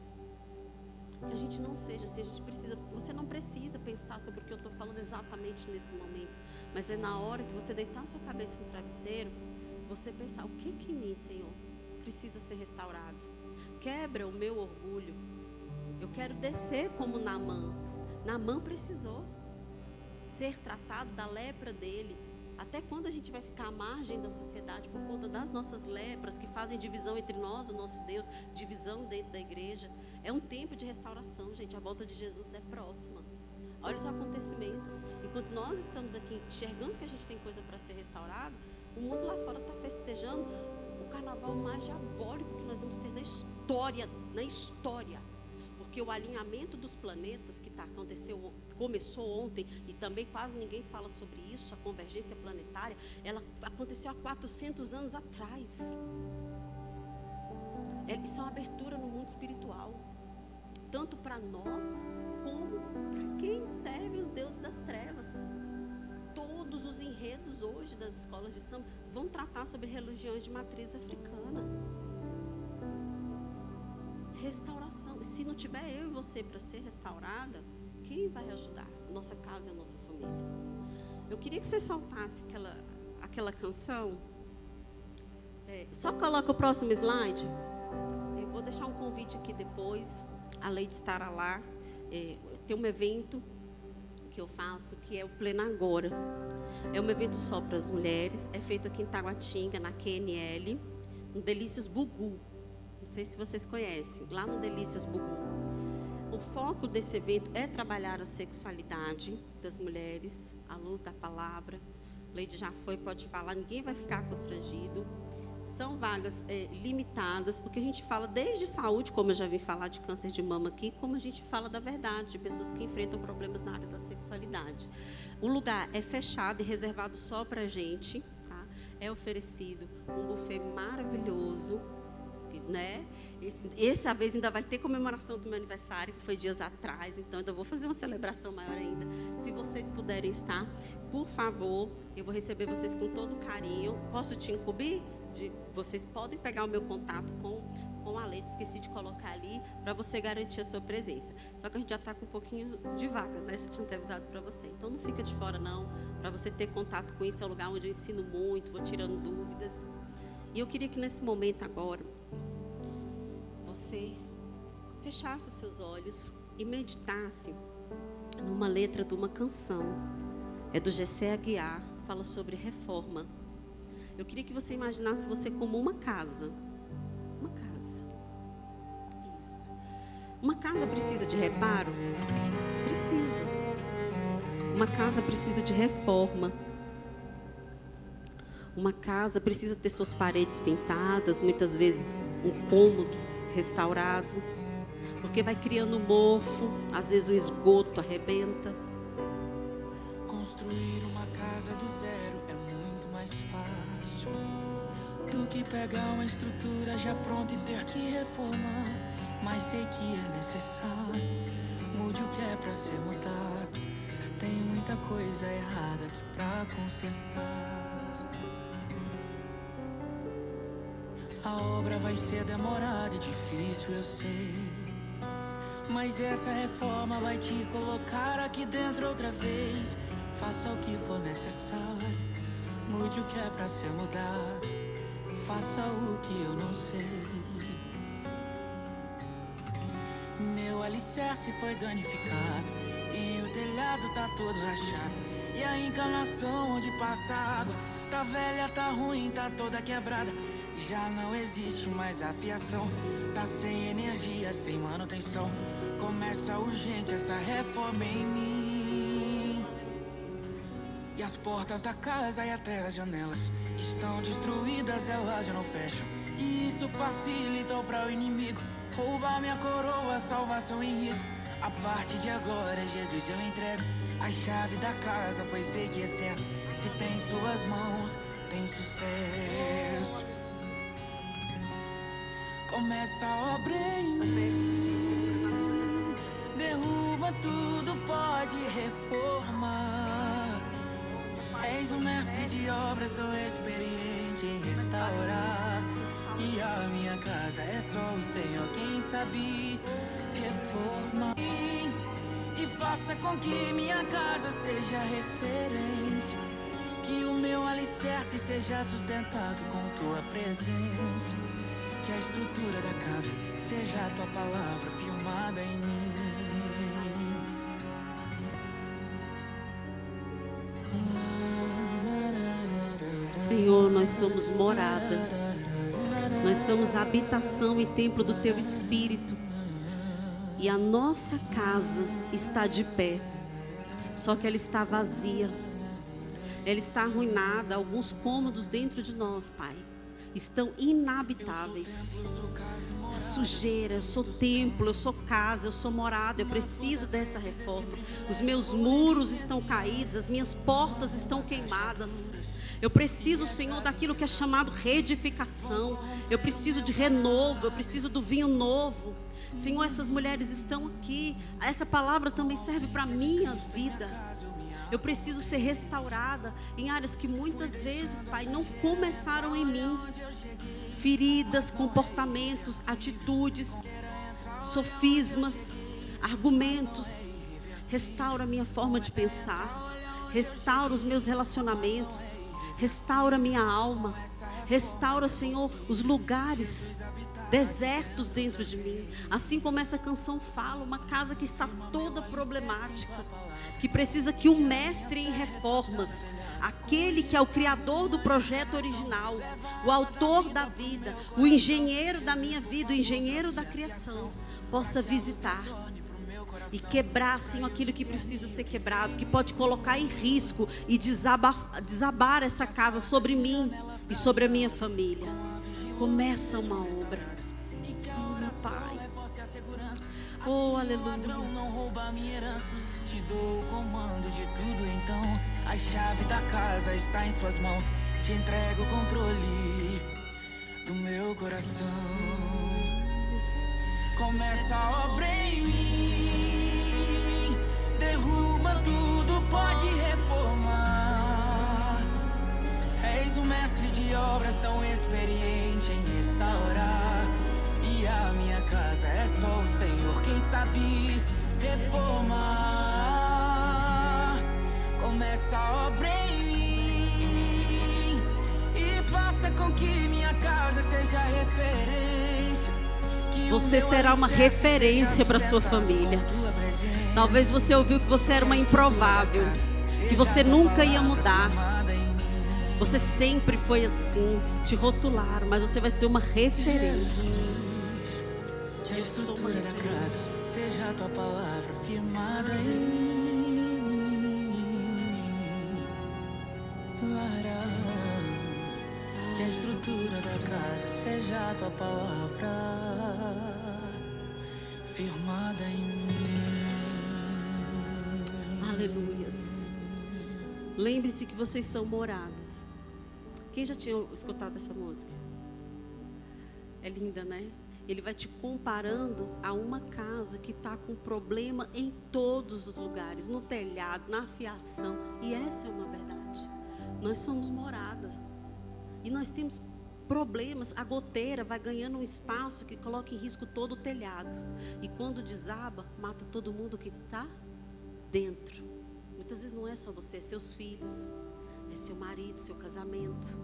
Que a gente não seja assim. Você não precisa pensar sobre o que eu estou falando exatamente nesse momento. Mas é na hora que você deitar a sua cabeça no travesseiro, você pensar, o que em mim, Senhor, precisa ser restaurado? Quebra o meu orgulho. Eu quero descer como Naamã. Naamã precisou ser tratado da lepra dele. Até quando a gente vai ficar à margem da sociedade por conta das nossas lepras que fazem divisão entre nós, o nosso Deus, divisão dentro da igreja? É um tempo de restauração, gente. A volta de Jesus é próxima. Olha os acontecimentos. Enquanto nós estamos aqui enxergando que a gente tem coisa para ser restaurada, o mundo lá fora está festejando o carnaval mais diabólico que nós vamos ter na história. Porque o alinhamento dos planetas que começou ontem, e também quase ninguém fala sobre isso, a convergência planetária, ela aconteceu há 400 anos atrás. Isso é uma abertura no mundo espiritual, tanto para nós, como para quem serve os deuses das trevas. Todos os enredos hoje das escolas de samba vão tratar sobre religiões de matriz africana. Restauração. Se não tiver eu e você para ser restaurada, quem vai ajudar? Nossa casa e a nossa família. Eu queria que você soltasse aquela canção. Só coloca o próximo slide. Eu vou deixar um convite aqui depois. A Leide estará lá. Tem um evento que eu faço, que é o Plena Agora. É um evento só para as mulheres. É feito aqui em Taguatinga, na QNL, no Delícias Bugu. Não sei se vocês conhecem, lá no Delícias Bugu. O foco desse evento é trabalhar a sexualidade das mulheres, à luz da palavra. Leide já foi, pode falar, ninguém vai ficar constrangido. São vagas limitadas, porque a gente fala desde saúde, como eu já vim falar de câncer de mama aqui, como a gente fala da verdade, de pessoas que enfrentam problemas na área da sexualidade. O lugar é fechado e reservado só para a gente, tá? É oferecido um buffet maravilhoso, né? Essa vez ainda vai ter comemoração do meu aniversário, que foi dias atrás, então ainda vou fazer uma celebração maior ainda. Se vocês puderem estar, por favor, eu vou receber vocês com todo carinho. Posso te incumbir? Vocês podem pegar o meu contato com a Leide, esqueci de colocar ali, para você garantir a sua presença. Só que a gente já está com um pouquinho de vaga, né? Já tinha até avisado para você. Então não fica de fora não, para você ter contato com isso. É um lugar onde eu ensino muito, vou tirando dúvidas. E eu queria que nesse momento agora, você fechasse os seus olhos e meditasse numa letra de uma canção. É do Gessé Aguiar, fala sobre reforma. Eu queria que você imaginasse você como uma casa. Uma casa. Isso. Uma casa precisa de reparo? Precisa. Uma casa precisa de reforma. Uma casa precisa ter suas paredes pintadas, muitas vezes um cômodo restaurado, porque vai criando mofo, às vezes o esgoto arrebenta. Construir uma casa do zero é muito mais fácil do que pegar uma estrutura já pronta e ter que reformar. Mas sei que é necessário, mude o que é pra ser mudado. Tem muita coisa errada aqui pra consertar. A obra vai ser demorada e difícil, eu sei, mas essa reforma vai te colocar aqui dentro outra vez. Faça o que for necessário, mude o que é pra ser mudado. Faça o que eu não sei. Meu alicerce foi danificado e o telhado tá todo rachado. E a encanação onde passa água tá velha, tá ruim, tá toda quebrada. Já não existe mais a fiação, tá sem energia, sem manutenção. Começa urgente essa reforma em mim. E as portas da casa e até as janelas estão destruídas, elas já não fecham. E isso facilitou para o inimigo roubar minha coroa, salvação em risco. A partir de agora, Jesus, eu entrego a chave da casa, pois sei que é certo. Se tem suas mãos, tem sucesso. Começa a obra em mim, derruba tudo, pode reformar. És um mestre de obras tão experiente em restaurar. E a minha casa é só o Senhor quem sabe reformar. E faça com que minha casa seja referência, que o meu alicerce seja sustentado com tua presença, que a estrutura da casa seja a tua palavra firmada em mim. Senhor, nós somos morada, nós somos habitação e templo do Teu Espírito, e a nossa casa está de pé, só que ela está vazia, ela está arruinada. Alguns cômodos dentro de nós, Pai, estão inabitáveis. A sujeira, eu sou templo, eu sou casa, eu sou morada, eu preciso dessa reforma. Os meus muros estão caídos, as minhas portas estão queimadas. Eu preciso, Senhor, daquilo que é chamado reedificação. Eu preciso de renovo, eu preciso do vinho novo. Senhor, essas mulheres estão aqui. Essa palavra também serve para a minha vida. Eu preciso ser restaurada em áreas que muitas vezes, Pai, não começaram em mim. Feridas, comportamentos, atitudes, sofismas, argumentos. Restaura a minha forma de pensar. Restaura os meus relacionamentos. Restaura minha alma. Restaura, Senhor, os lugares desertos dentro de mim. Assim como essa canção fala, uma casa que está toda problemática, que precisa que o mestre em reformas, aquele que é o criador do projeto original, o autor da vida, o engenheiro da minha vida, o engenheiro da criação, possa visitar e quebrar, Senhor, aquilo que precisa ser quebrado, que pode colocar em risco e desabar essa casa sobre mim e sobre a minha família. Começa uma obra. Oh, meu Pai. Oh, aleluia. Não rouba minha herança, te dou o comando de tudo, então a chave da casa está em suas mãos. Te entrego o controle do meu coração. Começa a obra em mim, derruba tudo, pode reformar. És um mestre de obras tão experiente em restaurar. E a minha casa é só o Senhor quem sabe reformar. Começa a obra em mim e faça com que minha casa seja referência. Você será uma referência para sua família. Talvez você ouviu que você era uma improvável, que você nunca ia mudar. Você sempre foi assim, te rotularam, mas você vai ser uma referência. Que a estrutura da casa seja a tua palavra firmada em mim. Que a estrutura da casa seja a tua palavra firmada em mim. Aleluias. Lembre-se que vocês são moradas. Quem já tinha escutado essa música? É linda, né? Ele vai te comparando a uma casa que está com problema em todos os lugares, no telhado, na fiação. E essa é uma verdade. Nós somos moradas. E nós temos problemas. A goteira vai ganhando um espaço que coloca em risco todo o telhado. E quando desaba, mata todo mundo que está dentro. Muitas vezes não é só você, é seus filhos, é seu marido, seu casamento.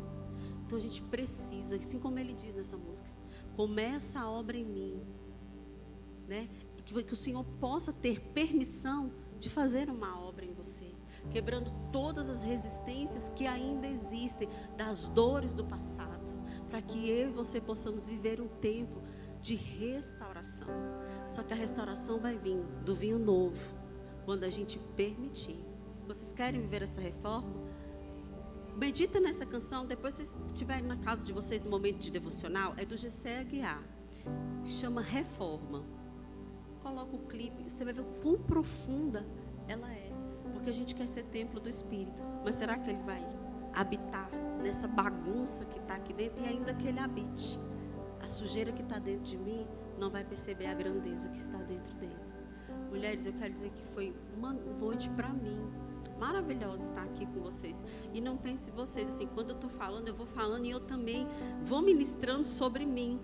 Então a gente precisa, assim como ele diz nessa música, começa a obra em mim, né? Que o Senhor possa ter permissão de fazer uma obra em você, quebrando todas as resistências que ainda existem, das dores do passado, para que eu e você possamos viver um tempo de restauração. Só que a restauração vai vir do vinho novo, quando a gente permitir. Vocês querem viver essa reforma? Medita nessa canção, depois vocês estiverem na casa de vocês no momento de devocional, é do Gessé Aguiar, chama Reforma. Coloca o clipe, você vai ver o quão profunda ela é, porque a gente quer ser templo do Espírito, mas será que ele vai habitar nessa bagunça que está aqui dentro? E ainda que ele habite, a sujeira que está dentro de mim não vai perceber a grandeza que está dentro dele. Mulheres, eu quero dizer que foi uma noite para mim, maravilhosa estar aqui com vocês. E não pense vocês assim, quando eu estou falando, eu vou falando e eu também vou ministrando sobre mim,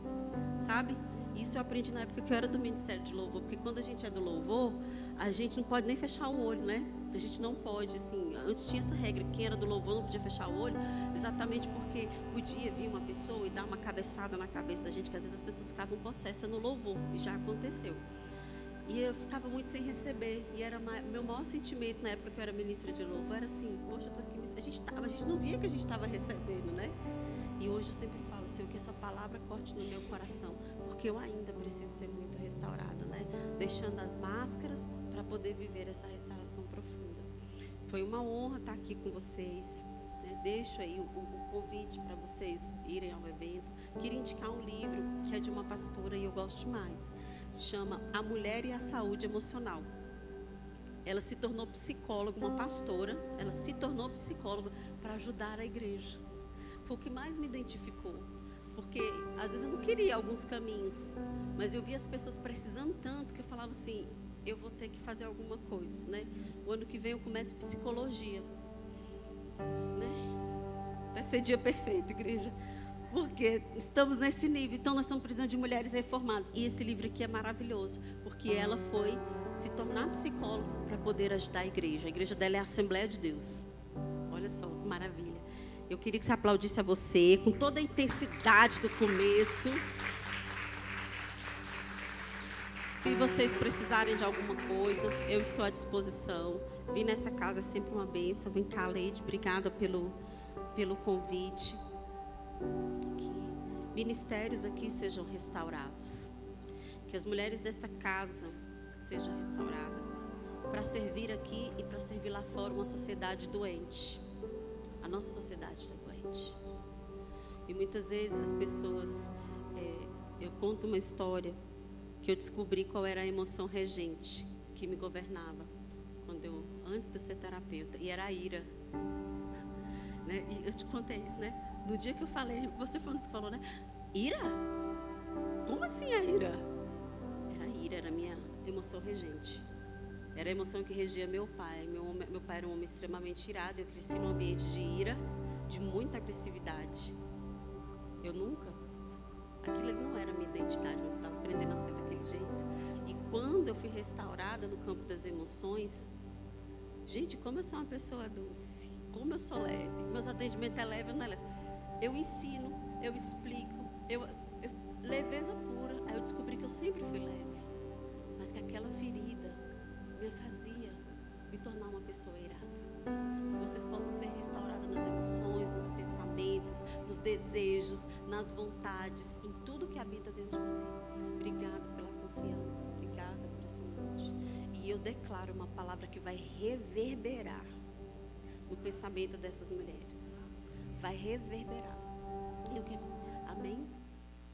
sabe? Isso eu aprendi na época que eu era do Ministério de Louvor, porque quando a gente é do louvor, a gente não pode nem fechar o olho, né? A gente não pode, assim, antes tinha essa regra, quem era do louvor não podia fechar o olho, exatamente porque podia vir uma pessoa e dar uma cabeçada na cabeça da gente, que às vezes as pessoas ficavam possessas no louvor, e já aconteceu. E eu ficava muito sem receber, e era meu maior sentimento na época que eu era ministra de louvor, era assim, poxa, eu tô aqui, a gente não via que a gente estava recebendo, né? E hoje eu sempre falo, Senhor, que essa palavra corte no meu coração, porque eu ainda preciso ser muito restaurada, né? Deixando as máscaras para poder viver essa restauração profunda. Foi uma honra estar aqui com vocês, né? Deixo aí o convite para vocês irem ao evento. Queria indicar um livro que é de uma pastora e eu gosto demais. Se chama A Mulher e a Saúde Emocional. Ela se tornou psicóloga, uma pastora, ela se tornou psicóloga para ajudar a igreja. Foi o que mais me identificou, porque às vezes eu não queria alguns caminhos, mas eu via as pessoas precisando tanto que eu falava assim, eu vou ter que fazer alguma coisa, né? O ano que vem eu começo psicologia, né? Vai ser dia perfeito, igreja, porque estamos nesse nível, então nós estamos precisando de mulheres reformadas, e esse livro aqui é maravilhoso, porque ela foi se tornar psicóloga para poder ajudar a igreja dela é a Assembleia de Deus, olha só que maravilha. Eu queria que você aplaudisse a você, com toda a intensidade do começo. Se vocês precisarem de alguma coisa, eu estou à disposição. Vir nessa casa é sempre uma bênção. Vem cá, Leide, obrigada pelo convite. Que ministérios aqui sejam restaurados. Que as mulheres desta casa sejam restauradas. Para servir aqui e para servir lá fora uma sociedade doente. A nossa sociedade está doente. E muitas vezes as pessoas... eu conto uma história que eu descobri qual era a emoção regente que me governava antes de eu ser terapeuta. E era a ira. Né? E eu te contei isso, né? No dia que eu falei, você falou, né? Ira? Como assim a ira? Era a minha emoção regente. Era a emoção que regia meu pai. Meu pai era um homem extremamente irado. Eu cresci num ambiente de ira, de muita agressividade. Aquilo ali não era a minha identidade, mas eu estava aprendendo a ser daquele jeito. E quando eu fui restaurada no campo das emoções, gente, como eu sou uma pessoa doce, como eu sou leve, meus atendimentos é leve, não é leve. Eu ensino, eu explico, leveza pura. Aí eu descobri que eu sempre fui leve, mas que aquela ferida me fazia me tornar uma pessoa irada. Que vocês possam ser restauradas nas emoções, nos pensamentos, nos desejos, nas vontades, em tudo que habita dentro de você. Obrigada pela confiança, obrigada por essa noite. E eu declaro uma palavra que vai reverberar no pensamento dessas mulheres. Vai reverberar. Amém?